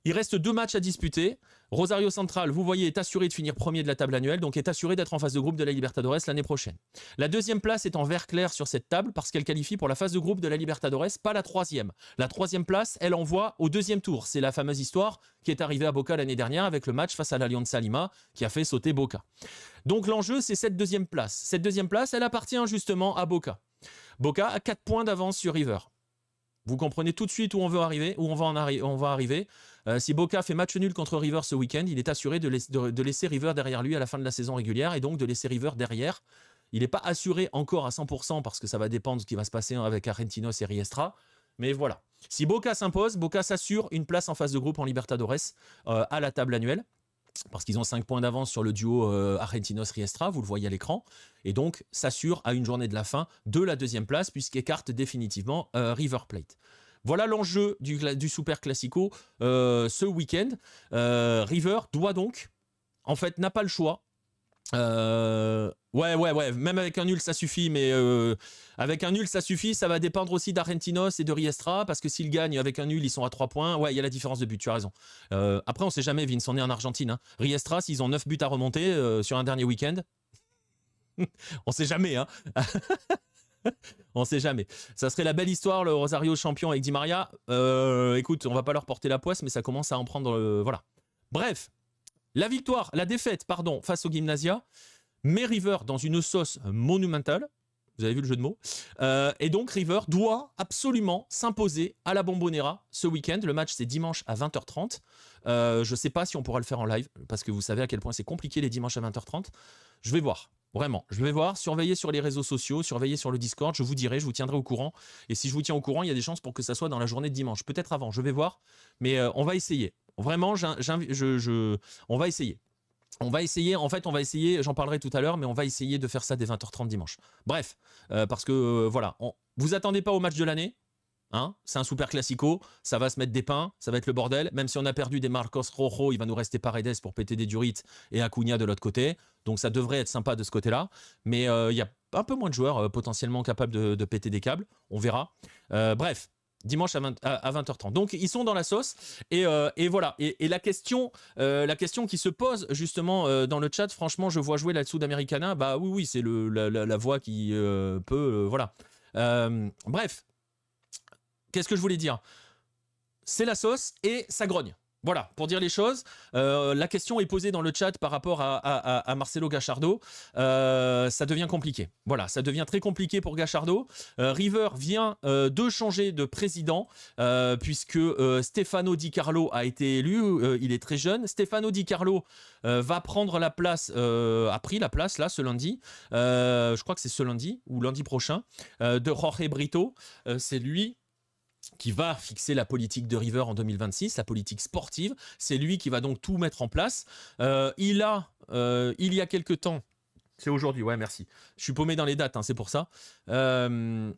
A: Il reste 2 matchs à disputer. Rosario Central, vous voyez, est assuré de finir premier de la table annuelle, donc est assuré d'être en phase de groupe de la Libertadores l'année prochaine. La 2e place est en vert clair sur cette table parce qu'elle qualifie pour la phase de groupe de la Libertadores, pas la 3e. La 3e place, elle envoie au 2e tour. C'est la fameuse histoire qui est arrivée à Boca l'année dernière avec le match face à l'Alianza Lima qui a fait sauter Boca. Donc l'enjeu, c'est cette 2e place. Cette 2e place, elle appartient justement à Boca. Boca a 4 points d'avance sur River. Vous comprenez tout de suite où on veut arriver, où on va arriver. Si Boca fait match nul contre River ce week-end, il est assuré de laisser River derrière lui à la fin de la saison régulière et donc de laisser River derrière. Il n'est pas assuré encore à 100% parce que ça va dépendre de ce qui va se passer avec Argentinos et Riestra. Mais voilà. Si Boca s'impose, Boca s'assure une place en phase de groupe en Libertadores à la table annuelle. parce qu'ils ont 5 points d'avance sur le duo Argentinos-Riestra, vous le voyez à l'écran, et donc s'assure à une journée de la fin de la deuxième place, puisqu'écarte définitivement River Plate. Voilà l'enjeu du Super Classico ce week-end. River doit donc, en fait, n'a pas le choix. Ouais, même avec un nul ça suffit, mais avec un nul ça suffit, ça va dépendre aussi d'Argentinos et de Riestra, parce que s'ils gagnent avec un nul, ils sont à 3 points. Ouais, il y a la différence de but, tu as raison. Après, on sait jamais, Vince, on est en Argentine. Hein. Riestra, s'ils ont 9 buts à remonter sur un dernier week-end, on sait jamais, hein. On sait jamais. Ça serait la belle histoire, le Rosario champion avec Di Maria. Écoute, on va pas leur porter la poisse, mais ça commence à en prendre... voilà. Bref, la défaite, pardon, face au Gimnasia, met River dans une sauce monumentale. Vous avez vu le jeu de mots. Et donc, River doit absolument s'imposer à la Bombonera ce week-end. Le match, c'est dimanche à 20h30. Je ne sais pas si on pourra le faire en live, parce que vous savez à quel point c'est compliqué les dimanches à 20h30. Je vais voir. Vraiment, je vais voir, surveiller sur les réseaux sociaux, surveiller sur le Discord, je vous dirai, je vous tiendrai au courant. Et si je vous tiens au courant, il y a des chances pour que ça soit dans la journée de dimanche. Peut-être avant, je vais voir. Mais on va essayer. Vraiment, on va essayer. On va essayer, j'en parlerai tout à l'heure, mais on va essayer de faire ça dès 20h30 dimanche. Bref, parce que voilà, vous attendez pas au match de l'année, hein, c'est un super classico, ça va se mettre des pains, ça va être le bordel, même si on a perdu des Marcos Rojo, il va nous rester Paredes pour péter des Durites et Acuna de l'autre côté, donc ça devrait être sympa de ce côté-là, mais il y a un peu moins de joueurs potentiellement capables de péter des câbles, on verra. Bref. Dimanche à 20h30. Donc ils sont dans la sauce et voilà. Et la question qui se pose justement dans le chat, franchement, je vois jouer la Sudamericana. Bah oui, c'est la voix qui peut voilà. Bref, qu'est-ce que je voulais dire? C'est la sauce et ça grogne. Voilà, pour dire les choses, la question est posée dans le chat par rapport à Marcelo Gallardo. Ça devient compliqué. Voilà, ça devient très compliqué pour Gallardo. River vient de changer de président puisque Stefano Di Carlo a été élu. Il est très jeune. Stefano Di Carlo va prendre la place, a pris la place là ce lundi. Je crois que c'est ce lundi ou lundi prochain de Jorge Brito. C'est lui qui va fixer la politique de River en 2026, la politique sportive. C'est lui qui va donc tout mettre en place. Il y a quelque temps, c'est aujourd'hui, ouais, merci. Je suis paumé dans les dates, hein, c'est pour ça. Comment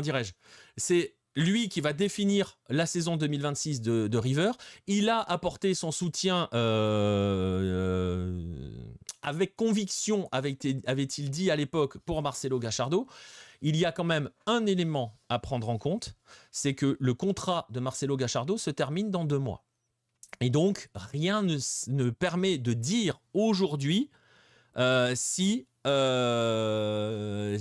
A: dirais-je? C'est lui qui va définir la saison 2026 de River. Il a apporté son soutien avec conviction, avait-il dit à l'époque, pour Marcelo Gallardo. Il y a quand même un élément à prendre en compte, c'est que le contrat de Marcelo Gallardo se termine dans 2 mois. Et donc, rien ne permet de dire aujourd'hui si Gallardo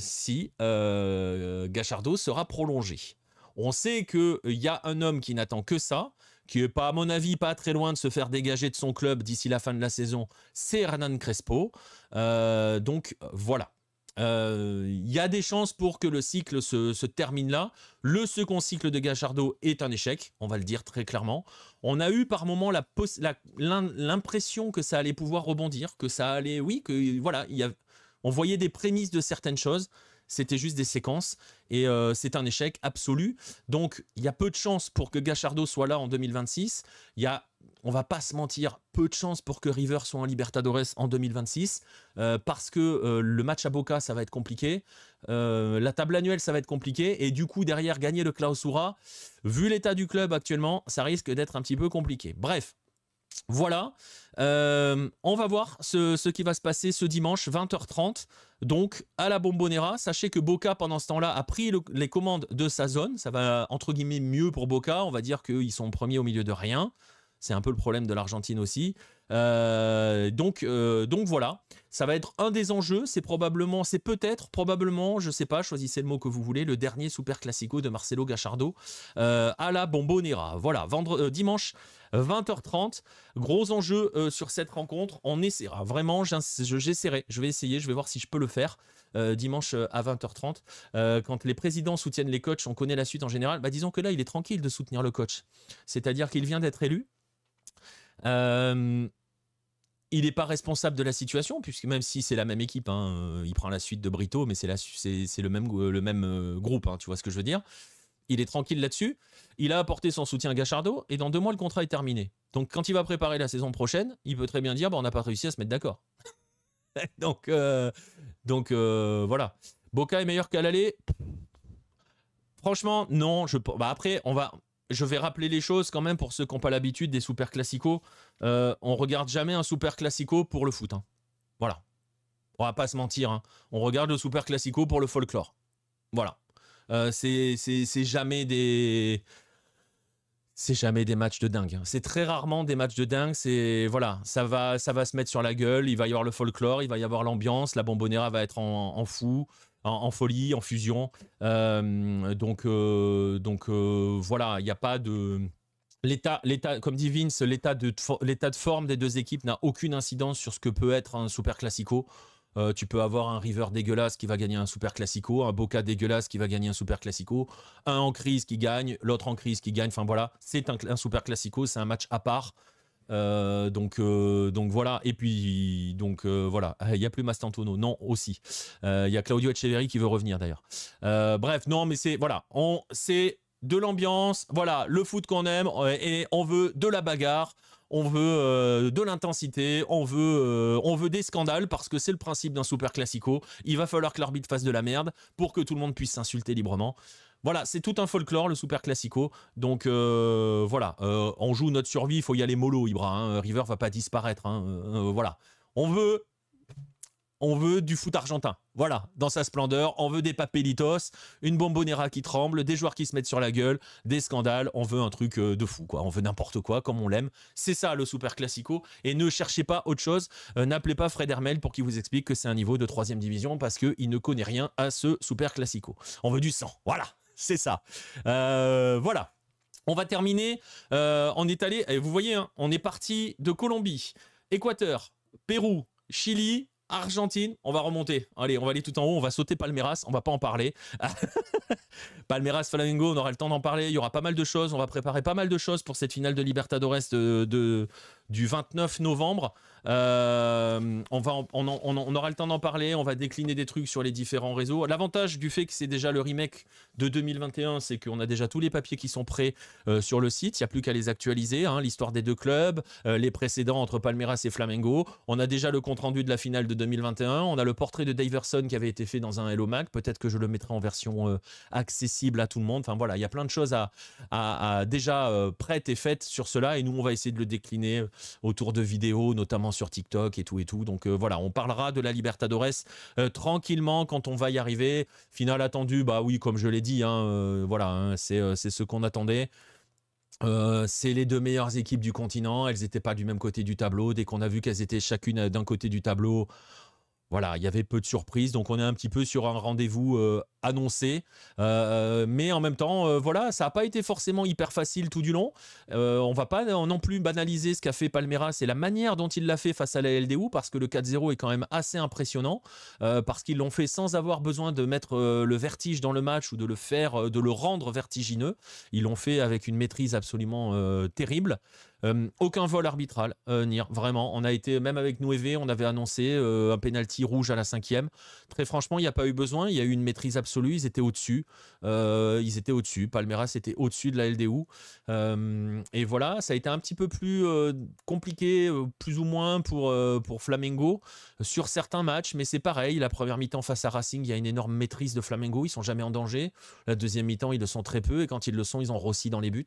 A: sera prolongé. On sait qu'il y a un homme qui n'attend que ça, qui n'est pas, à mon avis, pas très loin de se faire dégager de son club d'ici la fin de la saison, c'est Hernan Crespo. Donc, voilà. Il y a des chances pour que le cycle se termine là. Le second cycle de Gallardo est un échec, on va le dire très clairement. On a eu par moment l'impression que ça allait pouvoir rebondir, que ça allait, oui, que voilà, on voyait des prémices de certaines choses. C'était juste des séquences et c'est un échec absolu. Donc il y a peu de chances pour que Gallardo soit là en 2026. Il y a, on va pas se mentir, peu de chances pour que River soit en Libertadores en 2026 parce que le match à Boca, ça va être compliqué. La table annuelle, ça va être compliqué. Et du coup, derrière, gagner le Clausura, vu l'état du club actuellement, ça risque d'être un petit peu compliqué. Bref, voilà. On va voir ce qui va se passer ce dimanche 20h30. Donc à la Bombonera, sachez que Boca pendant ce temps-là a pris les commandes de sa zone. Ça va entre guillemets mieux pour Boca. On va dire qu'ils sont premiers au milieu de rien. C'est un peu le problème de l'Argentine aussi. Donc voilà, ça va être un des enjeux. C'est peut-être, probablement, je sais pas, choisissez le mot que vous voulez, le dernier Super Classico de Marcelo Gallardo à la Bombonera. Voilà, dimanche 20h30, gros enjeu sur cette rencontre. On essaiera, vraiment, j'essaierai, je vais essayer, je vais voir si je peux le faire. Dimanche à 20h30 quand les présidents soutiennent les coachs, on connaît la suite en général. Bah, disons que là il est tranquille de soutenir le coach, c'est-à-dire qu'il vient d'être élu. Il n'est pas responsable de la situation, puisque même si c'est la même équipe, hein, il prend la suite de Brito, mais c'est le même groupe, hein, tu vois ce que je veux dire. il est tranquille là-dessus. Il a apporté son soutien à Gachardo et dans 2 mois, le contrat est terminé. Donc, quand il va préparer la saison prochaine, il peut très bien dire on n'a pas réussi à se mettre d'accord. donc, voilà. Boca est meilleur qu'à l'aller. Franchement, non. Après, je vais rappeler les choses quand même pour ceux qui n'ont pas l'habitude des super classicos. On regarde jamais un super classico pour le foot. Hein. Voilà. On va pas se mentir. Hein. On regarde le super classico pour le folklore. Voilà. C'est jamais des... C'est jamais des matchs de dingue. Hein. C'est très rarement des matchs de dingue. C'est voilà, ça va se mettre sur la gueule. Il va y avoir le folklore, il va y avoir l'ambiance. La Bombonera va être en fou, en folie, en fusion. Donc voilà, il n'y a pas de l'état, comme dit Vince, l'état de forme des 2 équipes n'a aucune incidence sur ce que peut être un super classico. Tu peux avoir un River dégueulasse qui va gagner un super classico, un Boca dégueulasse qui va gagner un super classico, un en crise qui gagne, l'autre en crise qui gagne. Enfin voilà, c'est un super classico, c'est un match à part. Donc voilà. Et puis voilà, il n'y a plus Mastantuono, non aussi. Il y a Claudio Echeverri qui veut revenir d'ailleurs. Bref, non mais c'est voilà, c'est de l'ambiance, voilà, le foot qu'on aime et on veut de la bagarre. On veut de l'intensité, on veut des scandales parce que c'est le principe d'un super classico. Il va falloir que l'arbitre fasse de la merde pour que tout le monde puisse s'insulter librement. Voilà, c'est tout un folklore, le super classico. Donc voilà, on joue notre survie, il faut y aller mollo, Ibra. Hein. River va pas disparaître. Hein. Voilà, on veut du foot argentin, voilà, dans sa splendeur. On veut des papelitos, une Bombonera qui tremble, des joueurs qui se mettent sur la gueule, des scandales. On veut un truc de fou, quoi. On veut n'importe quoi, comme on l'aime. C'est ça, le super classico. Et ne cherchez pas autre chose. N'appelez pas Fred Hermel pour qu'il vous explique que c'est un niveau de 3e division parce qu'il ne connaît rien à ce super classico. On veut du sang, voilà, c'est ça. Voilà. On va terminer. On est allé, vous voyez, hein, on est parti de Colombie, Équateur, Pérou, Chili, Argentine, on va remonter. Allez, on va aller tout en haut, on va sauter Palmeiras, on va pas en parler. Palmeiras, Flamengo, on aura le temps d'en parler. Il y aura pas mal de choses, on va préparer pas mal de choses pour cette finale de Libertadores du 29 novembre. On aura le temps d'en parler, on va décliner des trucs sur les différents réseaux. L'avantage du fait que c'est déjà le remake de 2021, c'est qu'on a déjà tous les papiers qui sont prêts sur le site. Il n'y a plus qu'à les actualiser, hein, l'histoire des 2 clubs, les précédents entre Palmeiras et Flamengo. On a déjà le compte-rendu de la finale de 2021. On a le portrait de Daverson qui avait été fait dans un Hello Mag. Peut-être que je le mettrai en version accessible à tout le monde. Enfin voilà, il y a plein de choses déjà prêtes et faites sur cela. Et nous, on va essayer de le décliner autour de vidéos, notamment sur TikTok et tout. Donc voilà, on parlera de la Libertadores tranquillement quand on va y arriver. Finale attendue, bah oui, comme je l'ai dit, hein, voilà, hein, c'est ce qu'on attendait. C'est les 2 meilleures équipes du continent. Elles n'étaient pas du même côté du tableau. Dès qu'on a vu qu'elles étaient chacune d'un côté du tableau, voilà, il y avait peu de surprises. Donc on est un petit peu sur un rendez-vous annoncé. Mais en même temps, voilà, ça n'a pas été forcément hyper facile tout du long. On va pas non plus banaliser ce qu'a fait Palmeiras et la manière dont il l'a fait face à la LDU, parce que le 4-0 est quand même assez impressionnant, parce qu'ils l'ont fait sans avoir besoin de mettre le vertige dans le match ou de le rendre vertigineux. Ils l'ont fait avec une maîtrise absolument terrible. Aucun vol arbitral, Nir, vraiment. On a été, même avec Nueve, on avait annoncé un penalty rouge à la 5e. Très franchement, il n'y a pas eu besoin. Il y a eu une maîtrise absolue. Ils étaient au-dessus. Palmeiras était au-dessus de la LDU. Et voilà, ça a été un petit peu plus compliqué, plus ou moins pour Flamengo sur certains matchs. Mais c'est pareil. La première mi-temps face à Racing, il y a une énorme maîtrise de Flamengo. Ils sont jamais en danger. La deuxième mi-temps, ils le sont très peu. Et quand ils le sont, ils en rossi dans les buts.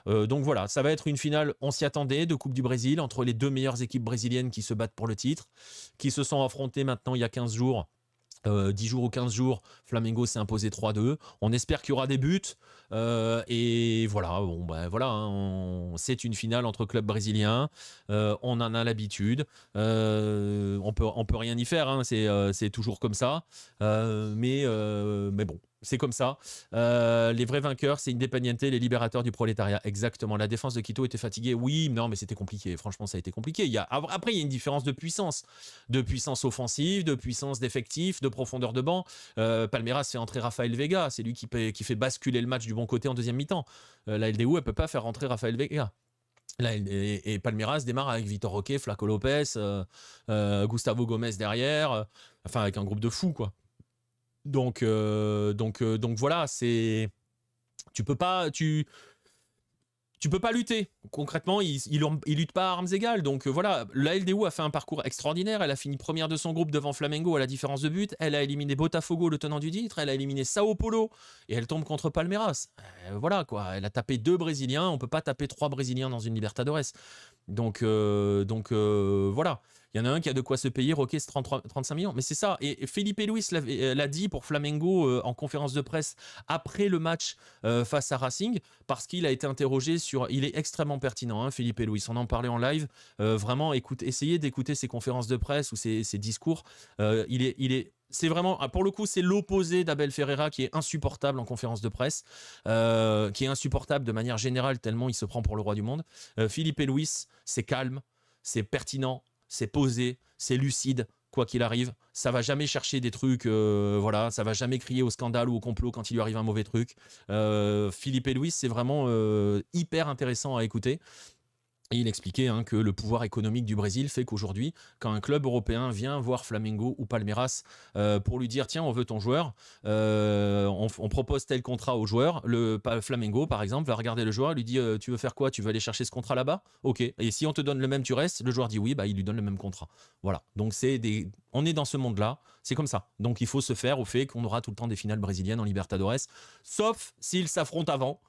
A: Donc voilà, ça va être une finale, on s'y attendait, de Coupe du Brésil, entre les 2 meilleures équipes brésiliennes qui se battent pour le titre, qui se sont affrontées maintenant il y a 15 jours. 10 jours ou 15 jours, Flamengo s'est imposé 3-2. On espère qu'il y aura des buts. Et voilà, bon, ben voilà, hein, c'est une finale entre clubs brésiliens. On en a l'habitude. On peut rien y faire. Hein, c'est toujours comme ça. Mais bon. C'est comme ça. Les vrais vainqueurs, c'est Independiente, les libérateurs du prolétariat. Exactement. La défense de Quito était fatiguée. Oui, non, mais c'était compliqué. Franchement, ça a été compliqué. Après, il y a une différence de puissance. De puissance offensive, de puissance d'effectif, de profondeur de banc. Palmeiras fait entrer Rafael Veiga. C'est lui qui fait basculer le match du bon côté en deuxième mi-temps. La LDU, elle ne peut pas faire rentrer Rafael Veiga. Et Palmeiras démarre avec Vitor Roque, Flaco Lopez, Gustavo Gomes derrière. Avec un groupe de fous, quoi. Donc voilà, c'est tu peux pas, tu peux pas lutter. Concrètement, ils luttent pas à armes égales. Donc voilà, la LDU a fait un parcours extraordinaire. Elle a fini première de son groupe devant Flamengo à la différence de but. Elle a éliminé Botafogo, le tenant du titre. Elle a éliminé Sao Paulo et elle tombe contre Palmeiras. Voilà quoi, elle a tapé 2 Brésiliens. On peut pas taper 3 Brésiliens dans une Libertadores. Donc voilà. Il y en a un qui a de quoi se payer, ok, c'est 35 millions. Mais c'est ça. Et Felipe Luis l'a dit pour Flamengo en conférence de presse après le match face à Racing, parce qu'il a été interrogé sur... Il est extrêmement pertinent, hein, Felipe Luis. On en parlait en live. Vraiment, essayez d'écouter ses conférences de presse ou ses discours. C'est vraiment, pour le coup, c'est l'opposé d'Abel Ferreira qui est insupportable en conférence de presse, qui est insupportable de manière générale tellement il se prend pour le roi du monde. Felipe Luis, c'est calme, c'est pertinent, c'est posé, c'est lucide, quoi qu'il arrive. Ça va jamais chercher des trucs, voilà, ça va jamais crier au scandale ou au complot quand il lui arrive un mauvais truc. Felipe Luis, c'est vraiment hyper intéressant à écouter. Et il expliquait que le pouvoir économique du Brésil fait qu'aujourd'hui, quand un club européen vient voir Flamengo ou Palmeiras pour lui dire « Tiens, on veut ton joueur, on propose tel contrat au joueur », le Flamengo, par exemple, va regarder le joueur et lui dit « Tu veux faire quoi? Tu veux aller chercher ce contrat là-bas? Ok. Et si on te donne le même, tu restes ?» Le joueur dit oui, bah, il lui donne le même contrat. Voilà. Donc, on est dans ce monde-là. C'est comme ça. Donc, il faut se faire au fait qu'on aura tout le temps des finales brésiliennes en Libertadores, sauf s'ils s'affrontent avant.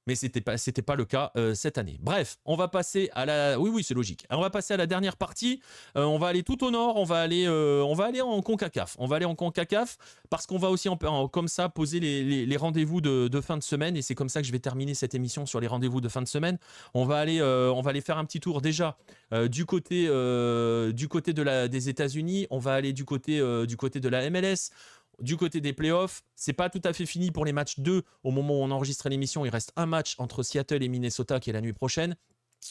A: Mais c'était pas le cas cette année. Bref, on va passer à la... Oui, c'est logique. On va passer à la dernière partie. On va aller tout au nord. On va aller en CONCACAF. On va aller en CONCACAF parce qu'on va aussi comme ça poser les rendez-vous de fin de semaine. Et c'est comme ça que je vais terminer cette émission sur les rendez-vous de fin de semaine. On va aller faire un petit tour déjà du côté des États-Unis. On va aller du côté de la MLS. Du côté des playoffs, c'est pas tout à fait fini pour les matchs 2 au moment où on enregistre l'émission. Il reste un match entre Seattle et Minnesota qui est la nuit prochaine.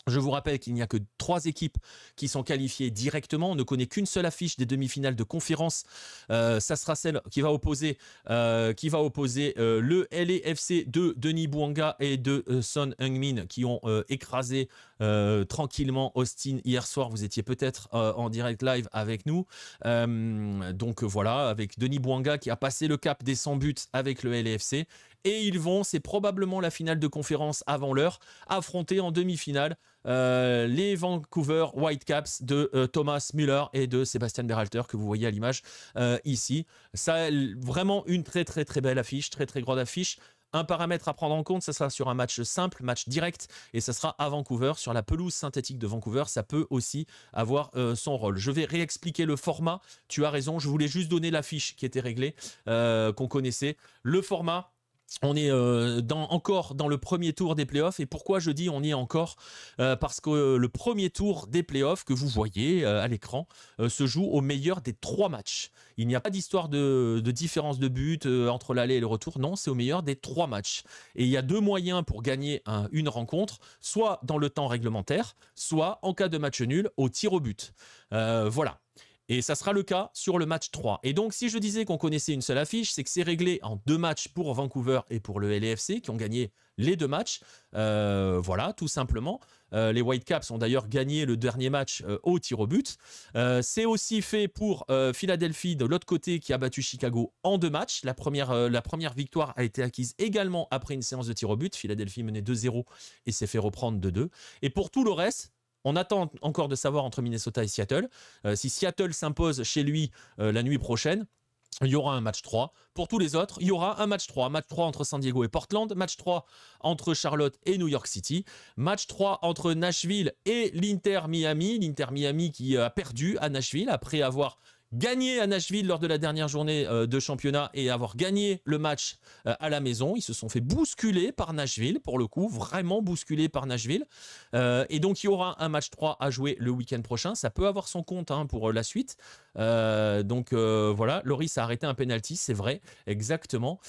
A: Je vous rappelle qu'il n'y a que 3 équipes qui sont qualifiées directement. On ne connaît qu'une seule affiche des demi-finales de conférence. Ça sera celle qui va opposer le LAFC de Denis Bouanga et de Son Heung-min qui ont écrasé tranquillement Austin hier soir. Vous étiez peut-être en direct live avec nous. Donc voilà, avec Denis Bouanga qui a passé le cap des 100 buts avec le LAFC. Et c'est probablement la finale de conférence avant l'heure, affronter en demi-finale les Vancouver Whitecaps de Thomas Müller et de Sébastien Berhalter que vous voyez à l'image ici. Ça, vraiment une très très très belle affiche, très très grande affiche. Un paramètre à prendre en compte, ça sera sur un match simple, match direct, et ça sera à Vancouver, sur la pelouse synthétique de Vancouver. Ça peut aussi avoir son rôle. Je vais réexpliquer le format. Tu as raison, je voulais juste donner l'affiche qui était réglée, qu'on connaissait. Le format... On est encore dans le premier tour des playoffs. Et pourquoi je dis on y est encore parce que le premier tour des playoffs que vous voyez à l'écran se joue au meilleur des 3 matchs. Il n'y a pas d'histoire de différence de but entre l'aller et le retour. Non, c'est au meilleur des 3 matchs. Et il y a 2 moyens pour gagner une rencontre, soit dans le temps réglementaire, soit en cas de match nul au tir au but. Voilà. Et ça sera le cas sur le match 3. Et donc, si je disais qu'on connaissait une seule affiche, c'est que c'est réglé en 2 matchs pour Vancouver et pour le LAFC, qui ont gagné les 2 matchs. Voilà, tout simplement. Les Whitecaps ont d'ailleurs gagné le dernier match au tir au but. C'est aussi fait pour Philadelphie de l'autre côté, qui a battu Chicago en 2 matchs. La première victoire a été acquise également après une séance de tir au but. Philadelphie menait 2-0 et s'est fait reprendre 2-2. Et pour tout le reste... On attend encore de savoir entre Minnesota et Seattle. Si Seattle s'impose chez lui la nuit prochaine, il y aura un match 3. Pour tous les autres, il y aura un match 3. Match 3 entre San Diego et Portland. Match 3 entre Charlotte et New York City. Match 3 entre Nashville et l'Inter Miami. L'Inter Miami qui a perdu à Nashville après avoir gagné à Nashville lors de la dernière journée de championnat et avoir gagné le match à la maison. Ils se sont fait bousculer par Nashville, pour le coup, vraiment bousculer par Nashville. Et donc, il y aura un match 3 à jouer le week-end prochain. Ça peut avoir son compte pour la suite. Donc, voilà, Loris a arrêté un penalty, c'est vrai, exactement.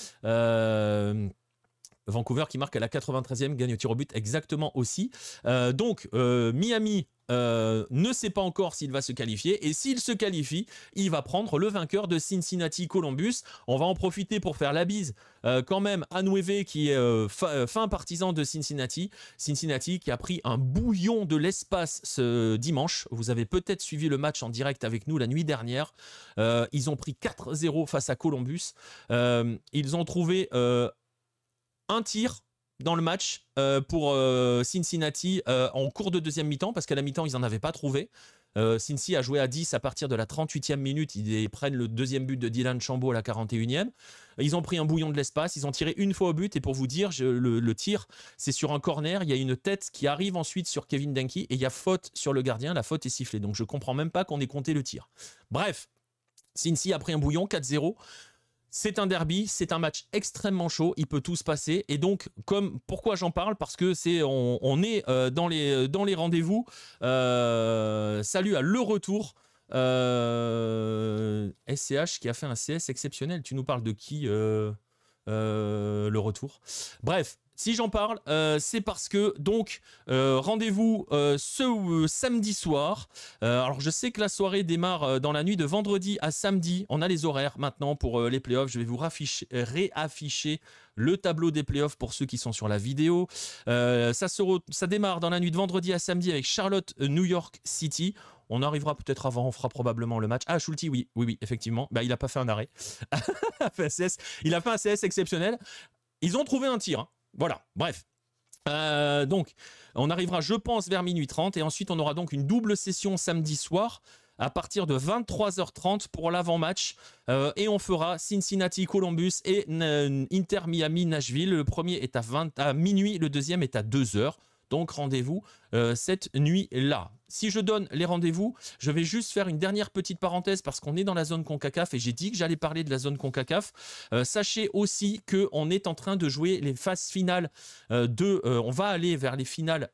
A: Vancouver qui marque à la 93e, gagne au tir au but exactement aussi. Donc, Miami... ne sait pas encore s'il va se qualifier, et s'il se qualifie, il va prendre le vainqueur de Cincinnati Columbus. On va en profiter pour faire la bise quand même à Nueve, qui est fin partisan de Cincinnati qui a pris un bouillon de l'espace ce dimanche. Vous avez peut-être suivi le match en direct avec nous la nuit dernière. Ils ont pris 4-0 face à Columbus. Ils ont trouvé un tir dans le match pour Cincinnati en cours de deuxième mi-temps, parce qu'à la mi-temps, ils n'en avaient pas trouvé. Cincy a joué à 10 à partir de la 38e minute. Ils prennent le deuxième but de Dylan Chambaud à la 41e. Ils ont pris un bouillon de l'espace. Ils ont tiré une fois au but. Et pour vous dire, le tir, c'est sur un corner. Il y a une tête qui arrive ensuite sur Kevin Danke. Et il y a faute sur le gardien. La faute est sifflée. Donc je ne comprends même pas qu'on ait compté le tir. Bref, Cincy a pris un bouillon, 4-0. C'est un derby, c'est un match extrêmement chaud, il peut tout se passer. Et donc, pourquoi j'en parle? Parce que on est dans les rendez-vous. Salut à Le Retour. SCH qui a fait un CS exceptionnel. Tu nous parles de qui, Le Retour? Bref. Si j'en parle, c'est parce que, donc, rendez-vous ce samedi soir. Alors, je sais que la soirée démarre dans la nuit de vendredi à samedi. On a les horaires maintenant pour les playoffs. Je vais vous réafficher le tableau des playoffs pour ceux qui sont sur la vidéo. Ça démarre dans la nuit de vendredi à samedi avec Charlotte, New York City. On arrivera peut-être avant, on fera probablement le match. Ah, Schulte, oui, effectivement. Bah, il n'a pas fait un arrêt. Il a fait un CS exceptionnel. Ils ont trouvé un tir, hein. Voilà, bref. Donc, on arrivera, je pense, vers minuit 30. Et ensuite, on aura donc une double session samedi soir à partir de 23h30 pour l'avant-match. Et on fera Cincinnati, Columbus et Inter Miami, Nashville. Le premier est à minuit, le deuxième est à 2h. Donc, rendez-vous cette nuit-là. Si je donne les rendez-vous, je vais juste faire une dernière petite parenthèse parce qu'on est dans la zone CONCACAF et j'ai dit que j'allais parler de la zone CONCACAF. Sachez aussi qu'on est en train de jouer les phases finales on va aller vers les finales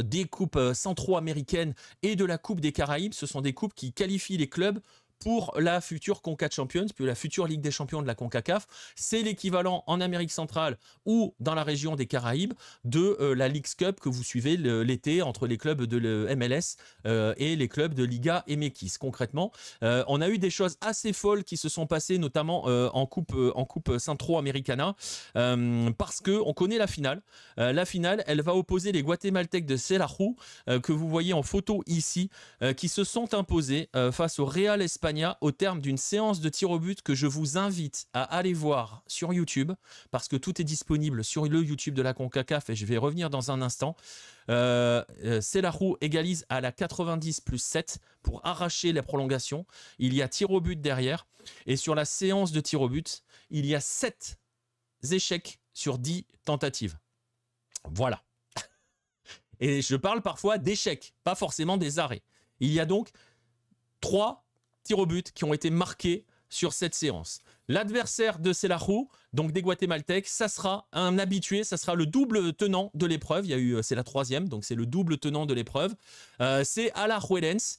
A: des coupes centro-américaines et de la Coupe des Caraïbes. Ce sont des coupes qui qualifient les clubs pour la future Conca Champions, puis la future Ligue des Champions de la CONCACAF. C'est l'équivalent en Amérique centrale ou dans la région des Caraïbes de la Leagues Cup que vous suivez l'été entre les clubs de MLS et les clubs de Liga MX. Concrètement, on a eu des choses assez folles qui se sont passées, notamment en coupe Centro-Americana, parce qu'on connaît la finale. La finale, elle va opposer les Guatémaltèques de Xelajú, que vous voyez en photo ici, qui se sont imposés face au Real España au terme d'une séance de tir au but que je vous invite à aller voir sur YouTube, parce que tout est disponible sur le YouTube de la CONCACAF et je vais revenir dans un instant. Xelajú égalise à la 90+7 pour arracher la prolongation. Il y a tir au but derrière et sur la séance de tir au but, il y a 7 échecs sur 10 tentatives. Voilà. Et je parle parfois d'échecs, pas forcément des arrêts. Il y a donc 3 tirs au but qui ont été marqués sur cette séance. L'adversaire de Xelajú, donc des Guatémaltèques, ça sera un habitué, ça sera le double tenant de l'épreuve. C'est la 3e, donc c'est le double tenant de l'épreuve. C'est Alajuelense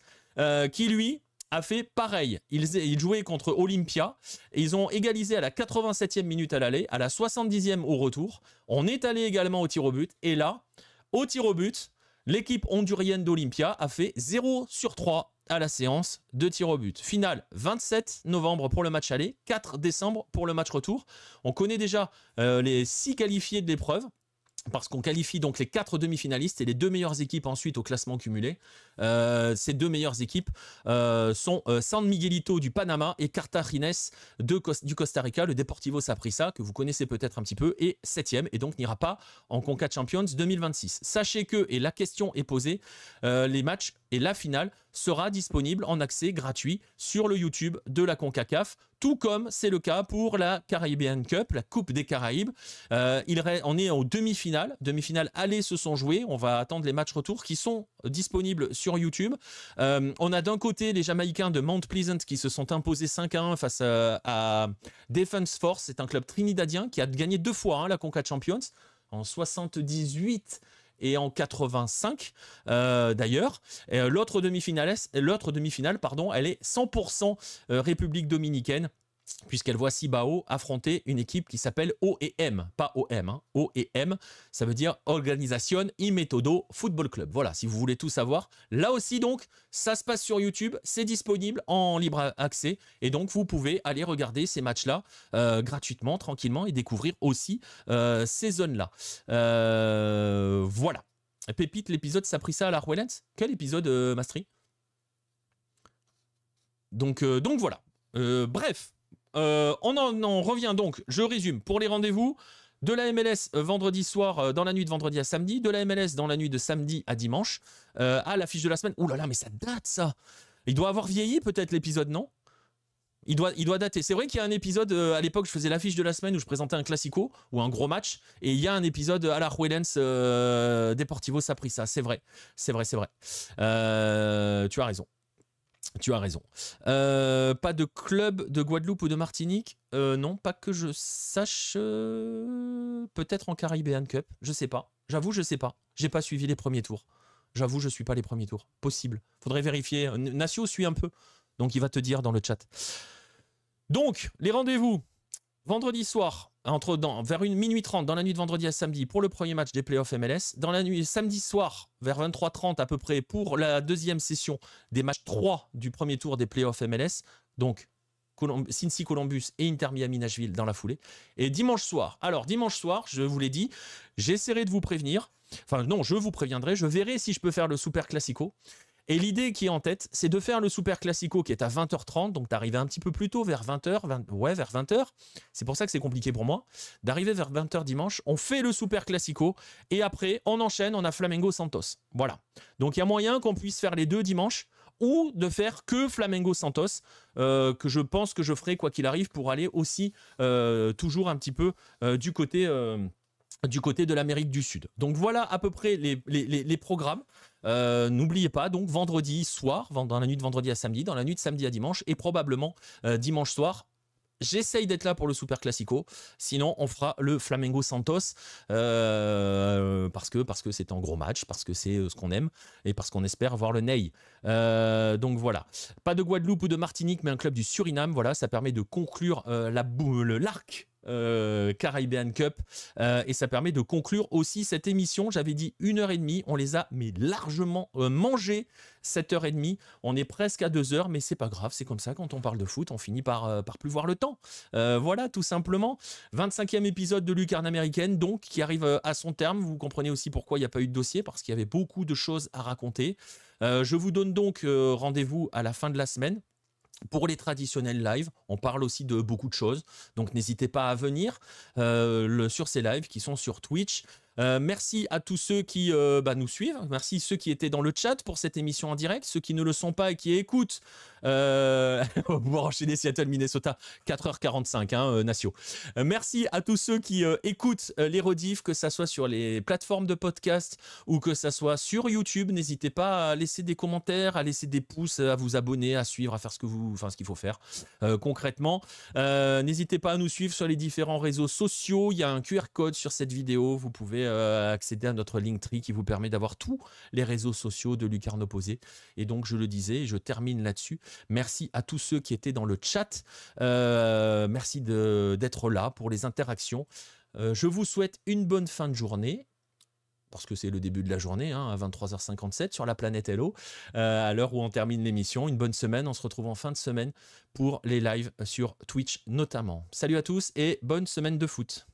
A: qui, lui, a fait pareil. Il jouait contre Olympia et ils ont égalisé à la 87e minute à l'aller, à la 70e au retour. On est allé également au tir au but et là, au tir au but, l'équipe hondurienne d'Olympia a fait 0 sur 3 à la séance de tir au but. Finale 27 novembre pour le match aller, 4 décembre pour le match retour. On connaît déjà les 6 qualifiés de l'épreuve, parce qu'on qualifie donc les 4 demi-finalistes et les 2 meilleures équipes ensuite au classement cumulé. Ces 2 meilleures équipes sont San Miguelito du Panama et Cartagines du Costa Rica. Le Deportivo Saprissa, que vous connaissez peut-être un petit peu, est 7e et donc n'ira pas en Conca Champions 2026. Sachez que, et la question est posée, les matchs et la finale sera disponible en accès gratuit sur le YouTube de la CONCACAF, tout comme c'est le cas pour la Caribbean Cup, la Coupe des Caraïbes. On est aux demi-finales. Demi-finales aller se sont jouées. On va attendre les matchs retour qui sont disponibles sur YouTube. On a d'un côté les Jamaïcains de Mount Pleasant qui se sont imposés 5-1 face à Defense Force. C'est un club trinidadien qui a gagné 2 fois la Conca Champions, en 78 et en 85 d'ailleurs. L'autre demi-finale, elle est 100% République dominicaine, puisqu'elle voit Cibao affronter une équipe qui s'appelle OEM, pas OM, hein. OEM, ça veut dire Organización y Método Football Club. Voilà, si vous voulez tout savoir. Là aussi, donc, ça se passe sur YouTube, c'est disponible en libre accès, et donc vous pouvez aller regarder ces matchs-là gratuitement, tranquillement, et découvrir aussi ces zones-là. Voilà. Pépite, l'épisode Saprissa à la Alajuelense. Quel épisode, Mastri? Donc voilà. Bref. On en revient donc, je résume, pour les rendez-vous, De la MLS vendredi soir, dans la nuit de vendredi à samedi. De la MLS dans la nuit de samedi à dimanche. À l'affiche de la semaine. Ouh là là, mais ça date ça. Il doit avoir vieilli peut-être l'épisode, non? Il doit dater. C'est vrai qu'il y a un épisode, à l'époque, je faisais l'affiche de la semaine où je présentais un classico ou un gros match. Et il y a un épisode à la Juelense Deportivo Saprissa. C'est vrai. C'est vrai, c'est vrai. Tu as raison. Tu as raison. Pas de club de Guadeloupe ou de Martinique? Non, pas que je sache. Peut-être en Caribbean Cup. Je sais pas. J'avoue, je sais pas. J'ai pas suivi les premiers tours. J'avoue, je suis pas les premiers tours. Possible. Faudrait vérifier. Nacio suit un peu. Donc, il va te dire dans le chat. Donc, les rendez-vous. Vendredi soir, vers minuit 30, dans la nuit de vendredi à samedi, pour le premier match des playoffs MLS. Dans la nuit samedi soir, vers 23h30 à peu près, pour la deuxième session des matchs 3 du premier tour des playoffs MLS. Donc, Cincy Columbus et Inter Miami Nashville dans la foulée. Et dimanche soir, je vous l'ai dit, j'essaierai de vous prévenir. Enfin, non, je vous préviendrai. Je verrai si je peux faire le Super Classico. Et l'idée qui est en tête, c'est de faire le Super Classico qui est à 20h30, donc d'arriver un petit peu plus tôt, vers 20h, vers 20h. C'est pour ça que c'est compliqué pour moi. D'arriver vers 20h dimanche, on fait le Super Classico, et après, on enchaîne, on a Flamengo Santos. Voilà. Donc il y a moyen qu'on puisse faire les deux dimanches, ou de faire que Flamengo Santos, que je pense que je ferai quoi qu'il arrive, pour aller aussi toujours un petit peu du côté de l'Amérique du Sud. Donc voilà à peu près les programmes. N'oubliez pas, donc vendredi soir, dans la nuit de vendredi à samedi, dans la nuit de samedi à dimanche, et probablement dimanche soir. J'essaye d'être là pour le Super Classico, sinon on fera le Flamengo Santos parce que c'est un gros match, parce que c'est ce qu'on aime et parce qu'on espère voir le Ney. Donc voilà, pas de Guadeloupe ou de Martinique, mais un club du Suriname. Voilà, ça permet de conclure l'arc Caribbean Cup et ça permet de conclure aussi cette émission. J'avais dit 1h30, on les a mais largement mangé. 7h30, on est presque à 2h, mais c'est pas grave, c'est comme ça quand on parle de foot, on finit par plus voir le temps. Voilà, tout simplement. 25e épisode de Lucarne américaine, donc, qui arrive à son terme. Vous comprenez aussi pourquoi il n'y a pas eu de dossier, parce qu'il y avait beaucoup de choses à raconter. Je vous donne donc rendez-vous à la fin de la semaine. Pour les traditionnels lives, on parle aussi de beaucoup de choses, donc n'hésitez pas à venir sur ces lives qui sont sur Twitch. Merci à tous ceux qui nous suivent, merci ceux qui étaient dans le chat pour cette émission en direct, ceux qui ne le sont pas et qui écoutent. On va pouvoir enchaîner Seattle, Minnesota, 4h45, Nacio. Merci à tous ceux qui écoutent les rediffs, que ça soit sur les plateformes de podcast ou que ça soit sur YouTube. N'hésitez pas à laisser des commentaires, à laisser des pouces, à vous abonner, à suivre, à faire ce qu'il faut faire concrètement. N'hésitez pas à nous suivre sur les différents réseaux sociaux. Il y a un QR code sur cette vidéo. Vous pouvez accéder à notre Linktree qui vous permet d'avoir tous les réseaux sociaux de Lucarne Opposée. Et donc, je le disais, et je termine là-dessus. Merci à tous ceux qui étaient dans le chat. Merci d'être là pour les interactions. Je vous souhaite une bonne fin de journée, parce que c'est le début de la journée, à 23h57 sur la planète Hello, à l'heure où on termine l'émission. Une bonne semaine, on se retrouve en fin de semaine pour les lives sur Twitch notamment. Salut à tous et bonne semaine de foot.